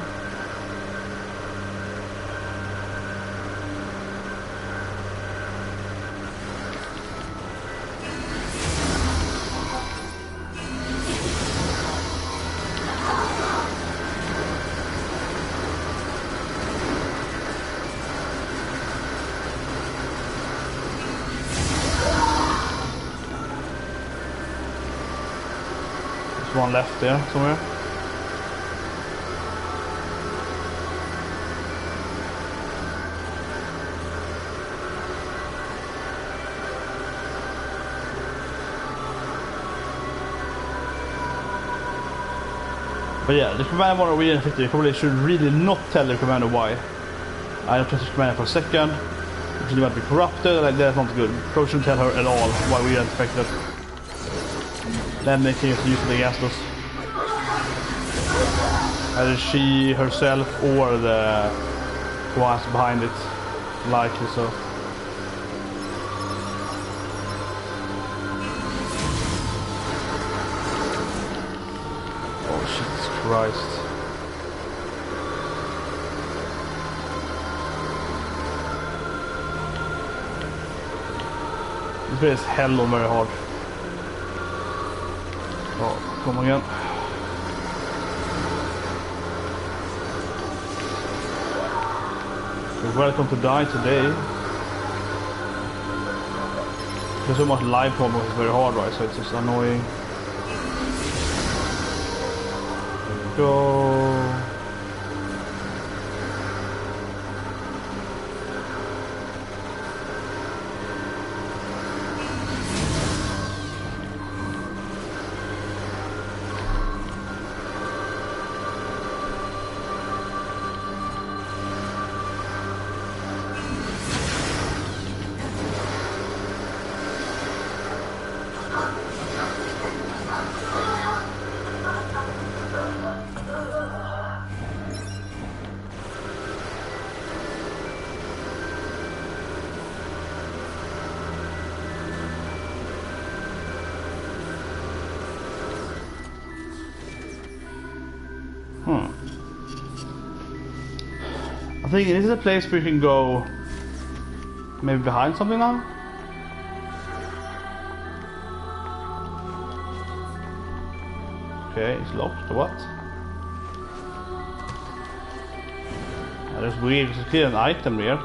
S1: one left there somewhere. But yeah, the commander won't really infect you. Probably should really not tell the commander why. I don't trust the commander for a second. She might be corrupted, like that's not good. Probably shouldn't tell her at all why we are infected. Then they can use it against us. Either she herself or the ones behind it. Likely so. Oh Jesus Christ. This bit is hell on very hard. Oh, come again. You're welcome to die today. There's so much live combo is very hard, right? So it's just annoying. There we go. I think this is a place where you can go maybe behind something now. Okay, it's locked. What? That's weird. There's clearly an item here.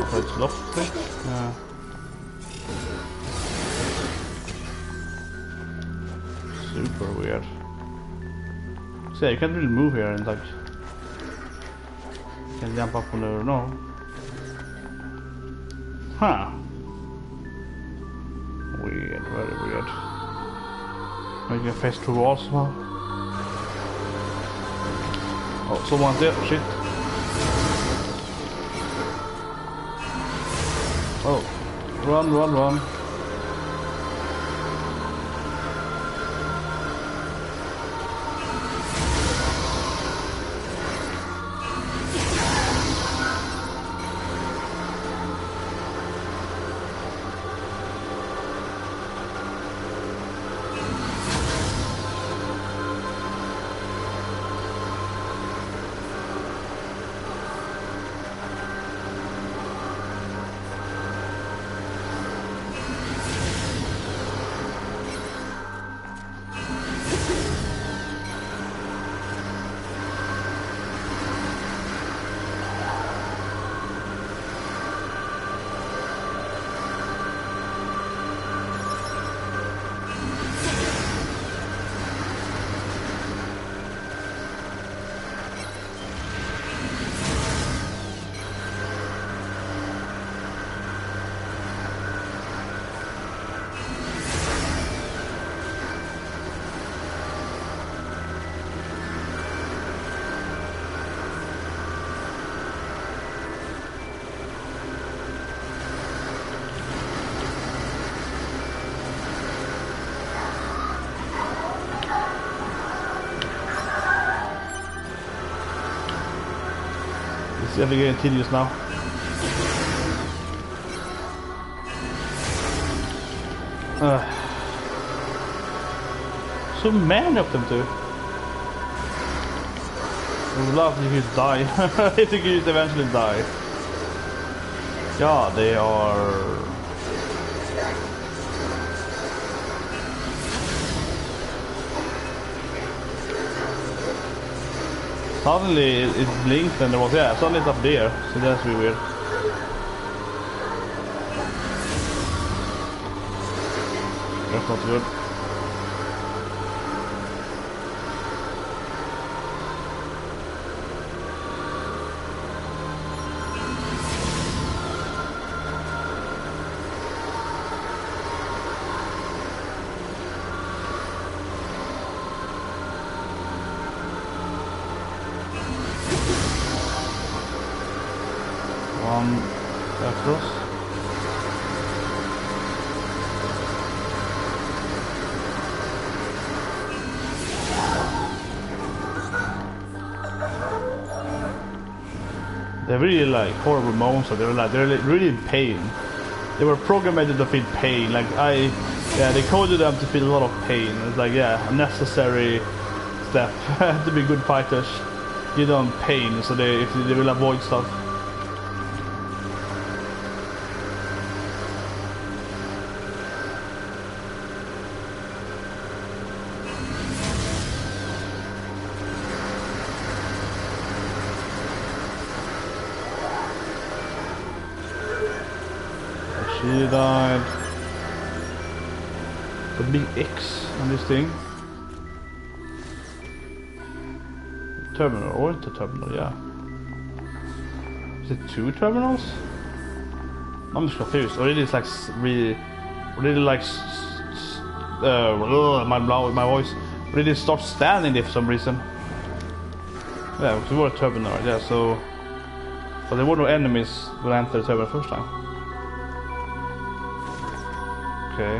S1: So it's locked. Yeah. Super weird. So yeah, you can't really move here and like you can jump up on the no. Huh. Weird, very weird. Maybe you can face through walls now. Oh, someone's there, shit. Oh, run, run, run. It's ever getting tedious now. So many of them too. I would love if you die. I think you eventually die. Yeah, they are. Suddenly it blinked and there was, yeah, suddenly it's up there, so that's really weird. That's not good. Across. They're really like horrible monsters. They're really in pain. They were programmed to feel pain. Like they coded them to feel a lot of pain. It's like a necessary step to be good fighters. Give them pain so they will avoid stuff. She died. The big X on this thing. Terminal, or the terminal, yeah. Is it 2 terminals? I'm just confused. Or it is like really like my voice. But it just starts standing there for some reason. Yeah, because we were a terminal, yeah. So, but there were no enemies when I entered the terminal first time. Okay.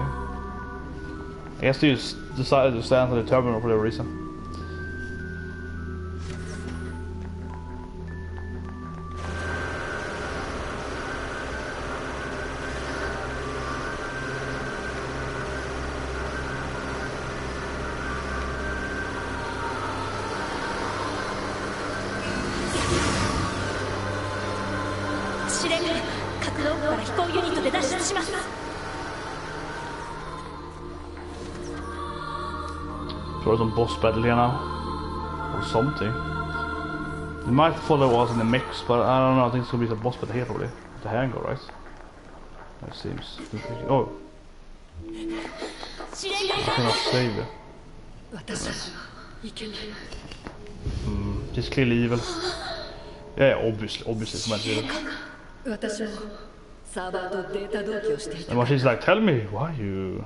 S1: I guess they just decided to stand for the terminal for whatever reason. Or some boss battle here now, or something. It might follow us in the mix, but I don't know. I think it's gonna be some boss battle here probably. The hangar, right? That seems. Oh, I cannot save it. Just clearly evil. Yeah, obviously, it's meant evil. And she's like, tell me why you.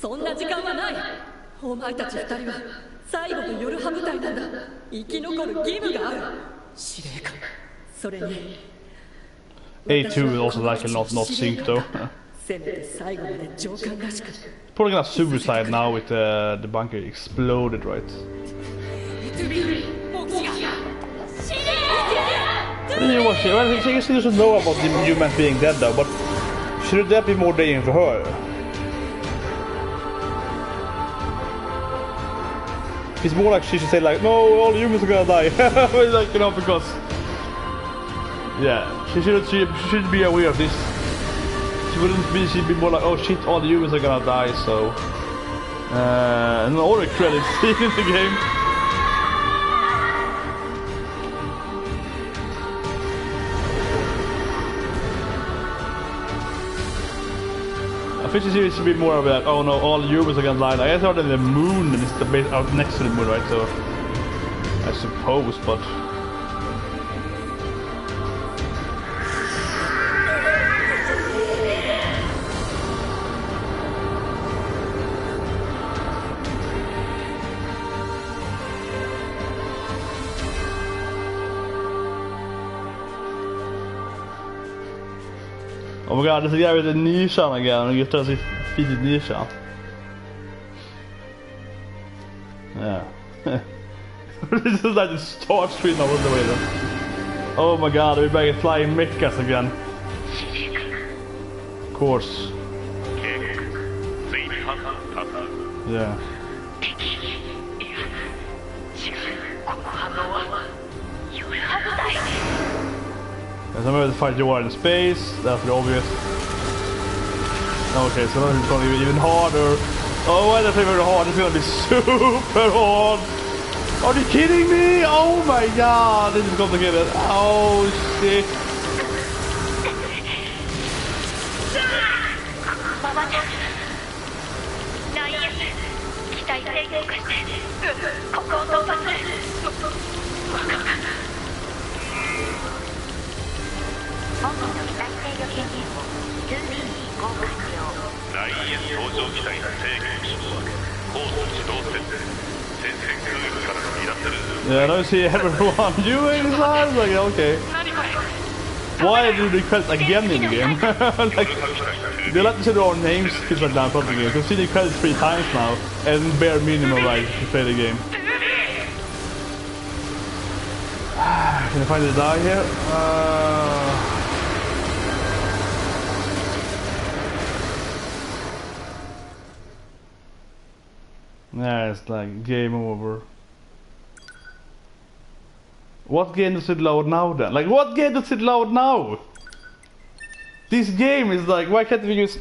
S2: そんな時間はない。お前たち二人は最後の夜派部隊なんだ。生き残る義務がある。司令官。それに
S1: A2 is also like not synced though. Probably gonna suicide now with the bunker exploded, right? Well, I guess he doesn't know about the humans being dead though, but should that be more danger for her? It's more like she should say like, no, all humans are gonna die. Like, you know, because yeah, she should be aware of this. She'd be more like, oh shit, all the humans are gonna die, so and all the credits in the game. I think she should be more of like, oh no, all humans are gonna die. I guess other than the moon, and it's the base out next to the moon, right? So I suppose, but oh my god, this guy with the NieR again. You just defeated NieR. Yeah. This is like the start screen of the way then. Oh my god, we're back at flying mechas again. Of course. Yeah. As I'm going to fight you in space, that's pretty obvious. Okay, so now it's going to be even harder. Oh, why is that very hard? It's going to be super hard. Are you kidding me? Oh my god, this is complicated. Oh shit. Yeah, I don't see everyone doing that. Like, okay. Why do the credits again in the game? Like, they let me say their own names because like down the game. I've seen the credits 3 times now, and bare minimum right to play the game. Can I find the die here? Yeah, it's like game over. What game does it load now then? Like, what game does it load now? This game is like, why can't we use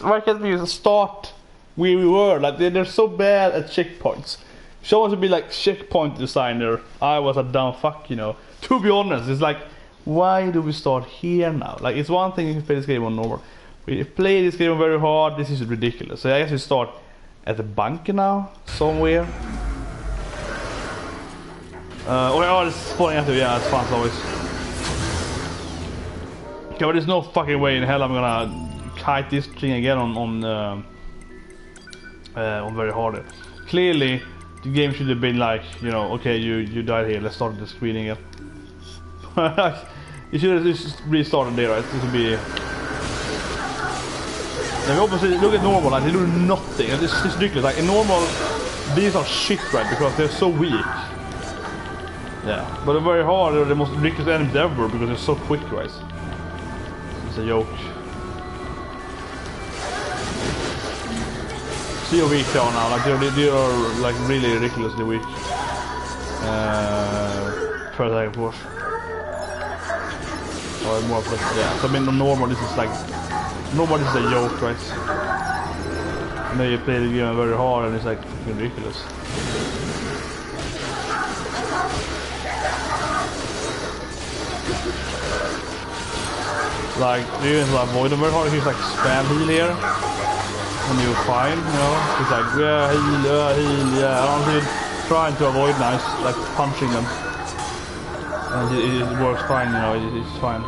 S1: start where we were? Like, they're so bad at checkpoints. If someone should be like checkpoint designer, I was a dumb fuck, you know. To be honest, it's like, why do we start here now? Like, it's one thing if you play this game on normal. We play this game very hard, this is ridiculous. So I guess we start at the bunker now, somewhere. Oh, it's spawning after, yeah, it's fun as always. Okay, but there's no fucking way in hell I'm gonna kite this thing again on very hard. Clearly, the game should have been like, you know, okay, you died here, let's start the screen again. You should have just restarted there, right? This would be... Like, obviously, look at normal, like, they do nothing. It's ridiculous. Like, in normal, these are shit, right? Because they're so weak. Yeah, but they're very hard. They're the most ridiculous enemies ever because they're so quick, right? It's a joke. See how weak they are now. Like, they are like really ridiculously weak. First attack, of course. Or more plus, yeah. So I mean, normal, this is like... Normal, this is a joke, right? And then you play the game very hard and it's like fucking ridiculous. Like, you even avoid them very hard. He's like spam heal here. And you're fine, you know? He's like, yeah, heal, yeah. I don't really trying to avoid now, it's like punching them. And it works fine, you know, it's fine.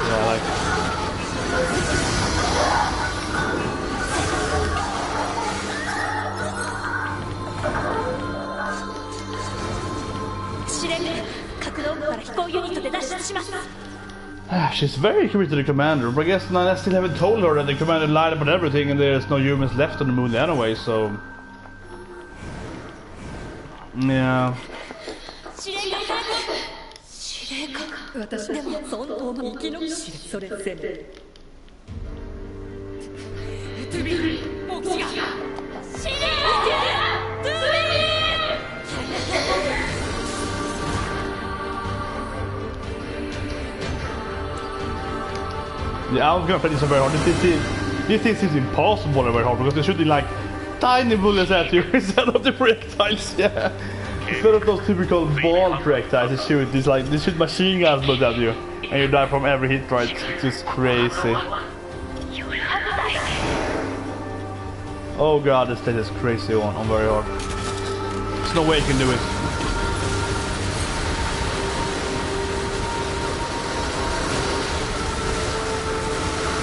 S1: Yeah, like... She's very committed to the commander, but I guess I still haven't told her that the commander lied about everything and there's no humans left on the moon anyway, so... Yeah... Yeah, I was gonna play this very hard. This thing seems impossible very hard because they're shooting like tiny bullets at you instead of the projectiles. Yeah, instead of those typical ball projectiles, they shoot this like they shoot machine gun bullets at you, and you die from every hit. Right? It's just crazy. Oh god, this thing is crazy on very hard. There's no way you can do it.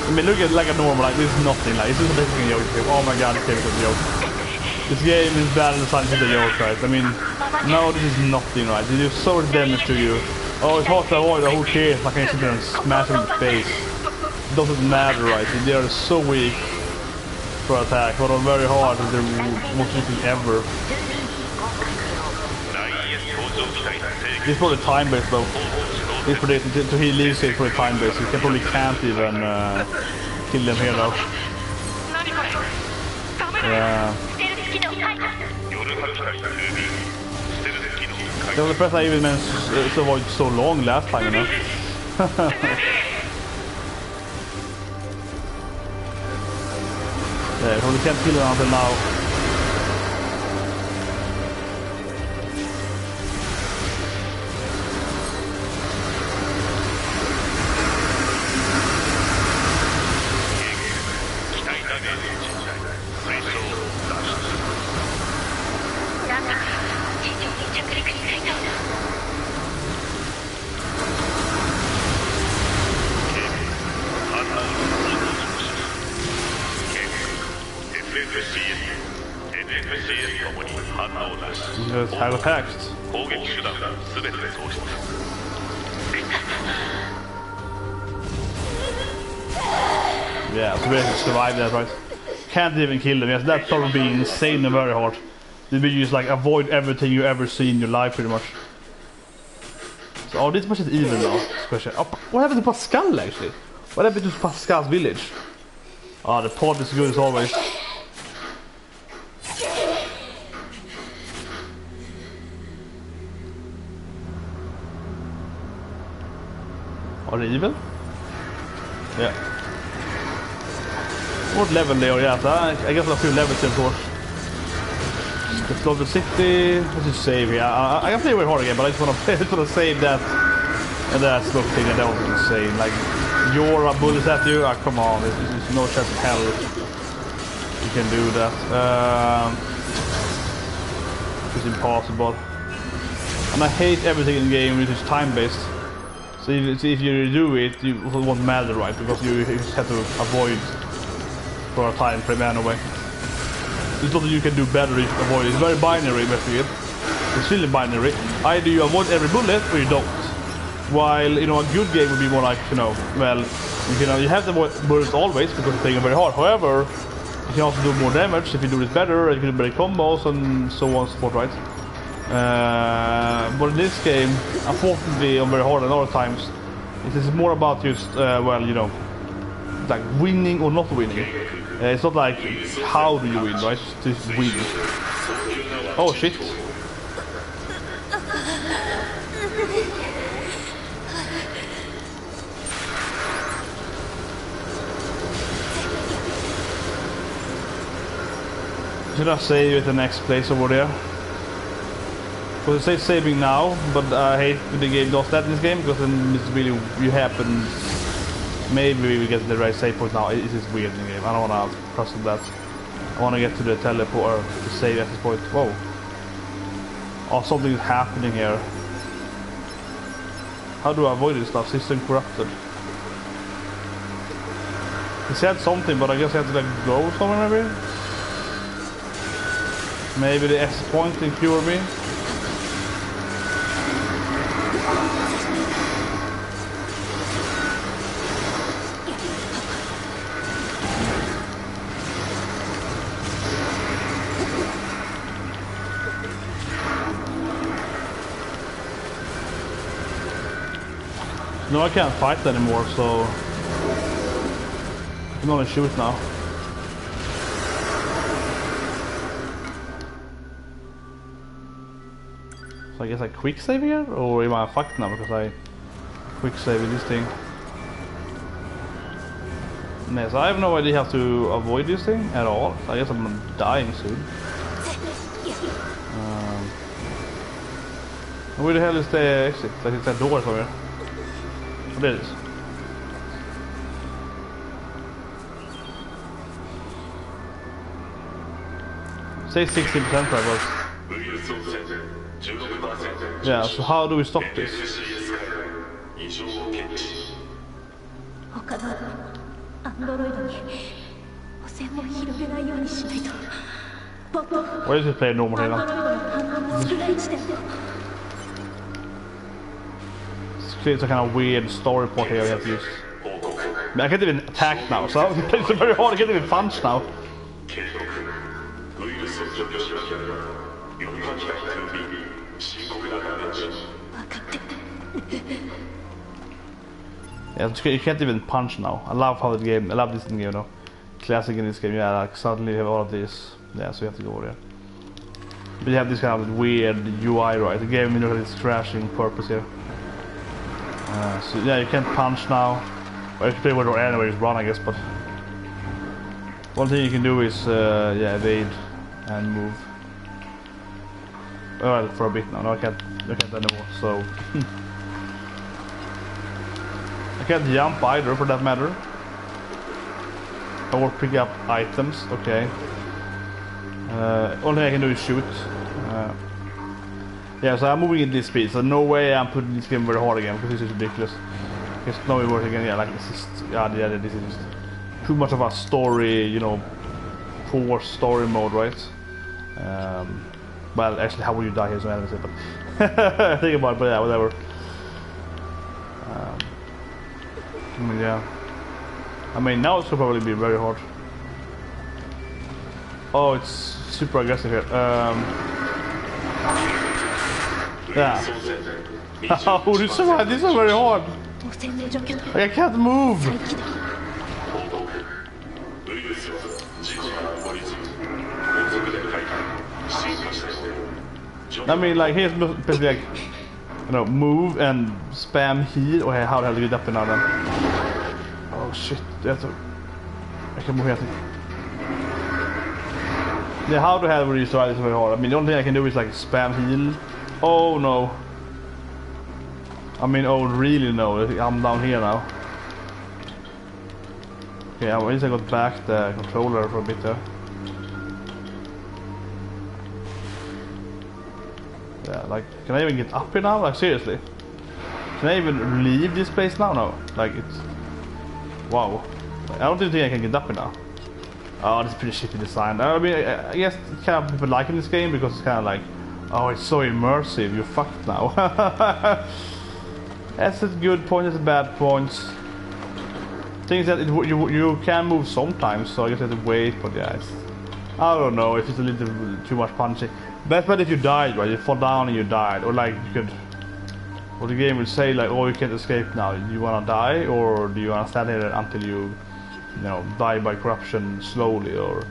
S1: I mean, look at like a normal, like this is nothing, like this is a fucking joke. Oh my god, this game is a joke. This game is bad and it's a joke, right? I mean, no, this is nothing, right? They do so much damage to you. Oh, it's hard to avoid, who cares? I can sit there and smash them in the face. It doesn't matter, right? They are so weak for attack, but they're very hard, and they're most weak ever. This is probably time-based though. He's predicted to heal leaves here for a time base. You can probably can't even kill them here though. Yeah. That was the press I even managed to avoid so long last time, you know. Yeah, you probably can't kill them until now. Just have attacked. Yeah, so we have to survive that, right? Can't even kill them. Yes, that'd probably be insane and very hard. They'd be just like avoid everything you ever see in your life, pretty much. So, oh, this much is even now. Question. Oh, what happened to Pascal actually? What happened to Pascal's village? Oh, the pod is good as always. Are they evil? Yeah. What level they are at? I guess I'll few levels of course. Explore the city. Let's just save here. I can play very hard again, but I just want to save that. And that's looking and that was insane. Like your bullets at you. Ah, come on, there's no chance in hell you can do that. It's impossible. And I hate everything in the game which is time based. So if you do it, it won't matter, right? Because you just have to avoid for a time frame anyway. It's not that you can do better if you avoid it. It's very binary, basically. It's really binary. Either you avoid every bullet or you don't. While, you know, a good game would be more like, you know, well, you have to avoid bullets always because you're playing very hard. However, you can also do more damage if you do it better, you can do better combos and so on and so forth, right? But in this game, unfortunately, on very hard and other times, it is more about just, well, you know, like winning or not winning. It's not like how do you win, right? Just win. Oh shit! Should I save at the next place over there? Because it says saving now, but I hate when the game does that in this game because then it's really you happen. Maybe we get the right save point now. It is weird in the game. I don't want to trust that. I want to get to the teleport or to save at this point. Whoa! Oh, something is happening here. How do I avoid this stuff? System corrupted. He said something, but I guess I have to like go somewhere maybe. Maybe the X point can cure me. No, I can't fight anymore, so I can only shoot now. So I guess I quick save here, or am I fucked now because I quick save with this thing? Yes, I have no idea how to avoid this thing at all. So I guess I'm dying soon. Where the hell is the exit? I think it's that door somewhere. Oh, there it is. Say 16% levels. Yeah, so how do we stop this? Why does it play normal here now? This creates a kind of weird story part here we have to use. I can't even attack now, so it's very hard. I can't even punch now. Yeah, you can't even punch now. I love how the game. I love this in the game, though. Classic in this game. Yeah, like suddenly you have all of this. Yeah, so you have to go over there. But you have this kind of weird UI, right? The game, you know, is crashing purpose here. So yeah, you can't punch now. Or you can play with your anyways, run, I guess. But one thing you can do is yeah, evade and move. Well, for a bit now. No, I can't anymore. So. I can't jump either, for that matter. Or pick up items, okay. Only I can do is shoot. Yeah, so I'm moving at this speed, so no way I'm putting this game very hard again, because this is ridiculous. It's not even worth again, yeah, like this is, yeah, this is just too much of a story, you know, poor story mode, right? Well, actually, how would you die here? So I haven't said, but think about it. But yeah, whatever. I mean, yeah. I mean, now it's will probably be very hard. Oh, it's super aggressive here. Yeah. How would you survive? This is very hard. Like, I can't move. I mean, like, here's basically like, you know, move and spam heal. Okay, how the hell do you get up there now then? Oh shit, that's a... I can move here. Yeah, how the hell would you try this very hard? I mean, the only thing I can do is like spam heal. Oh no. I mean, oh really no. I'm down here now. Okay, at least I got back the controller for a bit there. Yeah, like, can I even get up here now? Like, seriously? Can I even leave this place now? No. Like, it's... Wow. I don't even think I can get up here now. Oh, this is pretty shitty design. I mean, I guess kind of people like in this game because it's kind of like, oh, it's so immersive. You're fucked now. That's a good point. That's a bad point. Things that you can move sometimes, so I guess I have to wait. But yeah, it's, I don't know if it's a little too much punching. That's bad if you died, right? You fall down and you died, or like you could. Or the game would say like, oh, you can't escape now. Do you wanna die, or do you wanna stand here until you know, die by corruption slowly? Or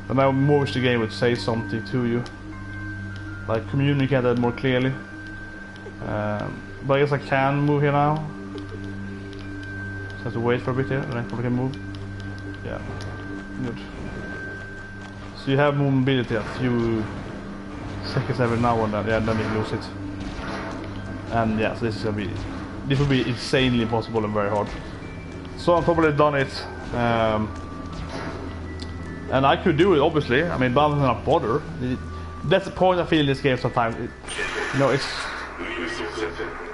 S1: and I more wish the game would say something to you, like communicate that more clearly. But I guess I can move here now. Just have to wait for a bit here, and I probably can move. Yeah, good. So you have mobility a few seconds every now and then. Yeah, then you lose it. And yeah, so this will be insanely impossible and very hard. So I've probably done it. And I could do it, obviously. I mean, but I'm not bother. That's the point I feel in this game sometimes. You know, it's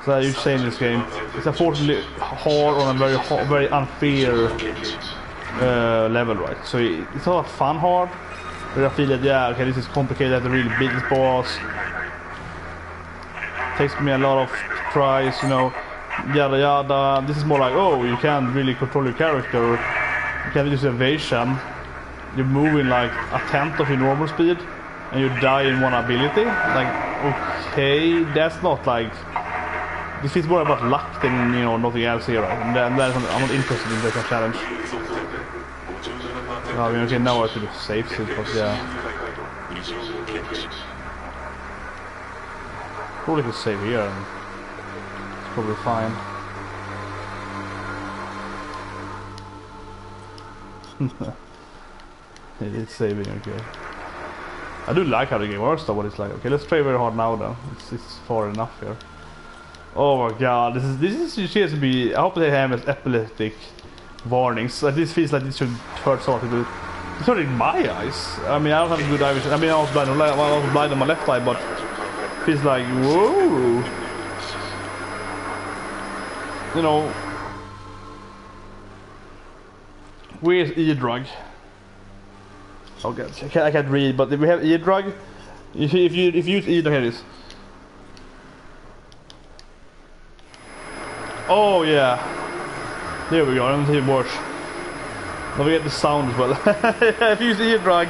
S1: so you say in this game, it's unfortunately hard on a very unfair level, right? So it's not a fun hard, but I feel that yeah, okay, this is complicated. I have to really beat this boss. Takes me a lot of tries, you know, yada yada. This is more like, oh, you can't really control your character. You can't use evasion. You're moving like a tenth of your normal speed, and you die in one ability. Like, okay, that's not like. This is more about luck than, you know, nothing else here, right? And I'm not interested in that challenge. I mean, okay, now I could have saved it, but yeah. Probably could save here, and it's probably fine. It's saving, okay. I do like how the game works though, what it's like. Okay, let's try very hard now though. It's far enough here. Oh my god, this is supposed to be. I hope they have epileptic warnings. This feels like this should hurt so much. It's hurting my eyes. I mean, I don't have a good eye vision. I mean, I was blind on my left eye, but it feels like whoa. You know, where's E-drug? Oh god, I can't read. But if we have E-drug, if you use E-drug, here it is. Oh yeah, there we go. I don't think it works. Now we get the sound as well. If you use E-drug,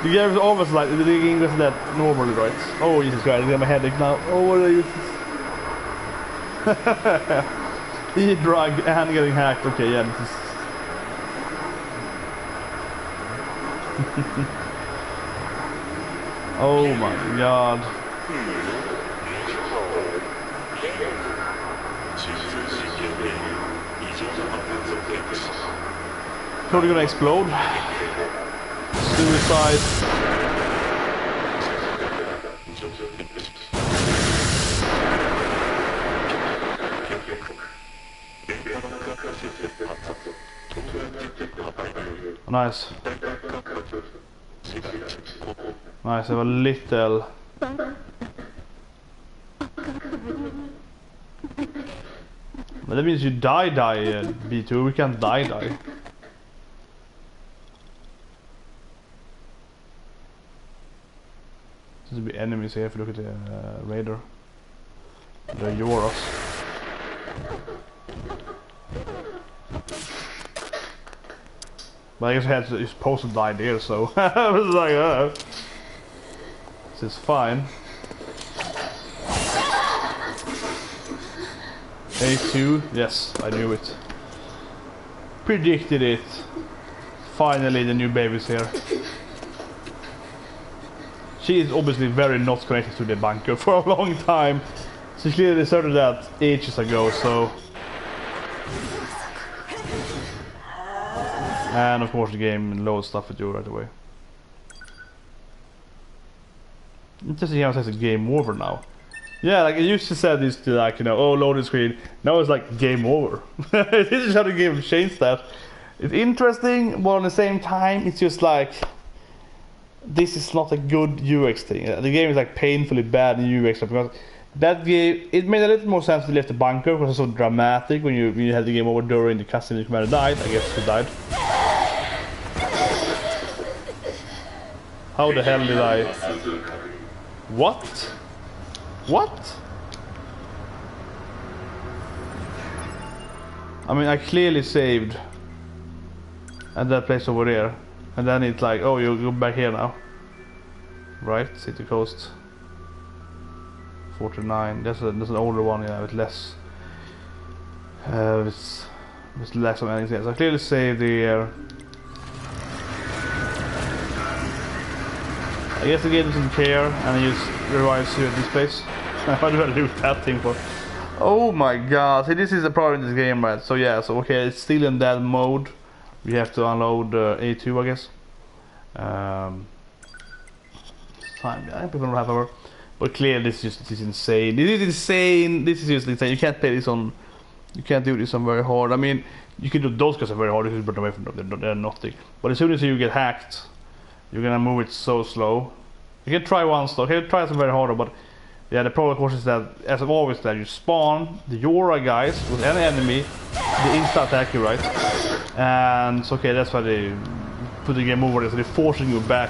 S1: the game is almost like the game is that normally, right? Oh Jesus Christ, I got my headache now. Oh, what did I use? E-drug and getting hacked. Okay, yeah, this is. Oh my god. Totally gonna explode. Suicide. Nice. Nice, I have a little. But that means you die, B2. We can't die. There's be enemies here if you look at the radar. They're yours. But I guess you're supposed to die there, so I was like, this is fine. A2, yes, I knew it. Predicted it. Finally, the new baby's here. She is obviously very not connected to the bunker for a long time. She clearly started that ages ago, so... And of course the game loads stuff with you right away. Interesting how it says a game over now. Yeah, like it used to say this to like, you know, oh, loading screen. Now it's like game over. This is how the game changed that. It's interesting, but at the same time, it's just like... This is not a good UX thing. The game is like painfully bad in UX because that game, it made a little more sense to leave the bunker because it's so dramatic when you had the game over during the cutscene commander died. I guess he died. How the hell did I... What? What? I mean, I clearly saved at that place over there. And then it's like, oh, you go back here now. Right, City Coast. 49. That's an older one, yeah, with less... with less of anything. So I clearly saved the... I guess the game doesn't care, and it just revives you at this place. Why do I do that thing for? Oh my god, see, this is the problem in this game, right? So yeah, so okay, it's still in that mode. We have to unload A2, I guess. It's time, yeah, people don't have over. But clearly, this is insane. This is insane. This is just insane. You can't play this on. You can't do this on very hard. I mean, you can do those guys are very hard. You can burn away from them. They're nothing. But as soon as you get hacked, you're gonna move it so slow. You can try once though. You can try some very harder, but yeah, the problem of course is that as I've always said, you spawn the Yora guys with any enemy, they insta attack you, right? And so, okay, that's why they put the game over there, so they're forcing you back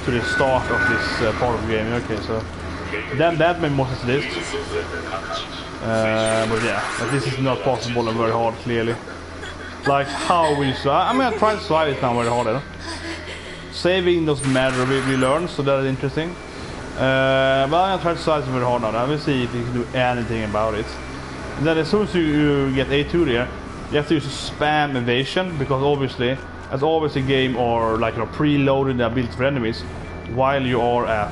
S1: to the start of this part of the game. Okay, so then that made more sense to this. But yeah, like, this is not possible and very hard, clearly. Like how we I'm gonna try to survive it now very hard, Saving doesn't matter, we learn, so that is interesting. But I'm gonna try to survive it very hard now. We'll see if we can do anything about it. And then as soon as you get A2 there, you have to use spam evasion, because obviously, as always a game or like you're preloading the ability for enemies while you are at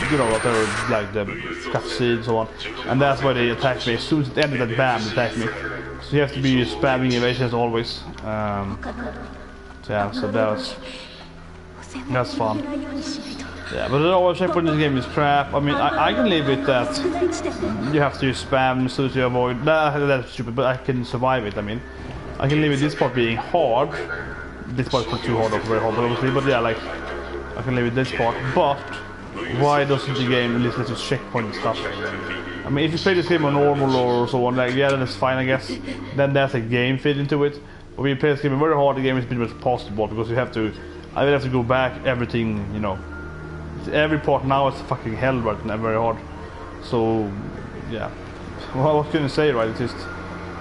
S1: you know, whatever, like the cutscene and so on. And that's why they attack me. As soon as it ended, that bam, they attack me. So you have to be spamming evasion as always. So yeah, so that's fun. Yeah, but the always checkpoint in this game is crap. I mean, I can live with that. You have to spam so that you avoid. That's stupid, but I can survive it. I mean, I can live with this part being hard. This part is not too hard, or very hard, obviously. But yeah, like I can live with this part. But why doesn't the game at least let you checkpoint and stuff? I mean, if you play this game on normal or so on, like yeah, then it's fine, I guess. Then there's a game fit into it. But when you play this game very hard, the game is pretty much impossible because you have to. I will have to go back everything, you know. Every part now is fucking hell right now, very hard. So yeah, well, what can you say, right? It's just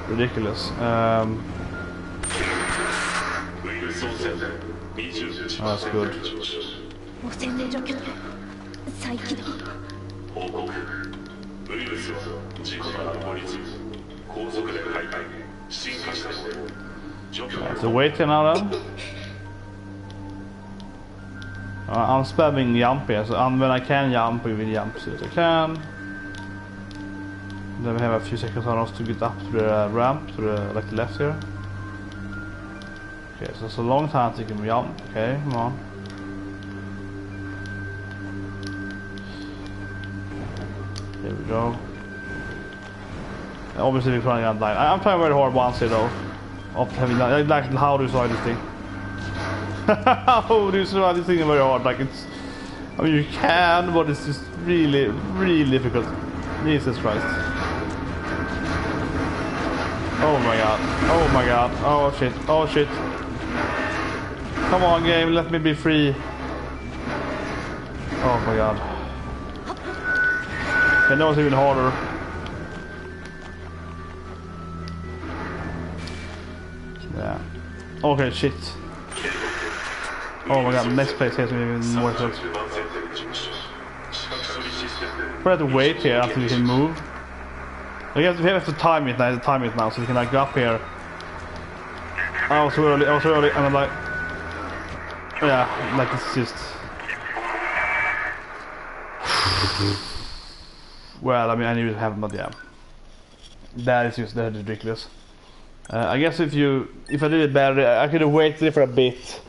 S1: ridiculous. Oh, that's good. So waiting now then. I'm spamming jump here, so when I can jump, we will jump so that I can. Then we have a few seconds on us to get up to the ramp, to the like the left here. Okay, so it's a long time to jump. Okay, come on. Here we go. Obviously we're trying to die. I'm trying very hard once here though. After having done, like how do you survive this thing? How do you survive this thing very hard? Like it's, I mean you can, but it's just really, really difficult. Jesus Christ. Oh my god. Oh my god. Oh shit. Oh shit. Come on game, let me be free. Oh my god. Okay, that was even harder. Yeah. Okay, shit. Oh my god, next place has even more shots. We have to wait here until we can move. We have to time it now, so we can like go up here. I was too early, and I'm like... Yeah, like it's just... Well, I mean, I knew it happened, but yeah. That is ridiculous. I guess if I did it better, I could have waited for a bit.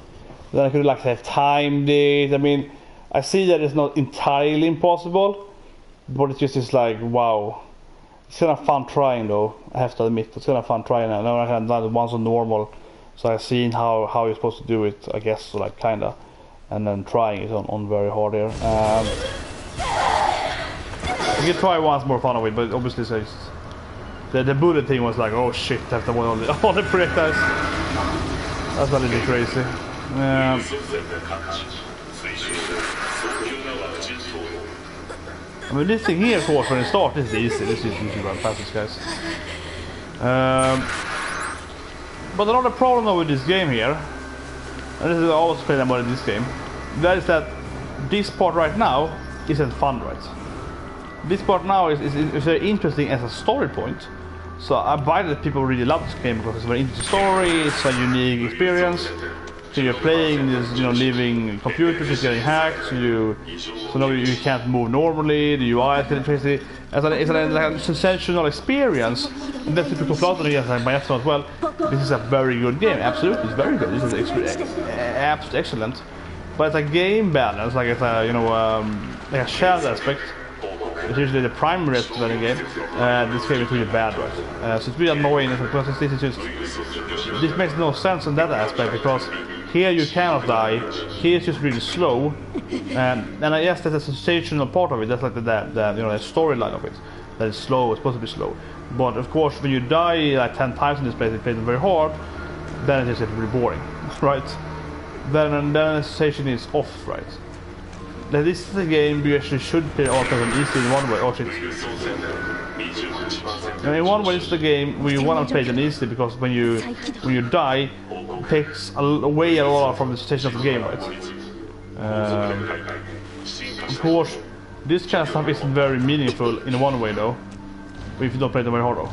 S1: Then I could like have timed it. I mean, I see that it's not entirely impossible, but it's just like, wow. It's kind of fun trying though, I have to admit. It's kind of fun trying. I know I haven't done it once on normal, so I've seen how you're supposed to do it, I guess, so like kinda. And then trying it on very hard here. You can try once more fun of it, but obviously so the bullet thing was like, oh shit, I have to want all the projectiles. That's a little crazy. I mean, this thing here, of course, when it starts, this is easy. This is usually run fastest, guys. But another problem though with this game here, and this is always playing about in this game, that is that this part right now isn't fun, right? This part now is very interesting as a story point. So I buy that people really love this game because it's a very interesting story, it's a unique experience. So you're playing this, living computer is getting hacked, so now you can't move normally, the UI is getting crazy. It's like a sensational experience. And that's typical flaw on it as well. This is a very good game, absolutely, it's very good. This is absolutely excellent. But it's a game balance, like it's a like a shared aspect. It's usually the primary aspect of the game. This game is really bad, right? So it's really annoying because this makes no sense in that aspect, because here you cannot die. Here it's just really slow, and I guess that's a sensational part of it. That's like the storyline of it. That is slow. It's supposed to be slow, but of course when you die like 10 times in this place, it plays very hard. Then it is really boring, right? Then the sensation is off, right? Now this is a game you actually should play also on easy in one way. Oh shit. Now in one way it's the game where you want to play it easy, because when you die, it takes away a lot from the sensation of the game, right? Of course, this kind of stuff isn't very meaningful in one way though, if you don't play it very hard though.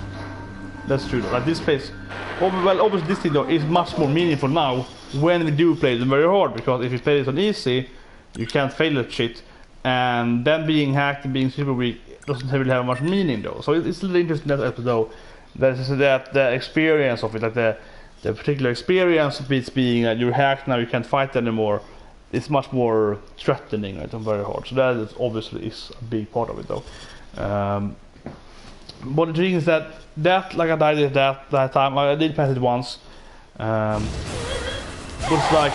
S1: That's true though. Like this place, well obviously this thing though is much more meaningful now when we do play it very hard, because if you play it on easy, you can't fail that shit, and then being hacked and being super weak doesn't really have much meaning though. So it's a little interesting that episode though, that the experience of it, like the particular experience of it being that you're hacked now, you can't fight anymore, it's much more threatening, right, and very hard. So that is obviously is a big part of it though. But the thing is that like I died at that time, I did pass it once, but it's like,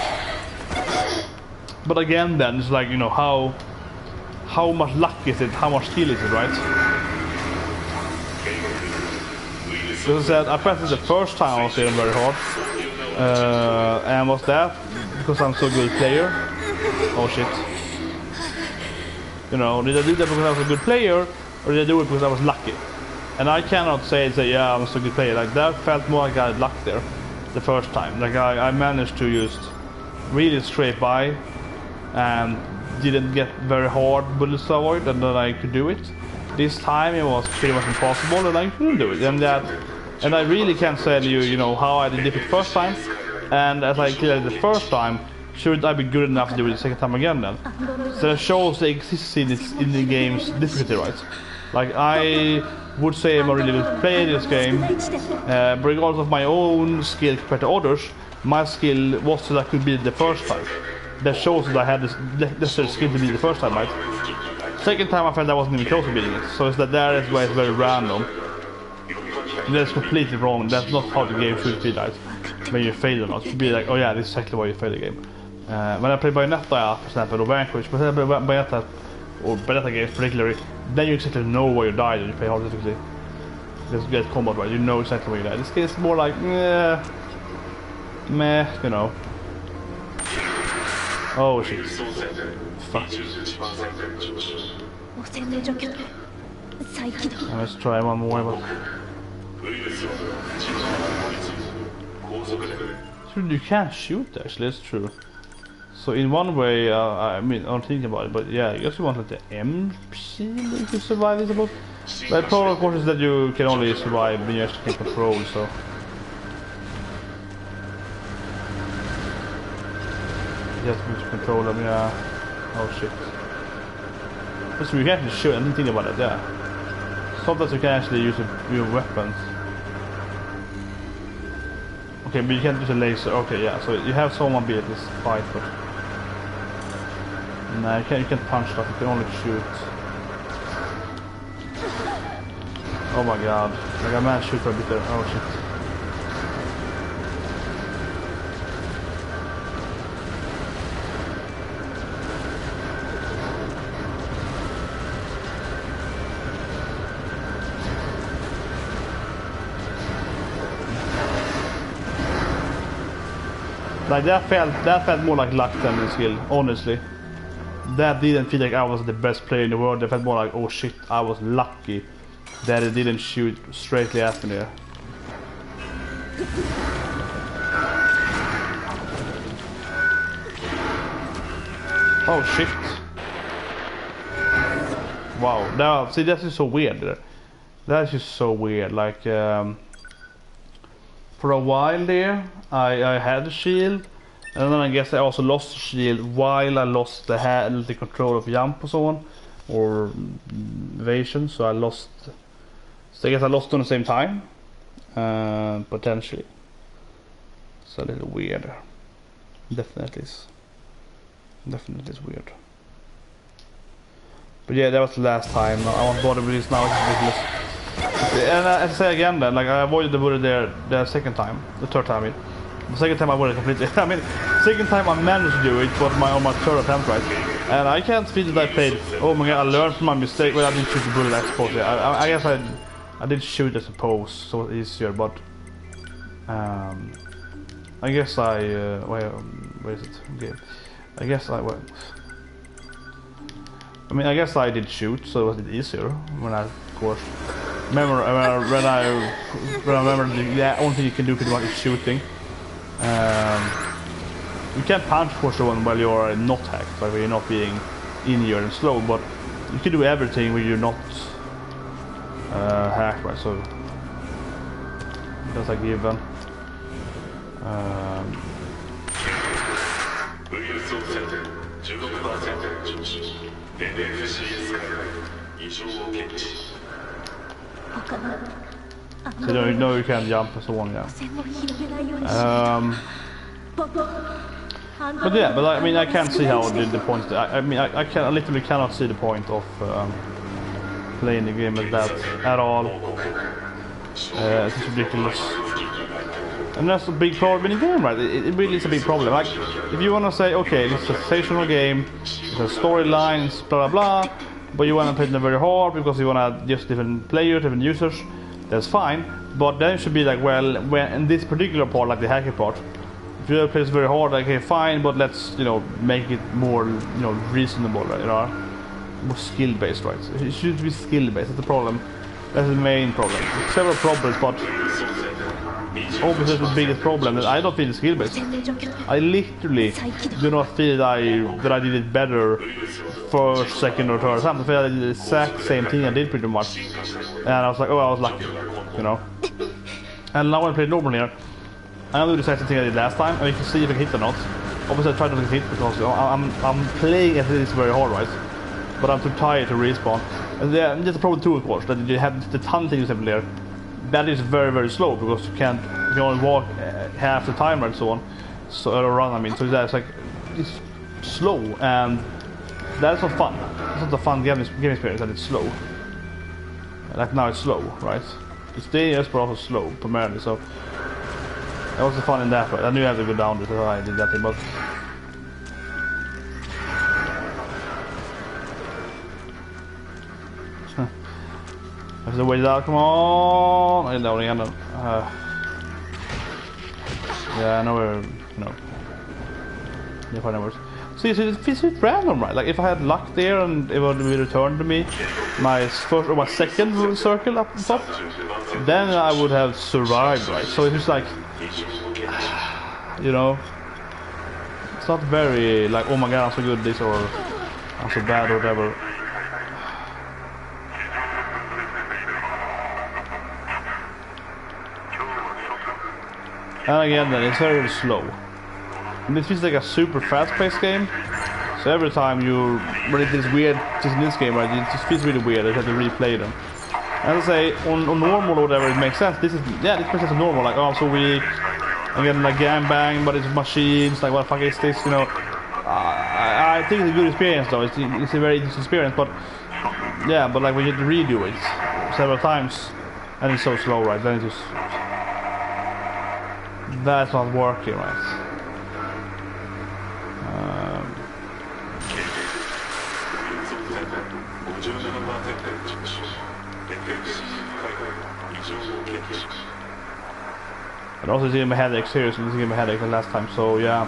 S1: but again then it's like, how much luck is it, how much skill is it, right? So I said I passed it the first time I was playing very hard, and was that because I'm so good player? Oh shit. Did I do that because I was a good player, or did I do it because I was lucky? And I cannot say yeah, I'm a so good player. Like that felt more like I had luck there the first time. Like I managed to just really scrape by and didn't get very hard bullets to avoid, and then I could do it. This time it was pretty much impossible, and I couldn't do it. And I really can't tell you, how I did it first time. And as I cleared it the first time, should I be good enough to do it the second time again then? So that shows the existence in the game's difficulty, right? Like I would say I'm a really good player in this game, but regardless of my own skill compared to others, my skill was that I could beat it the first time. That shows that I had this skill to beat the first time, right? Second time I felt I wasn't even close to beating it, so it's that there is why it's very random. That's completely wrong. That's not how the game should be, right? When you fail or not, it should be like, oh yeah, this is exactly why you fail the game. When I play Bayonetta, for example, or Vanquish, but Bayonetta or Bayonetta games particularly, then you exactly know where you died and you play hard difficulty. Just get combat right, you know exactly where you died. This game is more like, meh, Oh shit. Fuck. Let's try one more, but... You can't shoot actually, that's true. So in one way, I mean, I'm thinking about it, but yeah, I guess you want like the M shield to survive this about. But the problem of course is that you can only survive when you actually can control, so... You have to be able to control them, yeah. Oh shit. So you can actually shoot, I didn't think about it, yeah. Sometimes you can actually use your weapons. Okay, but you can't use a laser. Okay, yeah, so you have someone be at this fight, but... No, you can't punch stuff, you can only shoot. Oh my god. Like I managed to shoot for a bit there. Oh shit. Like that felt more like luck than skill, honestly. That didn't feel like I was the best player in the world. That felt more like, oh shit, I was lucky that it didn't shoot straightly at me there. Oh shit. Wow, now see that's just so weird. That's just so weird, like for a while there I had the shield, and then I guess I also lost the shield while I lost the control of jump or so on, or evasion, so I lost. So I guess I lost them at the same time, potentially. It's a little weird. Definitely is weird. But yeah, that was the last time. I won't bother with this now, it's ridiculous. And as I say again then, like I avoided the bullet there the second time, the third time I mean. The second time I avoided completely. I mean, second time I managed to do it, but on my third attempt, right? And I can't feel that I played, oh my god, I learned from my mistake. Well, I didn't shoot the bullet, I suppose. Yeah. I guess I did shoot, I suppose, so it's easier, but I guess where is it? Okay. I guess I I guess I did shoot, so it was easier when I, of course, remember when I remember the only thing you can do pretty much is shooting. You can't punch for someone while you're not hacked, like when you're not being injured and slow, but you can do everything when you're not hacked, right? So that's a given. So you know you can't jump and so on, yeah. But yeah, but I mean I can't see how the point. I literally cannot see the point of playing the game like that at all. It's ridiculous. And that's a big problem in the game, right? It really is a big problem. Like, if you want to say, okay, this is a sensational game, there's storylines, blah blah blah, but you want to play it very hard because you want to just different players, different users, that's fine. But then it should be like, well, when in this particular part, like the hacking part, if you play it very hard, like, okay, fine, but let's, make it more, reasonable, right? More skill-based, right? It should be skill-based. That's the problem. That's the main problem. There's several problems, but obviously the biggest problem is I don't feel skill-based. I literally do not feel that I did it better first, second, or third time. I feel I did the exact same thing I did pretty much, and I was like, oh, I was lucky, And now when I play normal here, I'm doing the exact same thing I did last time, and you can see if I can hit or not. Obviously, I try not to hit because I'm playing as it is very hard, right? But I'm too tired to respawn. And there's a problem too, of course, that you have the ton things in there. That is very, very slow because you can only walk half the time and so on. So or run, I mean. So that's like it's slow, and that's not fun. It's not a fun game experience that it's slow. Like now it's slow, right? It's dangerous but also slow primarily. So that was the fun in that, right? I knew I had to go down because I did that thing, but. There's a way out, come on! I'm down again. Yeah, I know we're, yeah, fine words. So See, it feels a bit random, right? Like if I had luck there and it would be returned to me, my first or my second circle up the top, then I would have survived, right? So it's just like, you know, it's not very like, oh my god, I'm so good at this, or I'm so bad or whatever. And again, then it's very slow. And it feels like a super fast-paced game. So every time you run into this weird, just in this game, right, it just feels really weird. You have to replay them. As I say, on normal or whatever, it makes sense. This makes sense on normal. Like, oh, I'm so weak. I'm getting like gangbang, but it's machines. Like, what the fuck is this? You know, I think it's a good experience, though. It's a very interesting experience, but yeah, but like when you have to redo it several times, and it's so slow, right? Then it just that's not working, right? And also giving me headaches, seriously, this gave me headaches the last time, so yeah.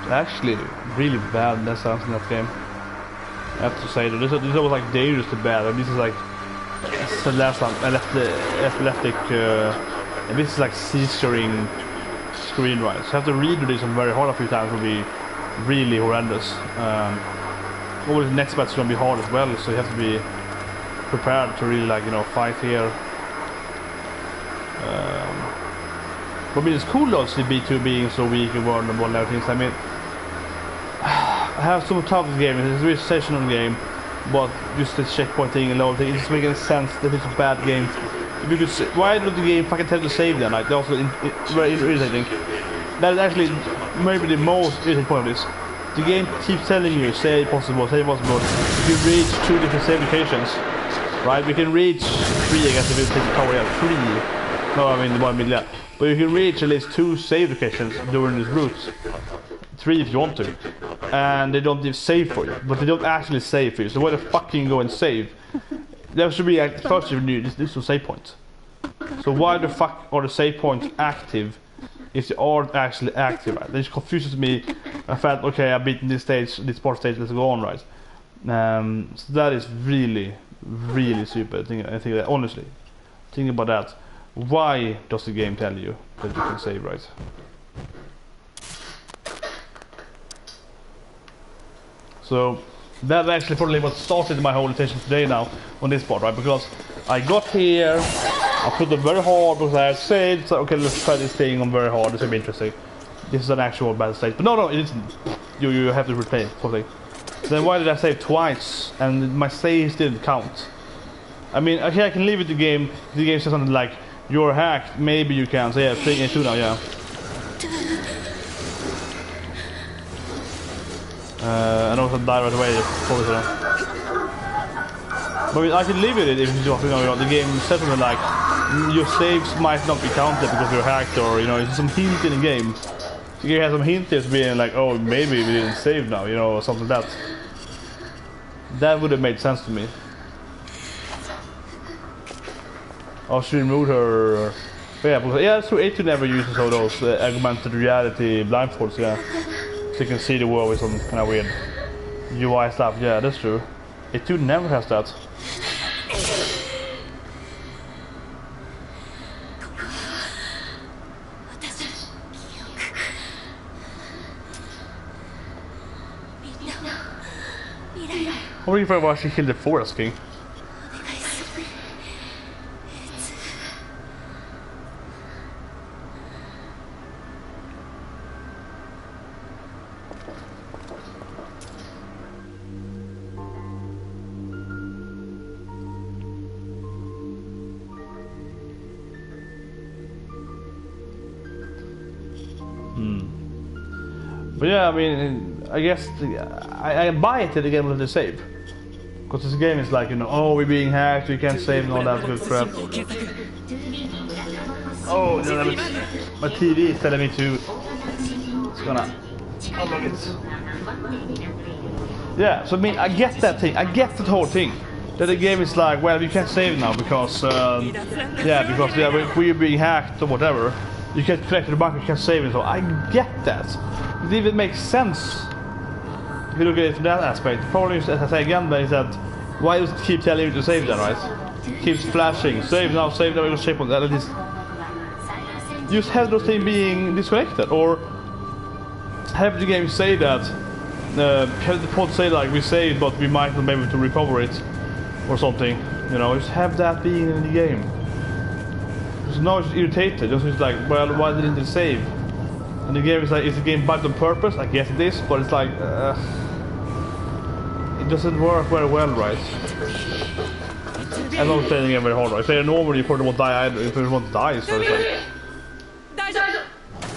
S1: It's actually really bad that sounds in that game. I have to say that this was like dangerously bad, and this is like the last time epileptic and this is like seizuring screen right. So I have to redo this one very hard a few times, will be really horrendous. Always the next batch is gonna be hard as well, so you have to be prepared to really, like, you know, fight here. But I mean, it's cool though, CB2 being so weak and vulnerable and everything. So, I mean, I have so much time this game. It's a very sessional game, but just the checkpoint thing and all thing, it just makes any sense that it's a bad game. Because why don't the game fucking tell you to save then? Like, that's also very irritating. That is actually maybe the most irritating point of this. The game keeps telling you, save possible, save possible. You can reach 2 different save locations, right? We can reach 3, I guess, if you take the power, yeah, 3. No, I mean the 1 million. But you can reach at least 2 save locations during this route. 3 if you want to. And they don't even save for you. But they don't actually save for you. So why the fuck can you go and save? There should be, first you need this is a save point. So why the fuck are the save points active if they aren't actually active, right? This confuses me. I felt, okay, I've beaten this stage, this part stage, let's go on, right? So that is really, really stupid. I think that, honestly, think about that. Why does the game tell you that you can save, right? So that's actually probably what started my whole attention today now on this part, right? Because I got here, I put it very hard because I had saved, so okay, let's try this thing on very hard, this will be interesting. This is an actual bad stage, but no, it isn't. You have to replay it, something. Then why did I save twice and my saves didn't count? I mean, okay, I can leave it to the game. The game says something like, you're hacked, maybe you can. So yeah, playing it too now, yeah. And also die right away, probably. But I mean, I can leave it if you know, the game says something like, your saves might not be counted because you're hacked, or you know, it's some hint in the game. The game has some hint as being like, oh, maybe we didn't save now, you know, or something like that. That would have made sense to me. Oh, she removed her. But yeah, so A2 never uses all those augmented reality blindfolds, yeah. So you can see the world with some kind of weird UI stuff. Yeah, that's true. A2 never has that. I'm wondering if I actually killed the Forest King. But yeah, I mean, I guess I buy it that the game will have to save. Because this game is like, you know, oh, we're being hacked, we can't save and all that good crap. Oh, no, my TV is telling me to. It's gonna unlock it. Yeah, so I mean, I get that thing, I get the whole thing. That the game is like, well, you can't save now because, yeah, we're being hacked or whatever. you can't connect to the bunker, you can't save it. So I get that. It even makes sense if you look at it from that aspect. The problem is, as I say again, is that why does it keep telling you to save that, right? It keeps flashing, save now, we're gonna shape on that. At least just have those things being disconnected, or have the game say that. Have the pod say like we saved, but we might not be able to recover it, or something. You know, just have that being in the game. Because now it's irritated. Just like, well, why didn't it save? And the game is like, is the game bugged on purpose? I guess it is, but it's like, it doesn't work very well, right? I'm not playing it very hard, right? If they're normally, you probably won't die either. If you want to die, so it's like,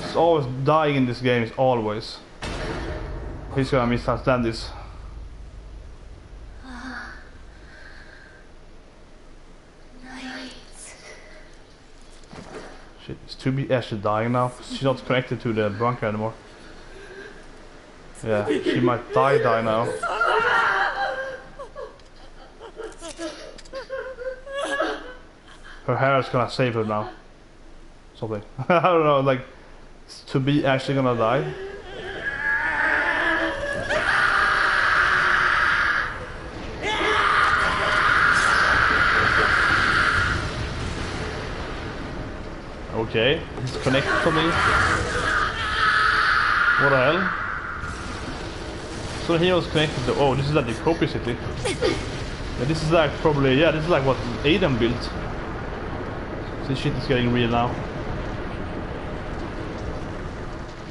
S1: it's always dying in this game. Is always. He's gonna misunderstand this. Shit, is 2B actually dying now? She's not connected to the bunker anymore. Yeah, she might die now. Her hair is gonna save her now. Something. I don't know, like, is 2B actually gonna die? Okay, he's connected to me. What the hell? So he was connected to... Oh, this is like the copy city. Yeah, this is like probably... Yeah, this is like what Aiden built. So this shit is getting real now.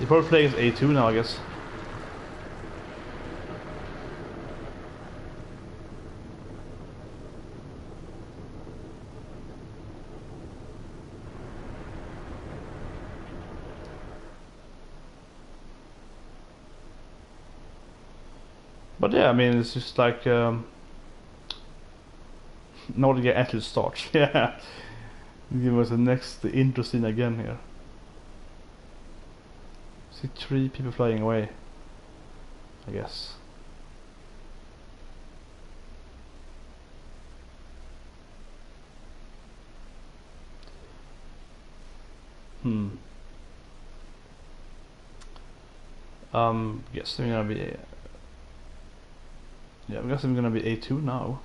S1: He probably plays A2 now, I guess. But yeah, I mean, it's just like now the game actually starts. Yeah, give us the next intro scene again here. See 3 people flying away, I guess. Guess they're gonna be. Yeah, I guess I'm gonna be A2 now.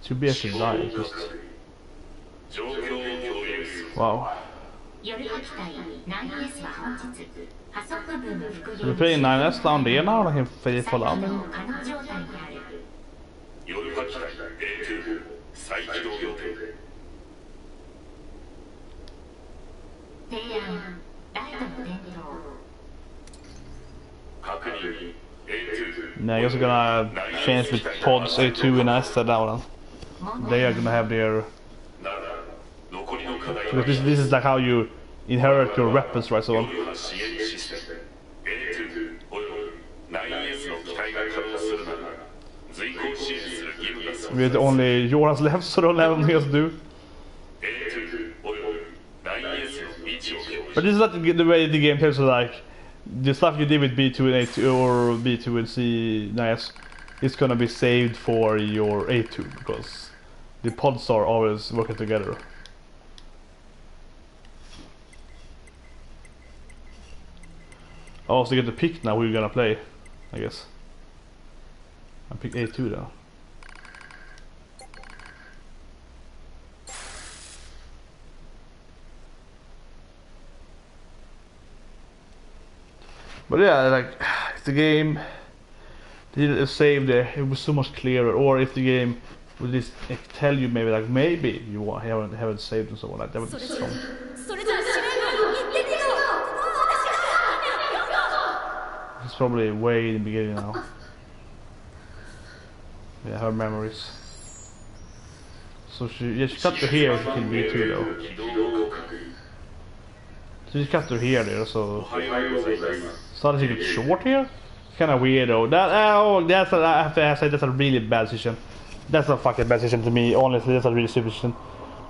S1: 2B actually died, just... Wow. So we're playing 9S down there now, like in faithful army. Yeah, I guess we're gonna change with pods A2 and S that one. They are gonna have their... Because this is like how you inherit your weapons, right? So on. We're the only Jonas left, so don't have anything else to do. But this is not the way the game tells you, like, the stuff you did with B2 and A2 or B2 and C9S is gonna be saved for your A2 because the pods are always working together. I also get to pick now who you're gonna play, I guess. I pick A2 though. But yeah, like, if the game didn't save there, it was so much clearer. Or if the game would just tell you maybe you haven't saved and so on, like that would be so. It's probably way in the beginning now. Yeah, her memories. So she cut her hair if she can be too though. So she cut her hair there, so started to get short here. Kind of weird though. That's I have to say that's a really bad decision. That's a fucking bad decision to me. Honestly, that's a really stupid decision.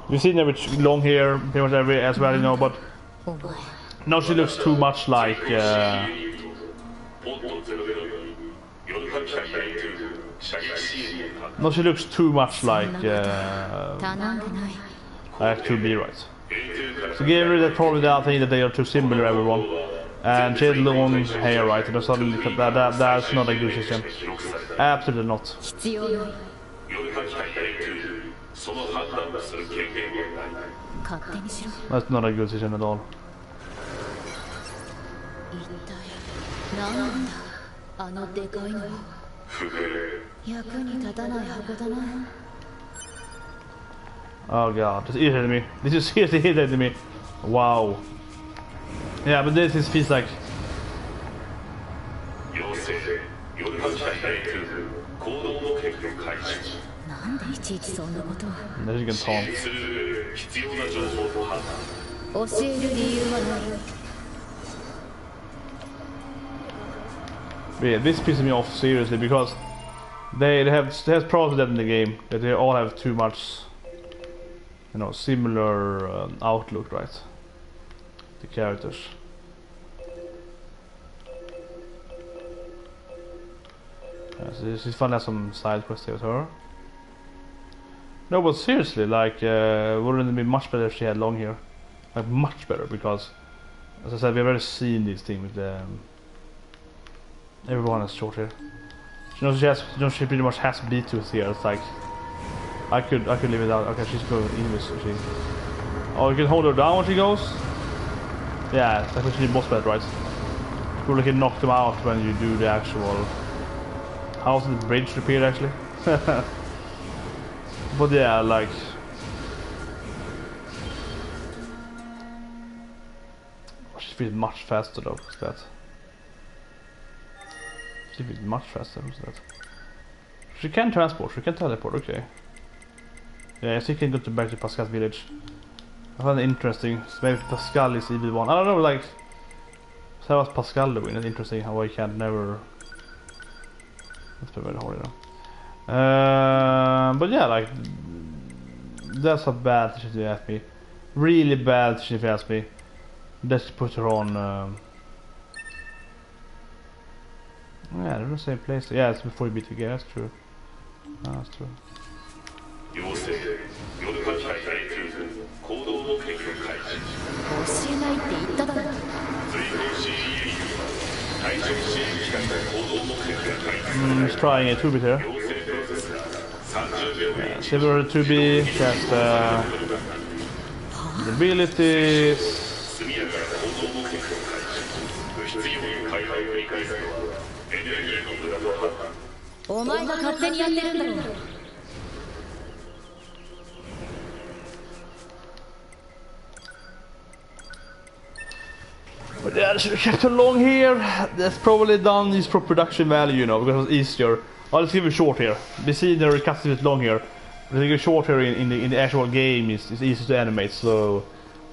S1: You've seen her with long hair, pretty much every as well, you know. But now she looks too much like No, she looks too much like
S3: 頼んでない
S1: Act 2B, right? So given rid of probably the thing that they are too similar, everyone. And she had long hair, right? And suddenly that's not a good decision. Absolutely not.
S3: 必要ない勝手にしろ
S1: That's not a good decision at all.
S3: 一体何なんだあのでかいのは役に立たない箱だな
S1: Oh god, this irritated me. This is seriously irritated me. Wow. Yeah, but this feels like... As you can taunt.
S3: 教える理由はない
S1: But yeah, this pisses me off seriously because they have problems with that in the game. That they all have too much, you know, similar outlook, right? The characters. So this is fun to have some side quests here with her. No, but seriously, like, wouldn't it be much better if she had long hair? Like, much better, because, as I said, we've already seen this thing with everyone has short hair. You know, she pretty much has B-tooth here. It's like, I could leave it out. Okay, she's going English, so she... Oh, you can hold her down when she goes? Yeah, it's like when she did boss battle, right? You probably can knock them out when you do the actual... How's the bridge repair, actually? But yeah, like... Oh, she feels much faster though, what's that? She feels much faster, what's that? She can transport, she can teleport, okay. Yeah, she can go back to Pascal's village. I find it interesting, so maybe Pascal is EV1. I don't know, like... So what's Pascal doing? It's interesting how I can never... That's very hard, you know. But yeah, like... That's a bad decision if you ask me. Really bad decision if you ask me. Let's put her on... Yeah, they're in the same place. Yeah, it's before you beat the game, that's true. No, that's true.
S3: 教えないって言っただろ
S1: He's trying a 2-bit here. Yeah, similar to 2B, just abilities.
S3: お前が勝手にやってるんだろう
S1: But yeah, I should have kept her long here. That's probably done this for production value, you know, because it's easier. I'll just give it short here. We see they're cutting it long here. But if you go short here in the actual game, it's easy to animate, so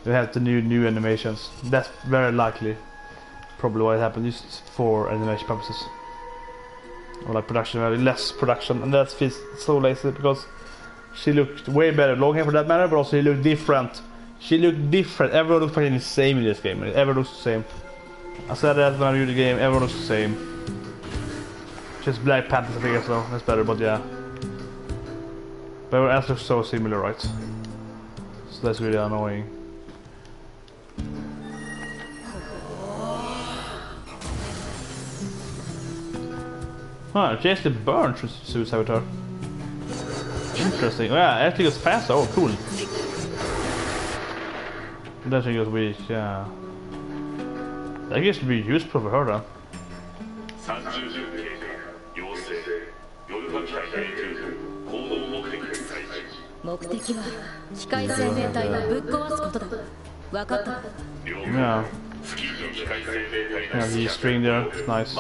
S1: we have the new animations. That's very likely probably what happened, just for animation purposes. Or like production value, less production, and that feels so lazy because she looked way better long hair for that matter, but also she looked different. She looked different. Everyone looks fucking the same in this game. Everyone looks the same. I said that when I reviewed the game. Everyone looks the same. Just Black Panther figures though. That's better, but yeah. But everyone else looks so similar, right? So that's really annoying. Huh, Jace the Burn suits avatar. Interesting. Oh, yeah, actually goes faster. Oh, cool. That thing goes weak, yeah. I guess it'd be useful for her then.
S3: 目的は機械生命体をぶっ壊すことだ分かった
S1: Yeah. Yeah, the string there, it's nice. It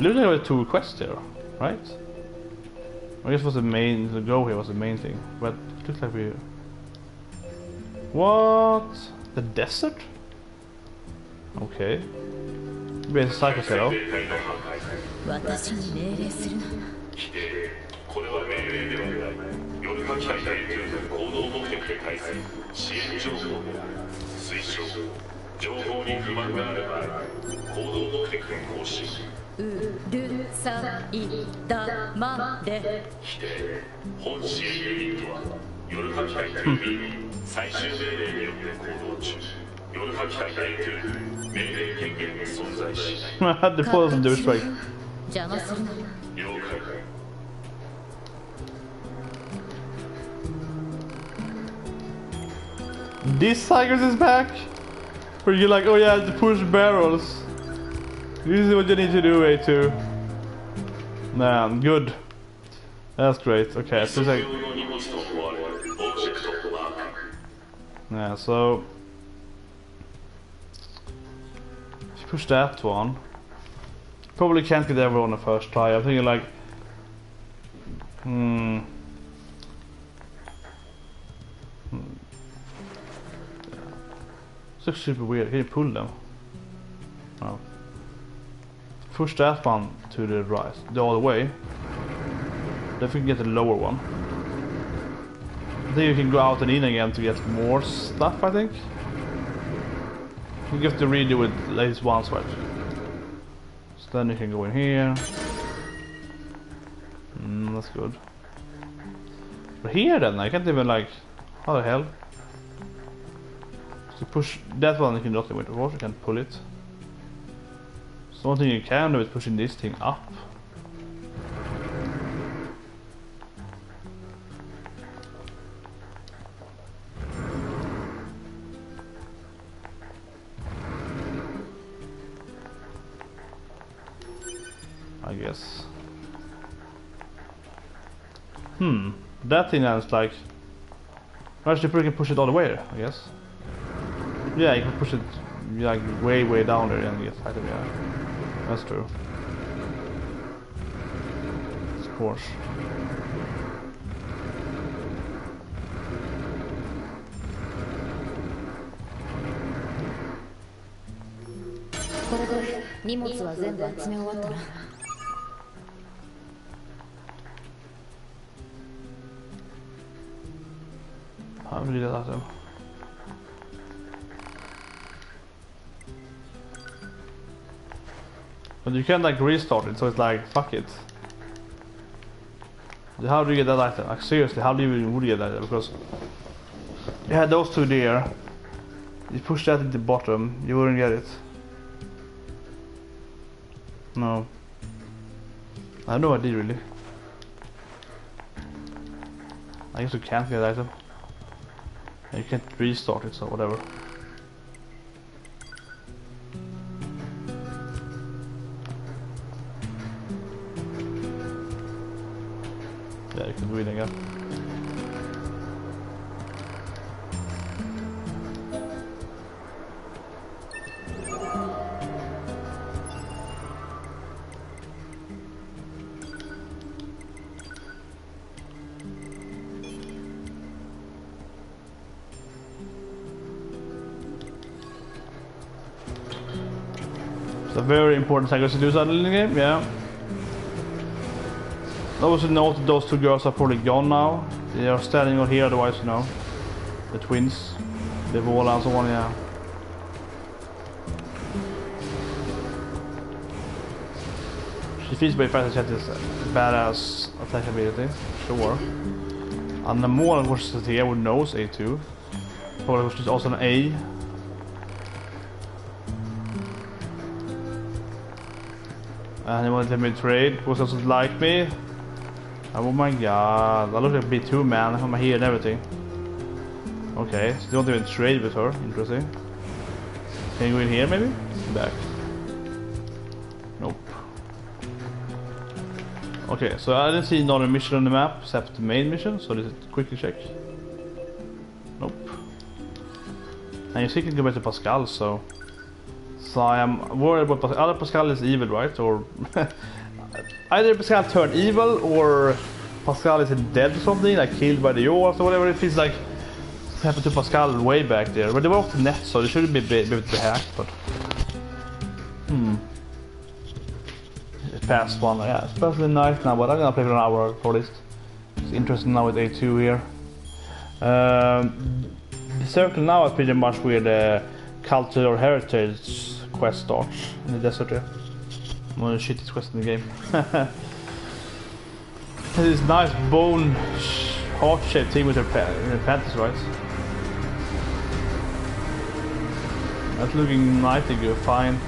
S1: looked like there were 2 quests there, right? I guess was the main, the go here was the main thing, but it looks like we... What? The desert? Okay. Maybe it's a cycle cell.
S3: 私に命令するな
S2: これは命令ではない。夜間機体という行動目的
S1: The pause and douchebag. This Tigers is back? Where you're like, oh yeah, to push barrels. This is what you need to do, A2. Man, good. That's great. Okay, so like... Yeah, so... If you push that one... Probably can't get everyone on the first try. I'm thinking like... This looks super weird. Can you pull them? No. Push that one to the right, the other way. Then we can get the lower one. Then you can go out and in again to get more stuff, I think. You have to redo it at least once, right? So then you can go in here. That's good. But here then, I can't even like... How the hell? To push that one you can not with the water, you can pull it. So one thing you can do is pushing this thing up. I guess. That thing is like... Actually, you can push it all the way, I guess. Yeah, you can push it like way down there and get item, yeah. That's true. Of course. How do you do that then? But you can like restart it, so it's like, fuck it. How do you get that item? Like seriously, how do you even get that item? Because you had those two there. You push that at the bottom, you wouldn't get it. No. I have no idea really. I guess you can't get that item. You can't restart it, so whatever. Yeah, you can do it again. It's a very important thing to do something in the game, yeah. Also note that those two girls are probably gone now. They are standing on here, otherwise, you know. The twins. The Vola and so on, yeah. She feels very fast and she has this badass attack ability, sure. And the more of course is here with nose A2. Probably which is also an A. And he wanted me to trade because also like me. Oh my god, I look like B2 man, I'm here and everything. Okay, so they don't even trade with her, interesting. Can you go in here maybe? Back. Nope. Okay, so I didn't see another mission on the map except the main mission, so let's quickly check. Nope. And you see you can go back to Pascal, so... So I am worried about Pascal. Either Pascal is evil, right? Or... Either Pascal turned evil, or Pascal is dead or something, like killed by the Yours or whatever. It feels like it happened to Pascal way back there. But they were off the net, so they shouldn't be able to be hacked, but... It passed one, yeah, it's passed the night now, but I'm gonna play for an hour for this. It's interesting now with A2 here. The circle now is pretty much where the culture or heritage quest starts in the desert here. One of the shittiest quests in the game. This nice bone heart-shaped thing with her panties, right? That's looking mighty good, fine.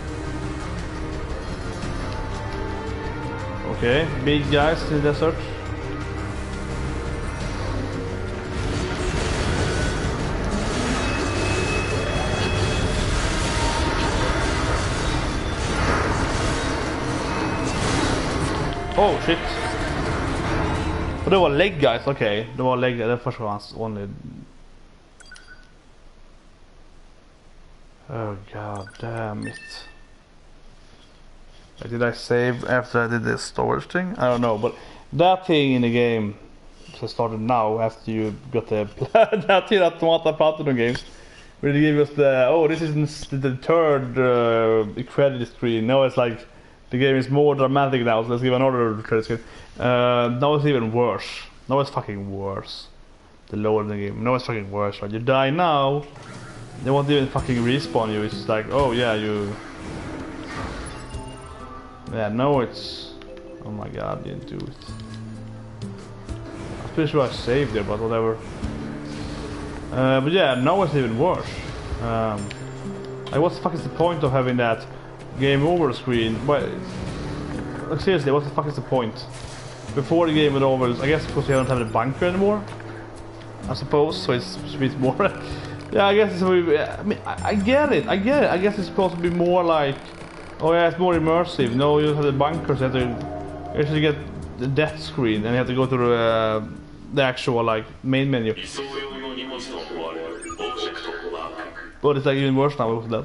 S1: Okay, big guys in the desert. Oh shit. But det var leg guys, okay. Det var leg, det första hans only. Oh god damn it. Did I save after I did this storage thing? I don't know, but that thing in the game so started now after you got the that till Automata Platinum games. Where they give us the this is the third credit screen. Now it's like the game is more dramatic now, so let's give another credit screen. Now it's even worse. Now it's fucking worse. The lower the game. Now it's fucking worse, right? You die now, they won't even fucking respawn you. It's just like, oh yeah, you... Yeah, no it's... Oh my god, I didn't do it. I'm pretty sure I saved it, but whatever. But yeah, now it's even worse. Like what the fuck is the point of having that game over screen? But like, seriously, what the fuck is the point? Before the game was over, I guess because you don't have the bunker anymore, I suppose, so it's more. Yeah, I guess it's. I mean, I get it. I guess it's supposed to be more like, oh yeah, it's more immersive. No, you have the bunkers. You actually get the death screen, and you have to go to the actual like main menu. But it's like even worse now with that.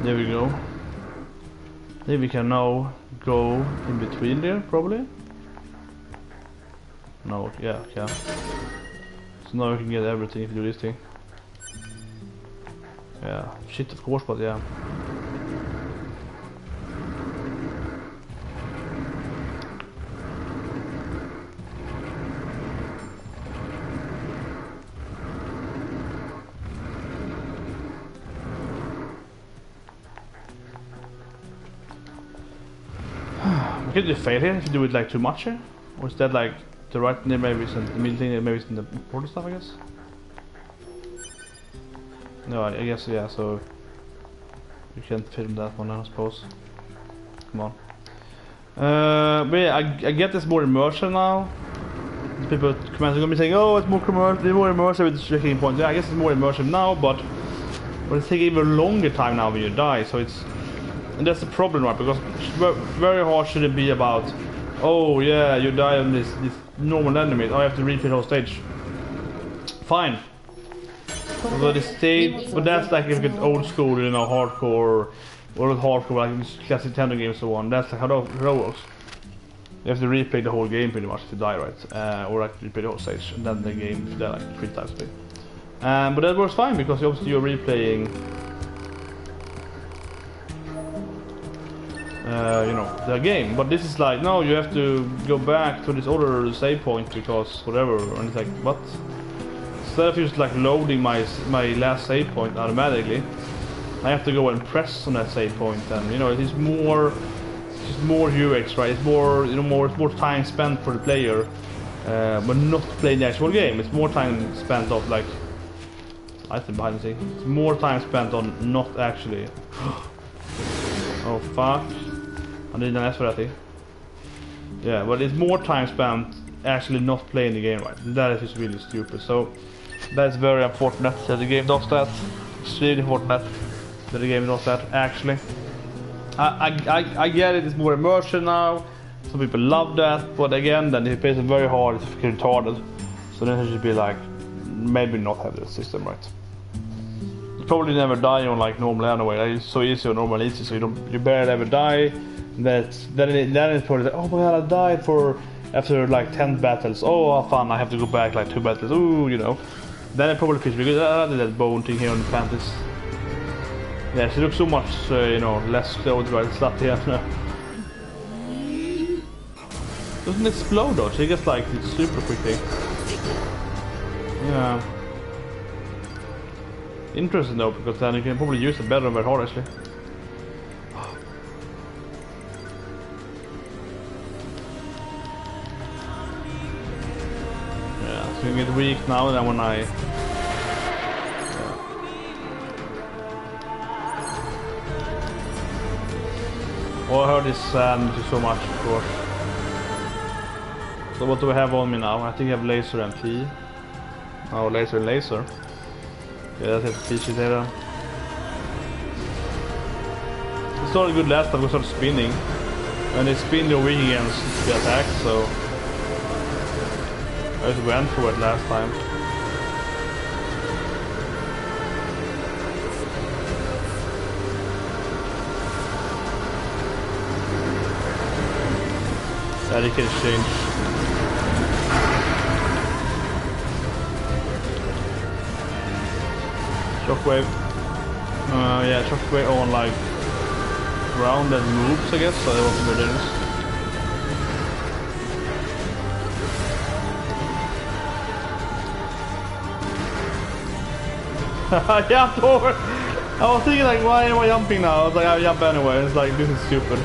S1: There we go. Then we can now go in between there, probably. No, yeah. So now we can get everything if you do this thing. Yeah, shit of course, but yeah. Could you fail here if you do it like too much here? Or is that like the right thing, maybe it's in the middle thing, maybe it's in the important stuff, I guess? No, I guess, yeah, so you can't film that one, I suppose. Come on. But yeah, I get this more immersion now. People comments are gonna be saying, oh, it's more immersive with checking points. Yeah, I guess it's more immersive now, but it's taking even longer time now when you die, so it's... And that's the problem, right? Because very hard should it be about, oh yeah, you die on this normal enemy, I have to replay the whole stage. Fine. But the stage, but that's like if you get old school, you know, hardcore, or hardcore like classic Nintendo games and so on. That's like how it works. You have to replay the whole game pretty much if you die, right? Or like replay the whole stage, and then the game if you die like 3 times. But that works fine because obviously you're replaying. You know, the game, but this is like, no, you have to go back to this other save point because whatever, and it's like, what? Instead of just like loading my last save point automatically, I have to go and press on that save point, and you know, it's more UX, right? It's more, you know, it's more time spent for the player, but not playing the actual game. It's more time spent of like, I think behind the scenes, it's more time spent on not actually. Oh fuck. I didn't ask for that thing. Yeah, but it's more time spent actually not playing the game, right? That is just really stupid. So that's very unfortunate that the game does that. Extremely unfortunate that the game does that, actually. I get it, it's more immersion now. Some people love that, but again, then if you play it very hard, it's fucking retarded. So then it should be like, maybe not have this system, right? You probably never die on like normal anyway. Like, it's so easy on normal easy, so you barely ever die. Then it's probably like, oh my god, I died after like 10 battles. Oh, fun, I have to go back like 2 battles. Ooh, you know. Then it probably feels because I did that bone thing here on the Pantis. Yeah, she looks so much, you know, less clothes right stuff here. Doesn't explode though, she gets like it's super quickly. Yeah. Interesting though, because then you can probably use it better and very hard actually. Yeah, so you get weak now and then when I... Oh, I heard this sand so much, of course. So what do I have on me now? I think I have laser and P. Oh, laser and laser. Yeah, that's it, feature there. It started good last time, we started spinning. And they spin your wing against the attack, so... I just went for it last time. Yeah, they can change. Shockwave. Yeah, shockwave on like ground that moves, I guess, so I want to do this. I jumped over! I was thinking like, why am I jumping now? I was like, I'll jump anyway. It's like, this is stupid.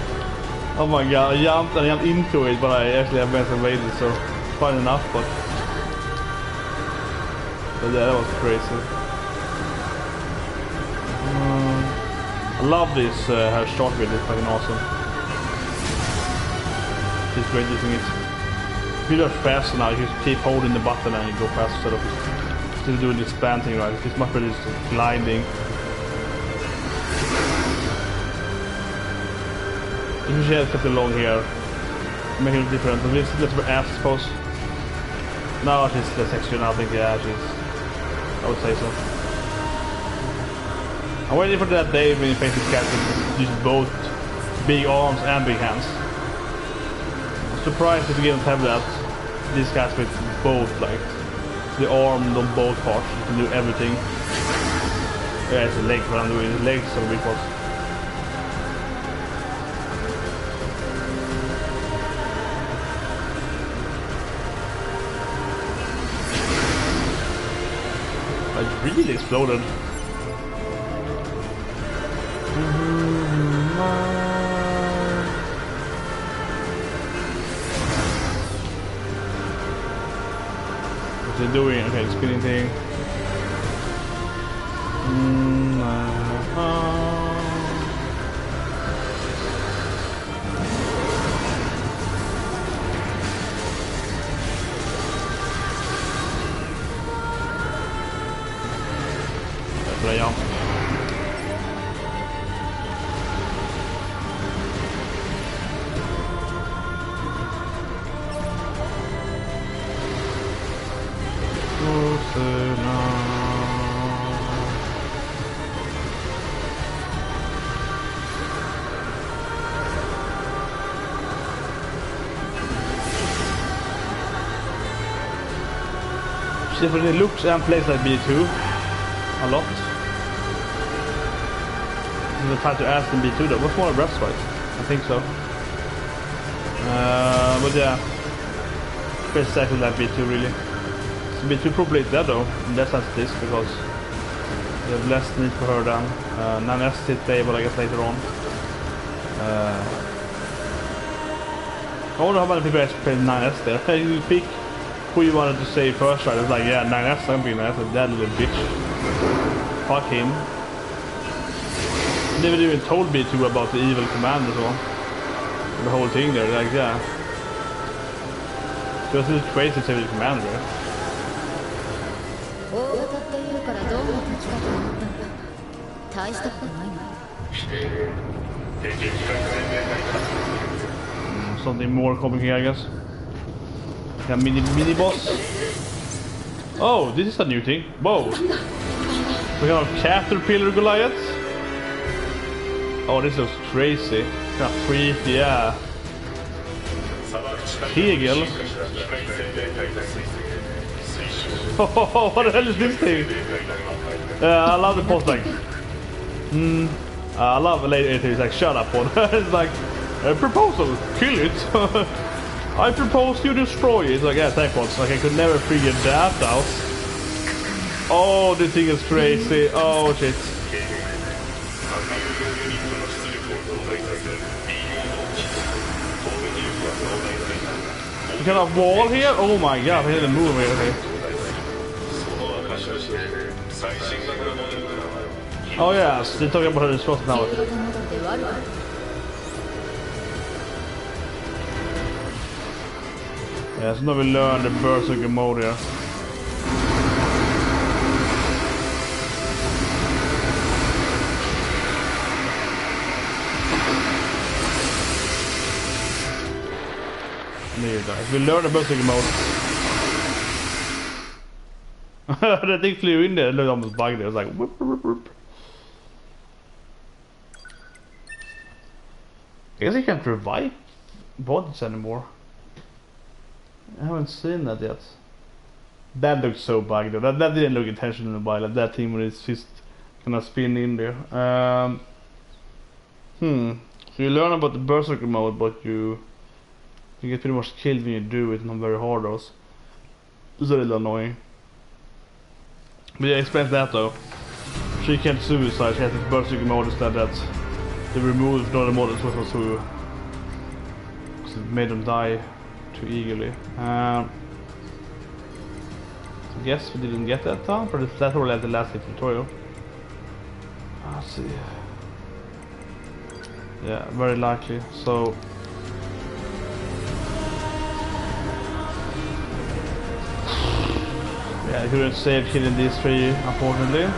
S1: Oh my god, I jumped and I jumped into it, but I actually have been evaded, so fine enough, but yeah, that was crazy. I love this her shot with it, it's fucking awesome. She's great using it. If you do it faster now, you just keep holding the button and you go faster instead of still doing this span thing, right? It's much better just gliding. If she had kept it long here, making it different, but this is ass, I suppose. No, she's less extra now, I think, yeah, I would say so. I'm waiting for that day when you face this character to use both big arms and big hands. I'm surprised if you didn't have that. These guys with both, like, the arm on both parts, you can do everything. Yeah, it's a leg what I'm doing, his legs are weak ones. It really exploded. What's it doing? Okay, the spinning thing. Där jag. She definitely looks and plays like B2 a lot. I'm gonna try to ask in B2 though. What's more breath right? I think so. But yeah, plays exactly like B2 really. So B2 probably is dead though. In that sense it is, because you have less need for her than 9S is playable I guess later on. I wonder how many people actually played 9S there. Hey, you pick who you wanted to say first, right? It's like, yeah, 9S, I'm being 9S, that little bitch. Fuck him. Never even told B2 about the evil command or so. The whole thing there, like, yeah. So it's just crazy to say the command there. Something more coming here, I guess. Yeah, mini boss. Oh, this is a new thing. Whoa. We have Caterpillar Goliath. Oh, this looks crazy. Got free, yeah. Kegel. Oh, what the hell is this thing? I love the post like. I love later it's like shut up on. It's like a proposal, kill it. I propose you destroy it. It's like yeah, thank God. Like I could never figure that out. Oh, this thing is crazy. Oh shit. You got a wall here? Oh my god, I had to move here. Okay. Oh yes, they're talking about this first now. Yeah, so now we learn the berserker mode here. There you go. We learn the berserker mode. That thing flew in there, it looked almost bugged. It was like whoop, whoop, whoop. I guess you can't revive bodies anymore. I haven't seen that yet. That looked so bugged though. That didn't look intentional in a while. Like that team with his fist kind of spin in there. So you learn about the berserker mode, but you get pretty much killed when you do it. Not very hard though. It's a little annoying. But yeah, explains that though. She can't suicide. She has this berserker mode instead that they removed the other models was who made them die too eagerly. I guess we didn't get that done, but that's already at the last tutorial. Let's see. Yeah, very likely. So yeah, I couldn't save killing these three, unfortunately.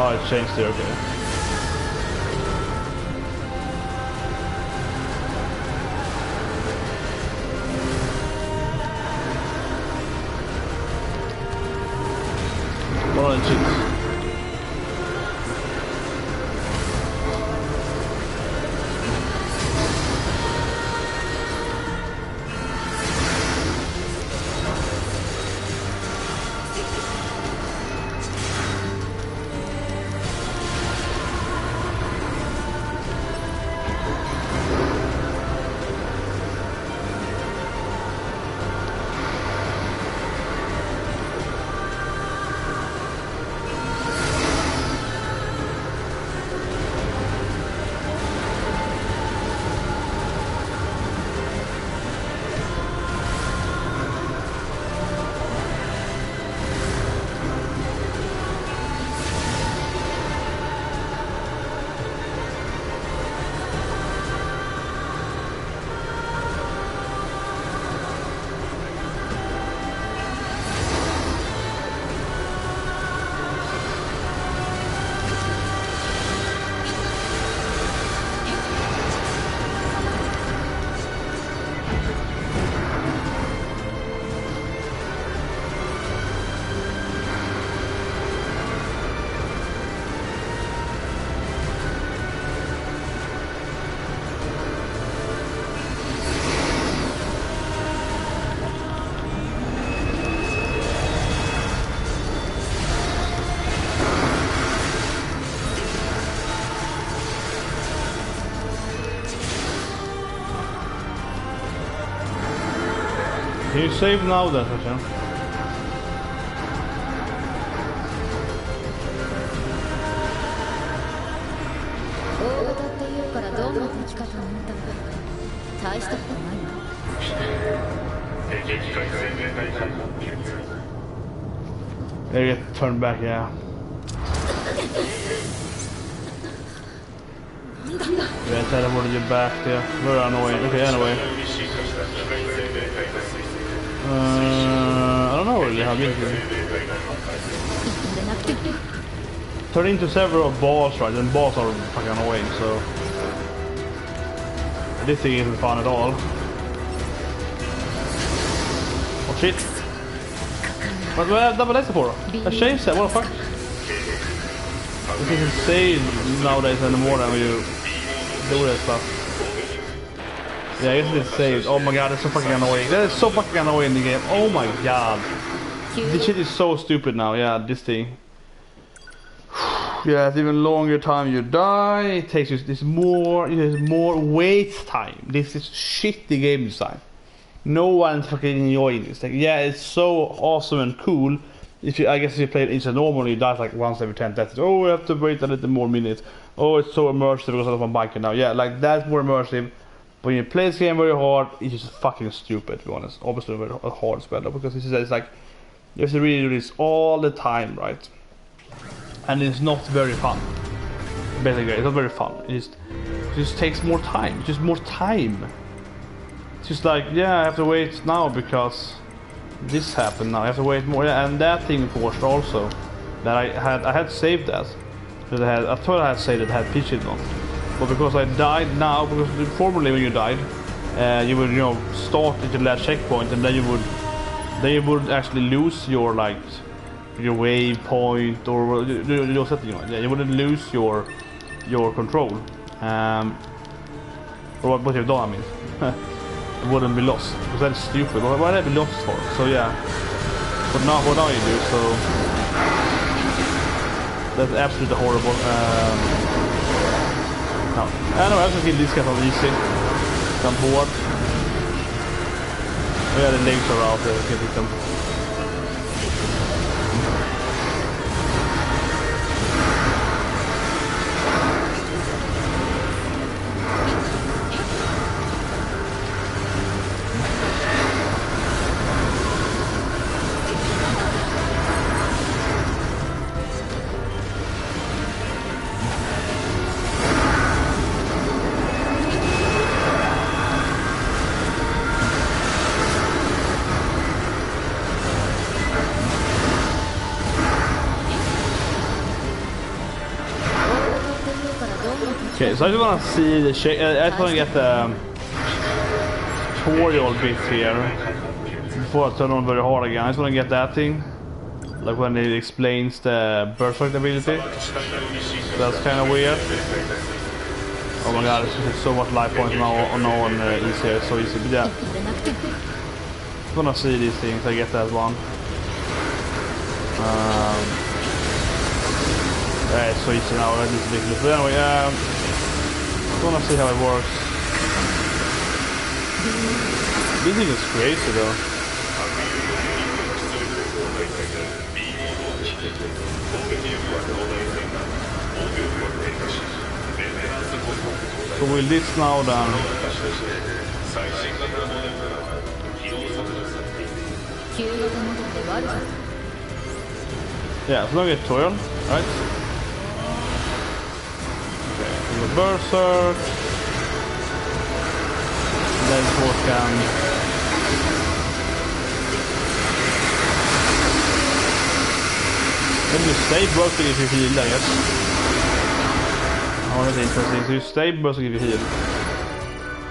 S1: Oh, it changed there, okay. One of the cheats. Can you save now then, Hashem? They get turned back, yeah. Yeah, teleported you back there. Very annoying. Okay, anyway. I don't know really how big it is. Turn into several balls, right? And balls are fucking annoying, so this thing isn't fun at all. Oh shit! What have double laser for? A changed that, what the fuck? This is insane nowadays anymore than when you do that stuff. Yeah, I guess it's saved. Oh my god, that's so fucking annoying. That is so fucking annoying in the game. Oh my god. This shit is so stupid now, yeah, this thing. Yeah, it's even longer time you die. It takes you this more wait time. This is shitty game design. No one's fucking enjoying this. Like, yeah, it's so awesome and cool. If you, I guess if you play it instant normally, it dies like once every 10 deaths. Oh, we have to wait a little more minutes. Oh, it's so immersive because I'm on biker now. Yeah, like that's more immersive. But when you play this game very hard, it's just fucking stupid, to be honest. Obviously very hard as well, because it's like you have to really do this all the time, right? And it's not very fun. Basically, it's not very fun. It just takes more time. It's just more time. It's just like, yeah, I have to wait now because this happened now. I have to wait more, yeah, and that thing forced also. That I had saved that. I thought I had saved it, I had pitched it on. But because I died now, because formerly when you died, you would, you know, start at your last checkpoint, and then you would actually lose your like your waypoint or your setting. Yeah, you wouldn't lose your control. Or what you've done, I mean. It wouldn't be lost, because that's stupid. Why would I be lost for? So yeah. But now what now you do? So that's absolutely horrible. No, I know I can kill these guys on easy. I'm bored. Oh yeah, the legs are out there. I can hit them. Okay, so I just want to see the shape. I just want to get the tutorial bit here before I turn on very hard again. I just want to get that thing, like when it explains the berserk ability. That's kind of weird. Oh my god, there's so much life points now on easier, it's so easy. But yeah, I want to see these things. I get that one. Yeah, it's so easy now. It's ridiculous. But anyway, I want to see how it works. This thing is crazy though. So will this now then? Yeah, so now we get tutorial, right? Okay, berserk. Then we can you stay berserk if you heal, I guess. Oh, that's interesting. So you stay berserk if you heal.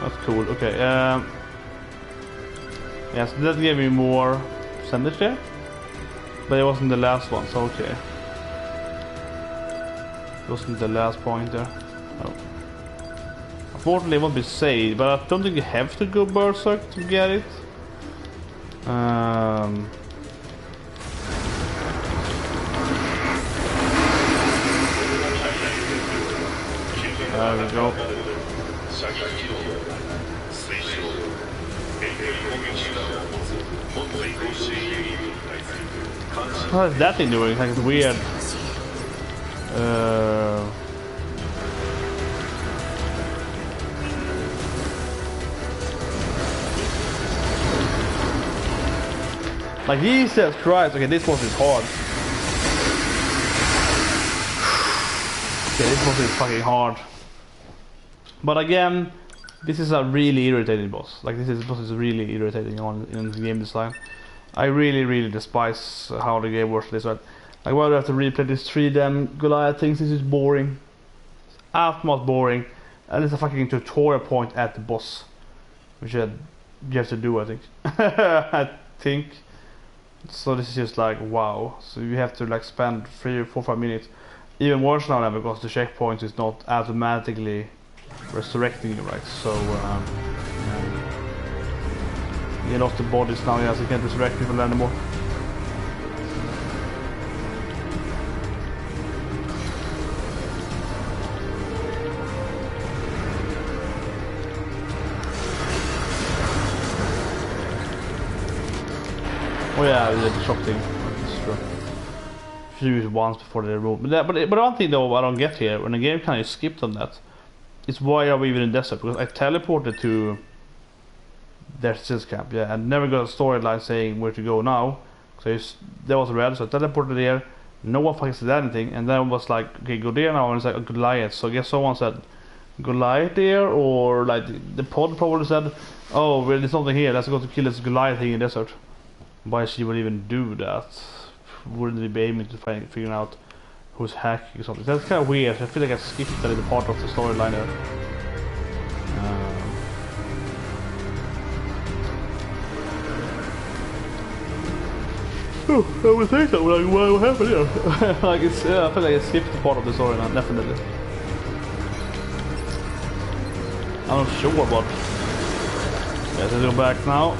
S1: That's cool. Okay. Yes, that gave me more percentage there, but it wasn't the last one. So okay. It wasn't the last point there. No. Unfortunately, it won't be saved, but I don't think you have to go berserk to get it. There we go. What is that thing doing? Like it's weird. Like Jesus Christ. Okay, this boss is hard. Okay, this boss is fucking hard. But again, this is a really irritating boss. Like this boss is really irritating in the game design. I really despise how the game works this way. Like why do I have to replay this 3D Goliath things? This is boring. It's utmost boring. And it's a fucking tutorial point at the boss. Which you have to do, I think. I think. So this is just like wow. So you have to like spend 3 or 4 5 minutes. Even worse now because the checkpoint is not automatically resurrecting you, right? So you lost the bodies now, yes, you can't resurrect people anymore. Oh yeah, the shock thing. That's true. You use once before they remove. But one thing though I don't get here, when the game kind of skipped on that, is why are we even in desert? Because I teleported to their resistance camp, yeah, and never got a storyline saying where to go now. So there was red, so I teleported there. No one fucking said anything, and then it was like, okay, go there now, and it's like Goliath. So I guess someone said Goliath there, or like the pod probably said, oh, well, there's something here. Let's go to kill this Goliath thing in the desert. Why she would even do that? Wouldn't they be aiming to figure out who's hacking or something? That's kind of weird. I feel like I skipped a little part of the storyline there. I would think so. Like, what happened here? Like it's, I feel like I skipped the part of the storyline, definitely. I'm not sure, but let's go back now.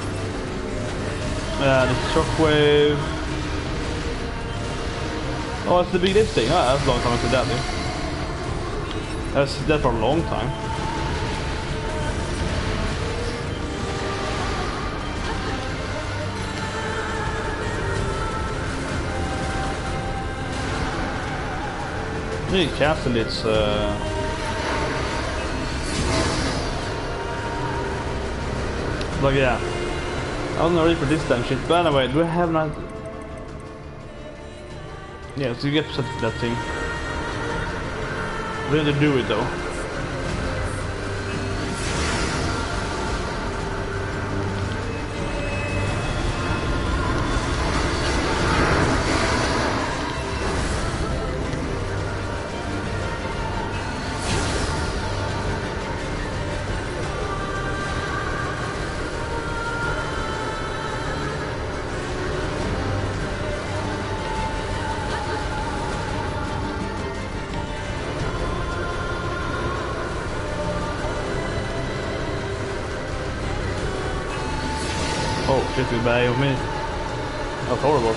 S1: The shockwave. Oh, it's the big lift thing. Oh, that's a long time since that thing. That's that for a long time. I think castle it's like yeah. I was not ready for this damn shit, but anyway, do I have not? Yeah, so you get set for that thing. Really do it though. Oh shit, we're back with me. That's horrible.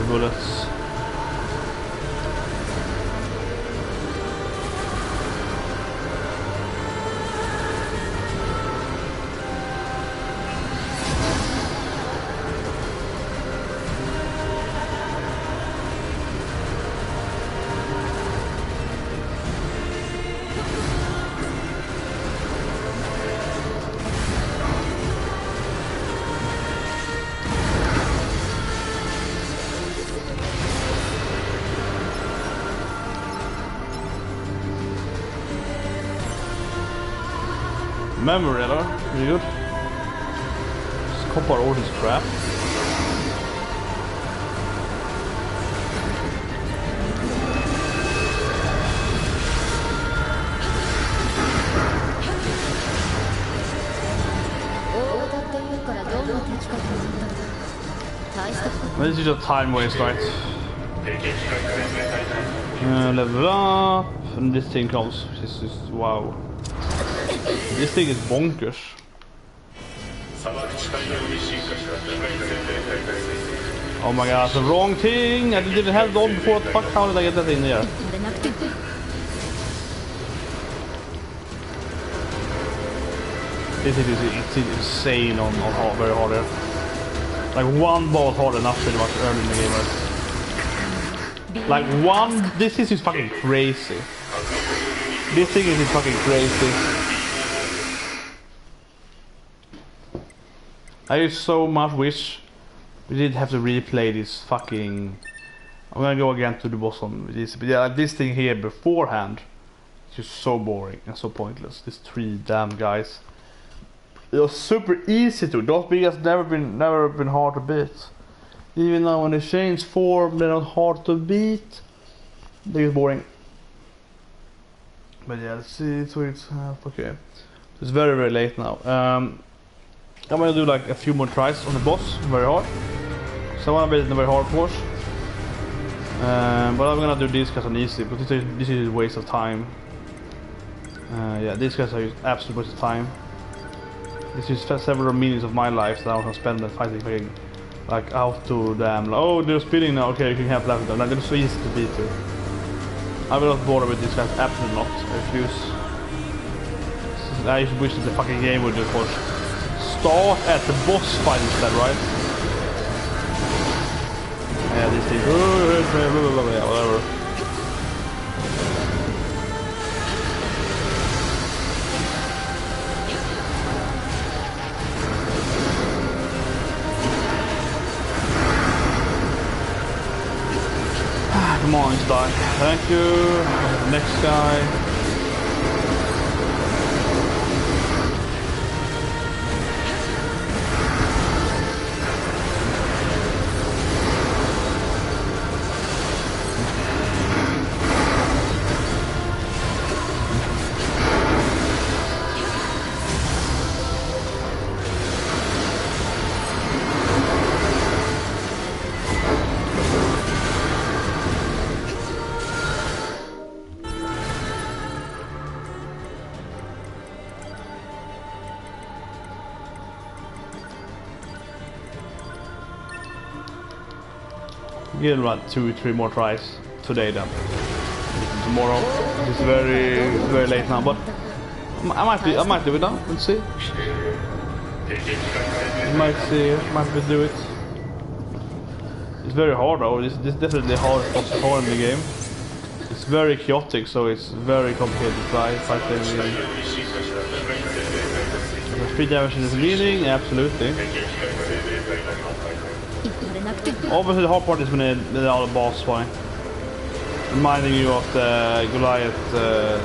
S1: Bullets. Memory, eller? Really good. Just copper all his crap. This is just time waste, right? Level up, and this thing comes. This is wow. This thing is bonkers. Oh my god, the wrong thing! I didn't have it on before. Fuck, how did I get that in there? This is insane on hard, very hard here. Like one boss hard enough pretty much early in the game, right? Like this is just fucking crazy. This thing is just fucking crazy. I just so much wish we didn't have to replay this fucking... I'm gonna go again to the boss on this, but yeah, like this thing here beforehand. It's just so boring and so pointless. These 3 damn guys. It was super easy to. Those big has never been hard to beat. Even now when they change form, they're not hard to beat. They're just boring. But yeah, let's see. So it's okay. It's very late now. I'm gonna do like a few more tries on the boss, very hard. So I wanna beat it in a very hard course. But I'm gonna do these guys on easy, but this is a waste of time. Yeah, these guys are just absolute waste of time. This is several minutes of my life that I'm gonna spend fighting like out to them. Oh, they're spinning now. Okay, you can have left them. Like they're so easy to beat too. I will not bother with these guys. Absolutely not. I refuse. I just wish that the fucking game would just start at the boss fight instead, right? Yeah, this thing. Yeah, whatever. Come on, he's die. Thank you. Next guy. Give it about 2-3 more tries today then. Tomorrow. It's very late now, but I might do it now. Let's see. Might do it. It's very hard though. This is definitely hard in the game. It's very chaotic, so it's very complicated to fight them. 3 damage in the beginning, absolutely. Obviously the hard part is when the other boss fight. Reminding you of the Goliath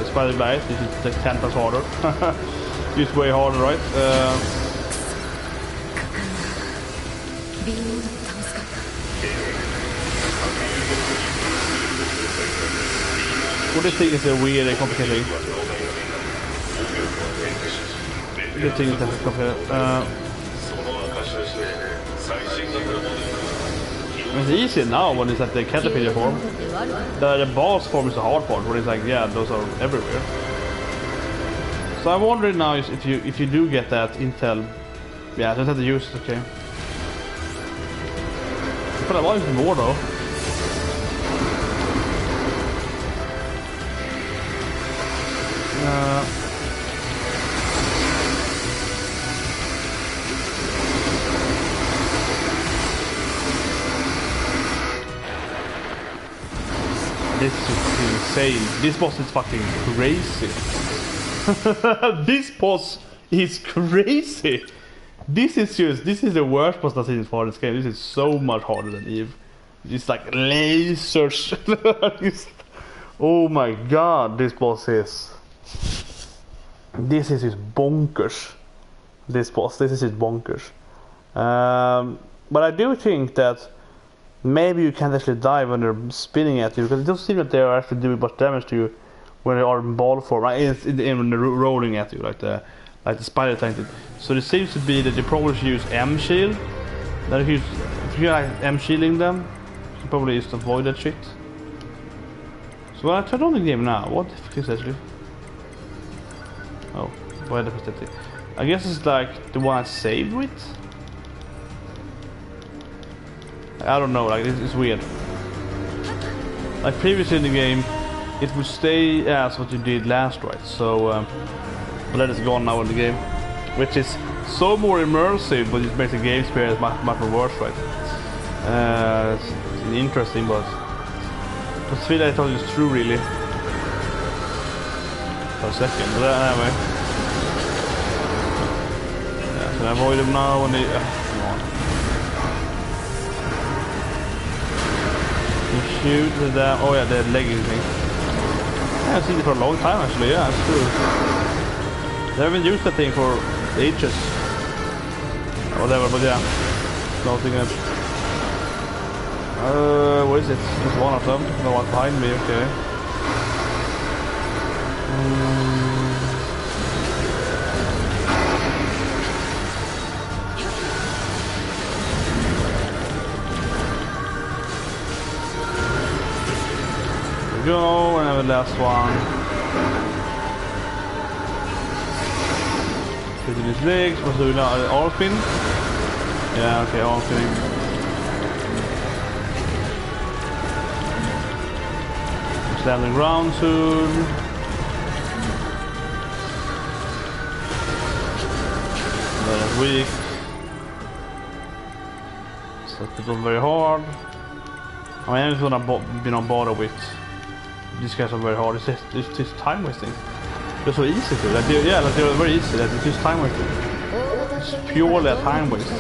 S1: Spider Blade, this is like 10 times harder. It's way harder, right? What do you think is a weird and complicated thing? The thing is definitely complicated. It's easy now when it's at the caterpillar form. The boss form is the hard part, where it's like, yeah, those are everywhere. So I'm wondering now if you do get that intel, yeah, I just have to use it, okay. But I want it more though. This is insane. This boss is fucking crazy. This boss is crazy. This is the worst boss I've seen in this game. This is so much harder than Eve. It's like lasers. Oh my god, this boss is. This is just bonkers. This boss, this is just bonkers. But I do think that maybe you can't actually die when they're spinning at you, because it doesn't seem that they are actually doing much damage to you when they are in ball form, right? When they're rolling at you, like the spider tank did. So it seems to be that you probably should use M shield. That if you like M shielding them, you can probably just avoid that shit. So when I turn on the game now, what the fuck is that actually? Oh, why the pathetic? I guess it's like the one I saved with. I don't know, like it's weird. Like previously in the game, it would stay as what you did last, right? So, but that is gone now in the game, which is so more immersive, but it makes the game experience much worse, right? It's interesting, but The feel I thought it was true, really. For a second, but anyway. Yeah, so I avoid them now when they... come on. You shoot the damn... Oh yeah, the legging thing. Yeah, I've seen it for a long time actually, yeah, it's true. They haven't used that thing for ages. Or whatever, but yeah. Nothing else. What is it? It's one of them. The one behind me, okay. There we go, and then the last one. Putting his legs, what's doing now? Arm spin? Yeah, okay, arm spinning. Landing ground soon. Very weak. Set it on very hard. I mean, I'm just gonna bother with these guys are very hard. It's just time wasting. They're so easy to. Like, yeah, like they're very easy. Like, it's just time wasting. It's purely a time waste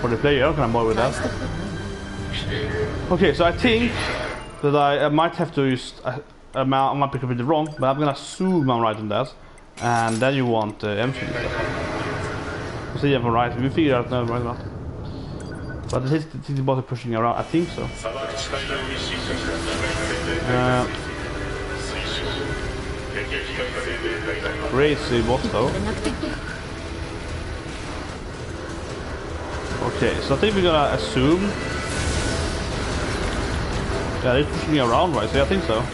S1: for the player. I'm gonna bother with that. Okay, so I think that I might have to use, I might be completely wrong, but I'm gonna assume I'm right on that. And then you want MC. We'll see if I'm right. We figure out now right now. But this is about pushing around, I think so. Crazy boss though. Okay, so I think we're gonna assume. Yeah, they're pushing me around, right? So yeah, I think so.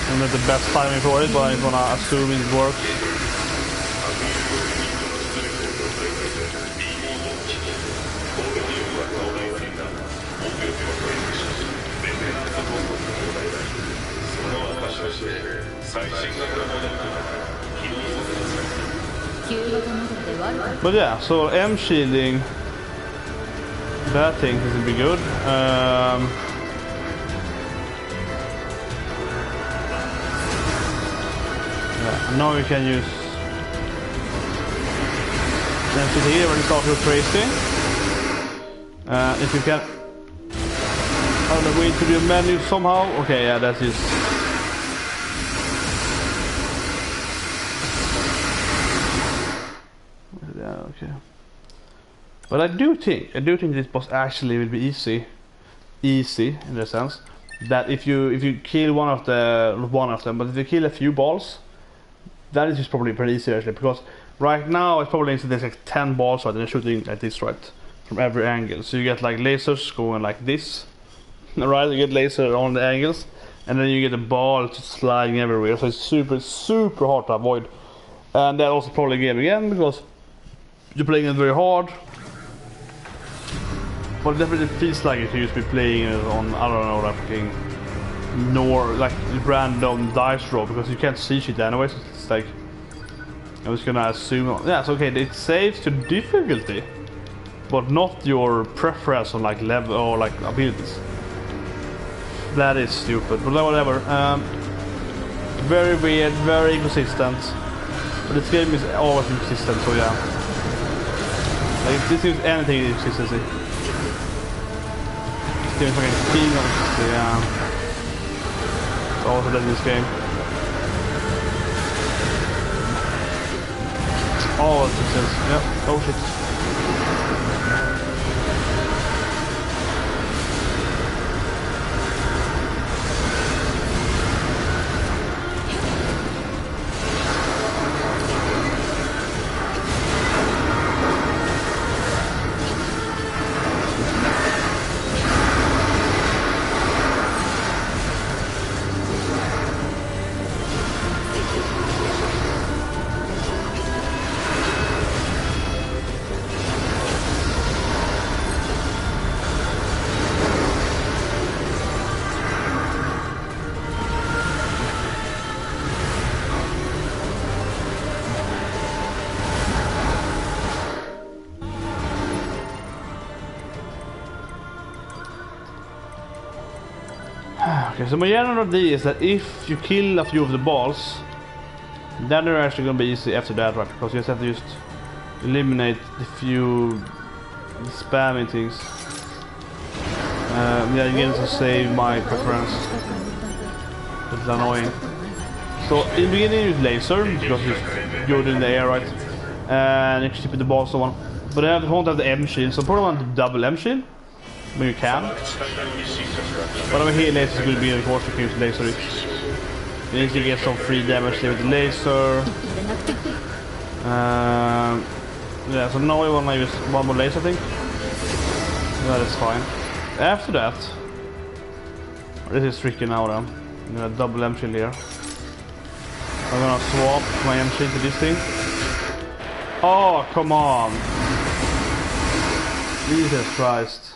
S1: I'm not the best timing for it, but I'm gonna assume it works. But yeah, so M shielding. That thing doesn't be good. Yeah, now we can use Empty here when it starts to go crazy. If you can find a way to the menu somehow. Okay, yeah, that is. Yeah, okay. But I do think this boss actually will be easy in the sense that if you kill one of them, but if you kill a few balls, that is just probably pretty easy actually, because right now it's probably there's like 10 balls right, and they're shooting like this right from every angle, so you get like lasers going like this, right? You get laser on the angles, and then you get a ball just sliding everywhere, so it's super hard to avoid, and that also probably game again because you're playing it very hard. But it definitely feels like if you used to be playing it on, I don't know, like fucking NieR, like random dice roll, because you can't see shit anyways. It's like, I'm just gonna assume, yeah, it's okay, it saves to difficulty, but not your preference on like level or like abilities. That is stupid, but whatever. Very weird, very inconsistent. But this game is always inconsistent, so yeah. Like, this is anything in consistency. This game is fucking king of consistency, yeah. It's also that in this game. Oh, it makes sense. Yeah. Oh shit. Okay, so my general idea is that if you kill a few of the balls, then they're actually gonna be easy after that, right? Because you just have to just eliminate the few spamming things. Yeah, again to save my preference. It's annoying. So in the beginning you use laser because it's good in the air, right? And you can keep the balls so on. But I won't have the M shield, so I probably want the double M shield when you can. But over here laser is going to be, of course, you can use laser. You need to get some free damage there with the laser. Yeah, so now we want to use one more laser, I think. That is fine. After that, this is tricky now then. I'm gonna double M shield here. I'm gonna swap my M shield to this thing. Oh, come on! Jesus Christ.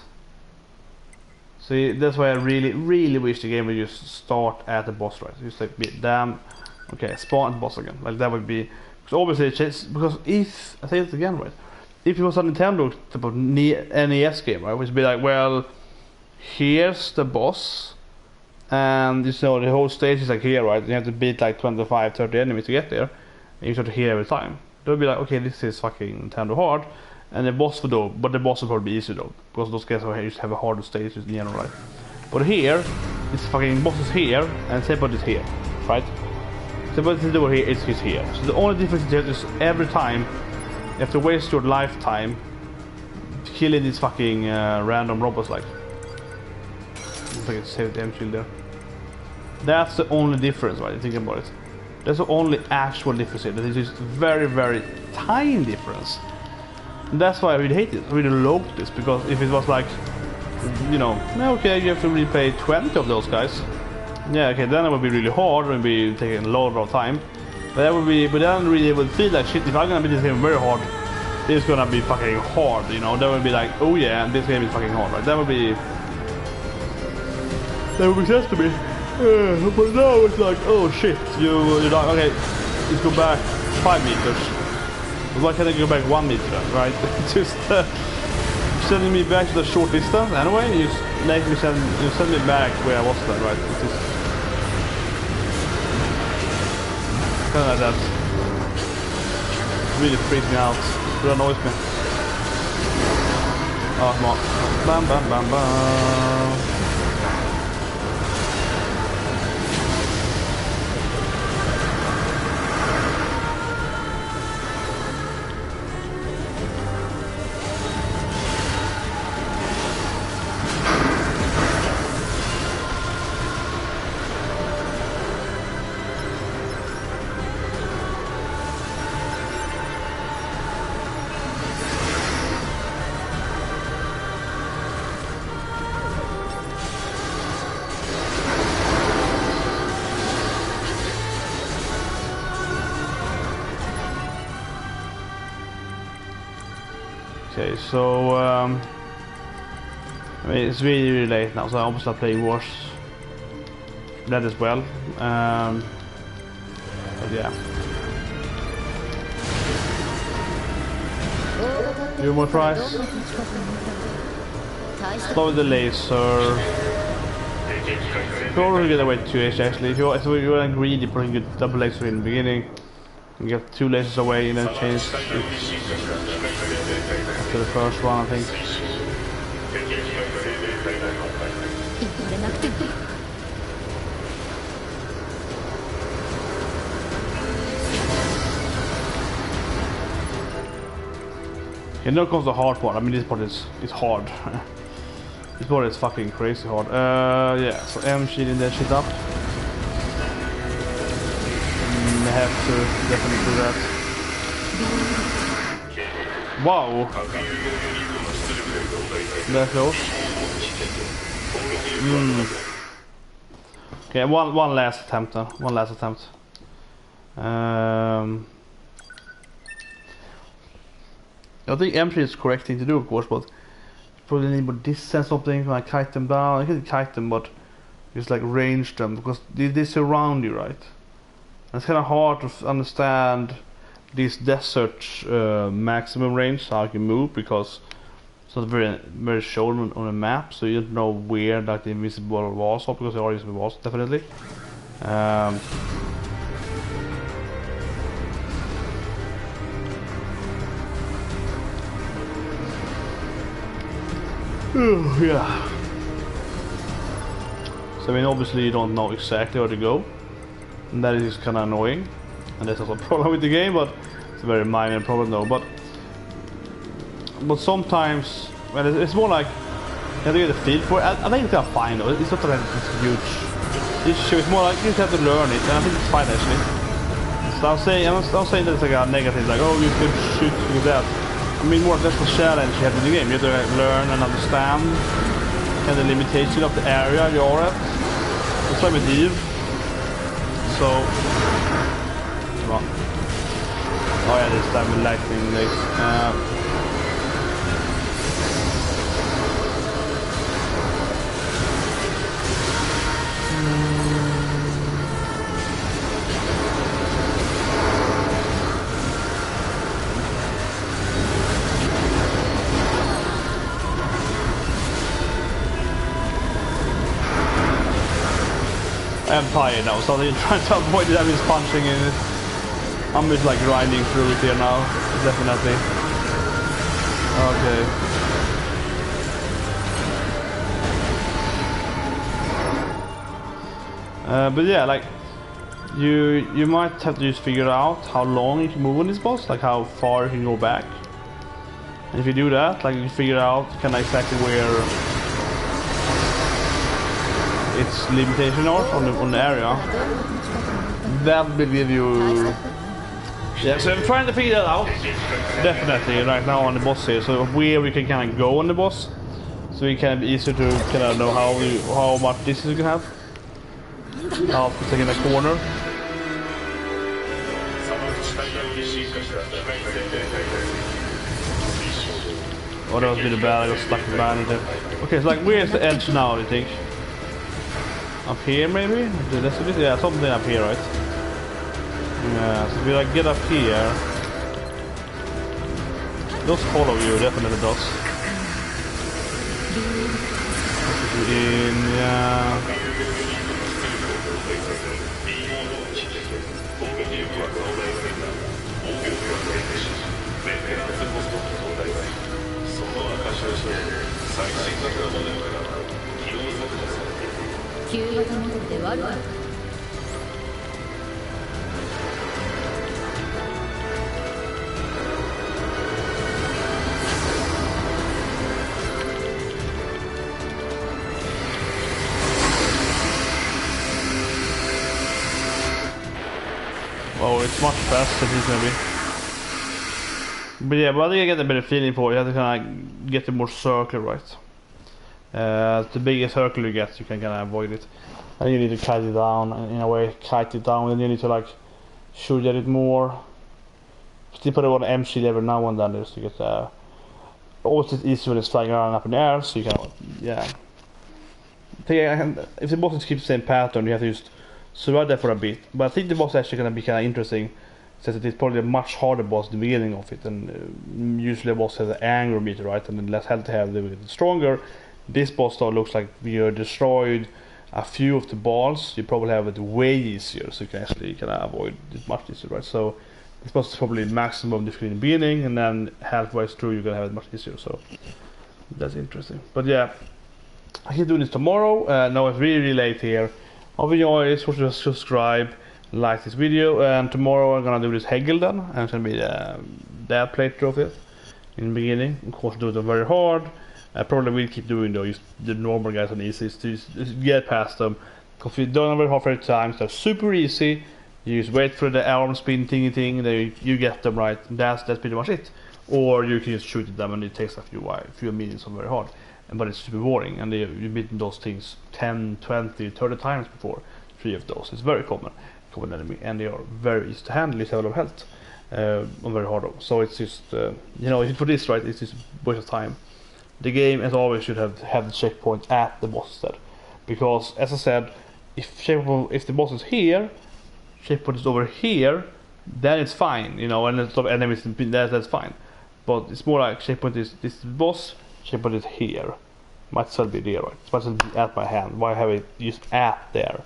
S1: See, that's why I really wish the game would just start at the boss, right? Just like, damn, okay, spawn at the boss again. Like that would be, because obviously because if, I say it again, right? If it was a Nintendo type of NES game, right, it would be like, well, here's the boss, and you know the whole stage is like here, right? You have to beat like 25, 30 enemies to get there, and you sort of here every time. It would be like, okay, this is fucking Nintendo hard, and the boss would though, but the boss would probably be easy though, because those guys over here just have a harder stage in general, right? But here, this fucking boss is here, and Sephiroth is here, right? Sephiroth is over here, it's here. So the only difference is every time you have to waste your lifetime killing these fucking random robots, like. If I can save the M shield there. That's the only difference, right? You think about it. That's the only actual difference here. That is just very tiny difference. And that's why I really hate it. I really loathe this, because if it was like, you know, okay, you have to replay 20 of those guys. Yeah, okay, then it would be really hard and be taking a lot of time. But that would be, but then really it would feel like shit. If I'm gonna be this game very hard, it's gonna be fucking hard, you know. That would be like, oh yeah, this game is fucking hard, right? That would make sense to me. But now it's like, oh shit, you're not, okay, let's go back 5 meters. Why can't I go back 1 meter then, right? Just sending me back to the short distance anyway. You make me send me back where I was then, right? It's just kind of like that. Really freaks me out. It annoys me. Oh, come on. Bam, bam, bam, bam. Okay, so I mean, it's really late now, so I almost start playing Wars. That as well. But yeah. Few more tries. Start with the laser. Probably get away 2H actually. If you're greedy, probably get double laser in the beginning. And get 2 lasers away and then change after the first one, I think. Okay, now comes the hard part. I mean, this part is hard. This part is fucking crazy hard. Yeah, so M shielding that shit up. I have to definitely do that. Wow! That close. Okay, one last attempt then. One last attempt. I think M3 is the correct thing to do, of course, but probably need more distance something, like kite them down. I can kite them, but just like range them, because they surround you, right? And it's kind of hard to understand this desert maximum range, how you can move, because It's not very shown on a map, so you don't know where like the invisible walls are, because there are invisible walls definitely. Yeah. So I mean, obviously you don't know exactly where to go, and that is kind of annoying, and that's also a problem with the game, but it's a very minor problem though. But sometimes, well, it's more like you have to get a feel for it. I think it's fine though. It's not that it's a huge issue. It's more like you just have to learn it, and I think it's fine actually. So I'm saying that it's like a negative, like oh you could shoot with that. I mean, more that's the challenge you have in the game. You have to learn and understand and the limitation of the area you're at. It's like with NieR. So, oh yeah, this time with lightning this. I'm tired now, so I'm trying to avoid it. I'm just punching in it. I'm just like grinding through it here now, definitely. Okay. But yeah, like you might have to just figure out how long you can move on this boss, like how far you can go back. And if you do that, like you figure out kind of exactly where its limitation are on the area, that will give you. Yeah, so I'm trying to figure that out definitely right now on the boss here, so where we can kind of go on the boss, so it can be easier to kind of know how much distance you can have. I'll put it in a corner. Oh, that was really bad. I got stuck behind it. Okay, so like where's the edge now, do you think? Up here maybe? Yeah, something up here, right? Yeah, so if we like get up here, those follow you, definitely does. In, yeah. Oh, it's much faster, it's gonna be. But yeah, but I think I get a better feeling for it. You have to kind of get the more circle right. The bigger circle you get, you can kind of avoid it. And you need to cut it down, in a way, kite it down, and you need to like shoot at it more. Still put it on MC every now and then just to get always it's easy when it's flying around up in the air, so you can, yeah. If the bosses keep the same pattern, you have to just survive there for a bit. But I think the boss is actually going to be kind of interesting, since it is probably a much harder boss at the beginning of it, and usually a boss has an anger meter, right, and the less health they have, they will get stronger. This boss though looks like you destroyed a few of the balls. You probably have it way easier, so you can actually kind of avoid it much easier, right? So this boss is probably maximum difficulty in the beginning, and then halfway through you're gonna have it much easier. So that's interesting. But yeah, I can do this tomorrow. Now it's really late here. Hope you enjoy this. Just subscribe, like this video, and tomorrow I'm gonna do this Hegel then, and it's gonna be that playthrough of it in the beginning. Of course, do it very hard. I probably will keep doing though, just the normal guys on easy to just get past them. Because if you don't very hard for the times, they're super easy. You just wait for the arm spin thingy thing, then you get them right. That's pretty much it. Or you can just shoot at them and it takes a few minutes of very hard. But it's super boring, and you've beaten those things 10, 20, 30 times before. 3 of those. It's very common enemy, and they are very easy to handle. It's a lot of health on very hard though. So it's just you know, if you put this right, it's just a waste of time. The game, as always, should have the checkpoint at the boss instead, because as I said, if the boss is here, checkpoint is over here, then it's fine, you know, and there's a lot of enemies, that's fine. But it's more like checkpoint is this boss, checkpoint is here. Might still be there, right? It might still be at my hand. Why have it used at there?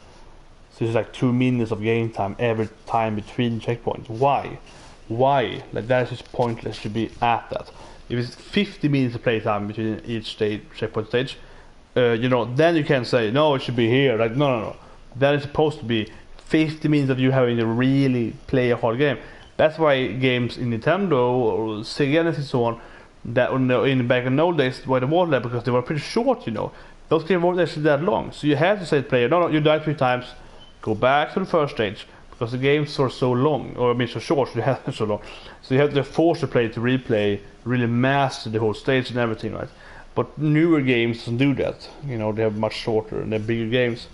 S1: So it's like 2 minutes of game time every time between checkpoints. Why? Why? Like that is just pointless to be at that. If it's 50 minutes of playtime between each stage, checkpoint stage, you know, then you can say no, it should be here. Like no. That is supposed to be 50 minutes of you having to really play a hard game. That's why games in Nintendo or Sega and so on, that in back in the old days why they were there, because they were pretty short, you know. Those games weren't actually that long, so you had to say to the player, no, you died 3 times, go back to the first stage, because the games were so long, or I mean so short, so you had them so long. So you have to force the player to replay, really master the whole stage and everything, right? But newer games don't do that, you know, they have much shorter and they're bigger games.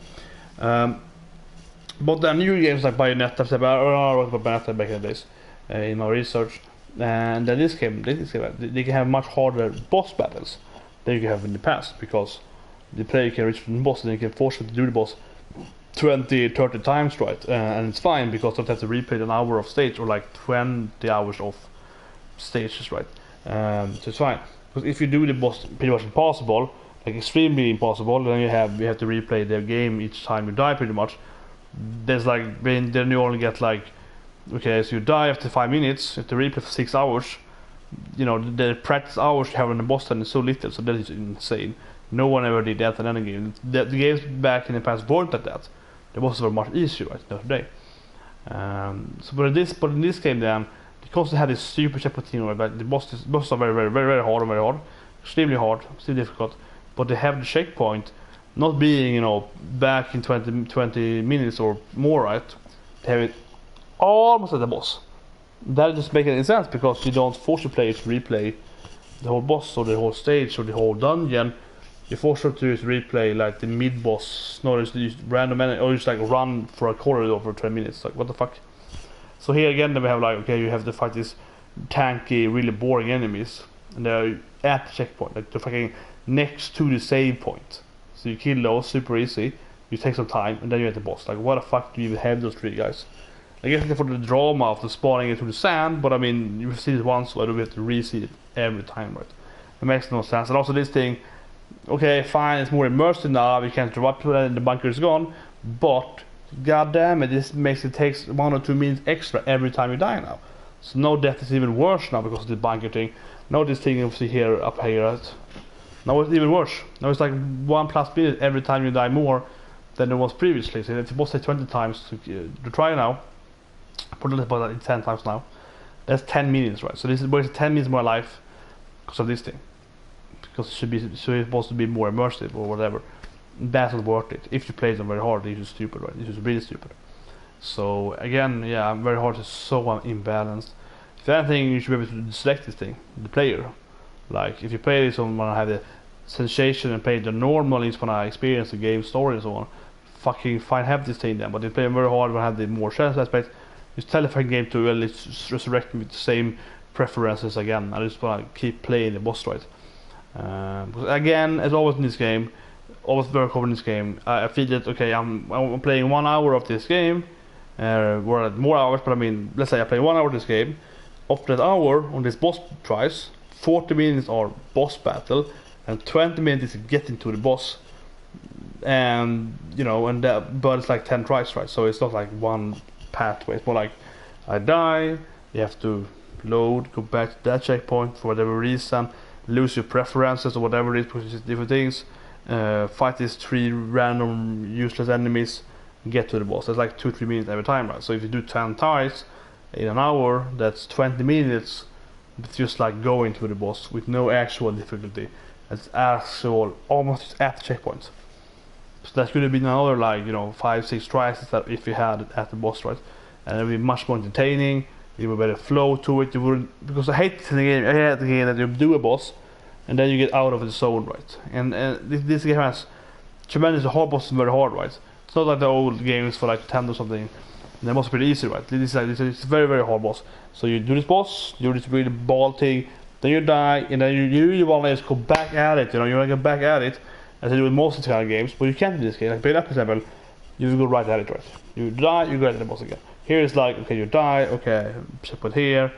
S1: But the newer games like Bayonetta, I wrote about Bayonetta back in the days in my research, and then this game, they can have much harder boss battles than you can have in the past, because the player can reach the boss and they can force you to do the boss 20-30 times, right? And it's fine, because you don't have to replay an hour of stage or like 20 hours of stages, right? So it's fine, because if you do the boss pretty much impossible, like extremely impossible, then you have to replay the game each time you die pretty much. There's like, then you only get like, okay, so you die after 5 minutes, you have to replay for 6 hours. You know, the practice hours you have on the boss time is so little, so that is insane. No one ever did that in any game. The games back in the past weren't like that. The bosses were much easier, right, the other day. But in this game then, because they had this super checkpoint team, right, the bosses are very hard, extremely hard, still difficult. But they have the checkpoint not being, you know, back in 20 minutes or more, right? They have it almost at the boss. That just makes any sense, because you don't force the player to replay the whole boss or the whole stage or the whole dungeon. You force them to replay like the mid-boss, not just random enemy, or just like run for a corridor for 20 minutes. Like, what the fuck? So here again, then we have like, okay, you have to fight these tanky, really boring enemies, and they're at the checkpoint, like they're fucking next to the save point. So you kill those super easy, you take some time, and then you're at the boss. Like, what the fuck do you even have those 3 guys? I guess for the drama of the spawning into the sand, but I mean, you've seen it once, so I don't have to re-see it every time, right? It makes no sense. And also this thing, okay, fine, it's more immersive now, you can't drop to it and the bunker is gone, but god damn it, this makes it takes 1 or 2 minutes extra every time you die now. So no death is even worse now because of the bunker thing. Now this thing you see here, up here, right? Now it's even worse. Now it's like 1+ minute every time you die more than it was previously. So it's supposed to take 20 times to try now. Put it about 10 times now. That's 10 minutes, right? So this is wasting 10 minutes of my life because of this thing. Because it should be, so it's supposed to be more immersive or whatever. That's not worth it. If you play them very hard, it's just stupid, right? It's just really stupid. So again, yeah, very hard is so imbalanced. If anything, you should be able to select this thing, the player. Like, if you play this when I have the sensation and play the normal is when I experience the game story and so on, fucking fine, have this thing then. But if you play very hard when I have the more challenge aspect, it's telephone game to well, it's resurrecting with the same preferences again. I just want to keep playing the boss, right? Because again, as always in this game, always very common in this game, I feel that okay, I'm playing 1 hour of this game, or more hours, but I mean, let's say I play 1 hour of this game. After that hour on this boss tries, 40 minutes are boss battle, and 20 minutes is getting to the boss. And you know, and but it's like 10 tries, right? So it's not like one pathway. It's more like I die, you have to load, go back to that checkpoint for whatever reason, lose your preferences or whatever it is, because it's different things. Fight these 3 random useless enemies, get to the boss. That's like 2-3 minutes every time, right? So if you do 10 tries in an hour, that's 20 minutes. It's just like going to the boss with no actual difficulty. It's actual almost at the checkpoint. So that could have been another like, you know, 5-6 tries if you had it at the boss, right? And it would be much more entertaining. You would better flow to it. You wouldn't, because I hate the game. I hate the game that you do a boss and then you get out of the zone, right? And this game has tremendous hard bosses and very hard, right? It's not like the old games for like Nintendo or something. They must be pretty easy, right? This is very, very hard boss. So you do this boss, you do this really ball thing, then you die, and then you really want to just go back at it. You know, you want to get back at it, as they do with most of the kind of games. But you can't do this game. Like Bayonetta, for example, you go right at it, right? You die, you go at the boss again. Here it's like, okay, you die, okay, checkpoint here,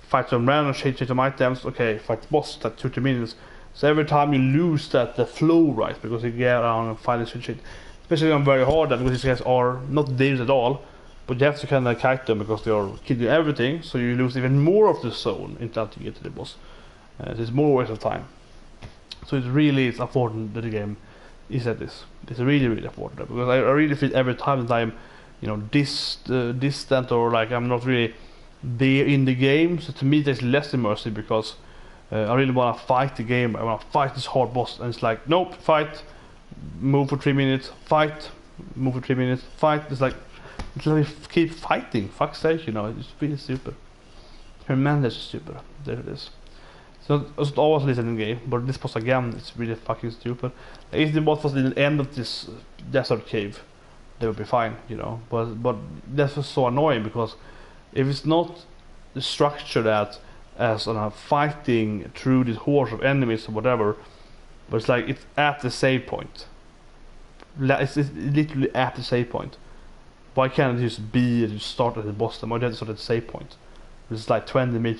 S1: fight some random change some items, okay, fight the boss, that's 2-3 minutes. So every time you lose the flow right, because you get around and find this shit. Especially on very hard, because these guys are not dangerous at all, but you have to kind of kite them because they are killing everything, so you lose even more of the zone until you get to the boss. So it's more waste of time. So it really is important that the game is at this. It's really, really important, because I really feel every time that I'm, you know, distant, or like I'm not really there in the game. So to me, there's less immersive, because I really want to fight the game. I want to fight this hard boss, and it's like, nope, fight, move for 3 minutes, fight, move for 3 minutes, fight. It's like, let me keep fighting. Fuck's sake, you know, it's really stupid. Tremendously stupid. There it is. So it's not always listening in the game, but this boss again, it's really fucking stupid. If the boss was in the end of this desert cave, they would be fine, you know. But that's just so annoying, because if it's not structured as fighting through this horse of enemies or whatever, but it's like it's at the save point. It's literally at the save point. Why can't it just be start at the boss? Why do you have to start at the save point? It's like 20 meters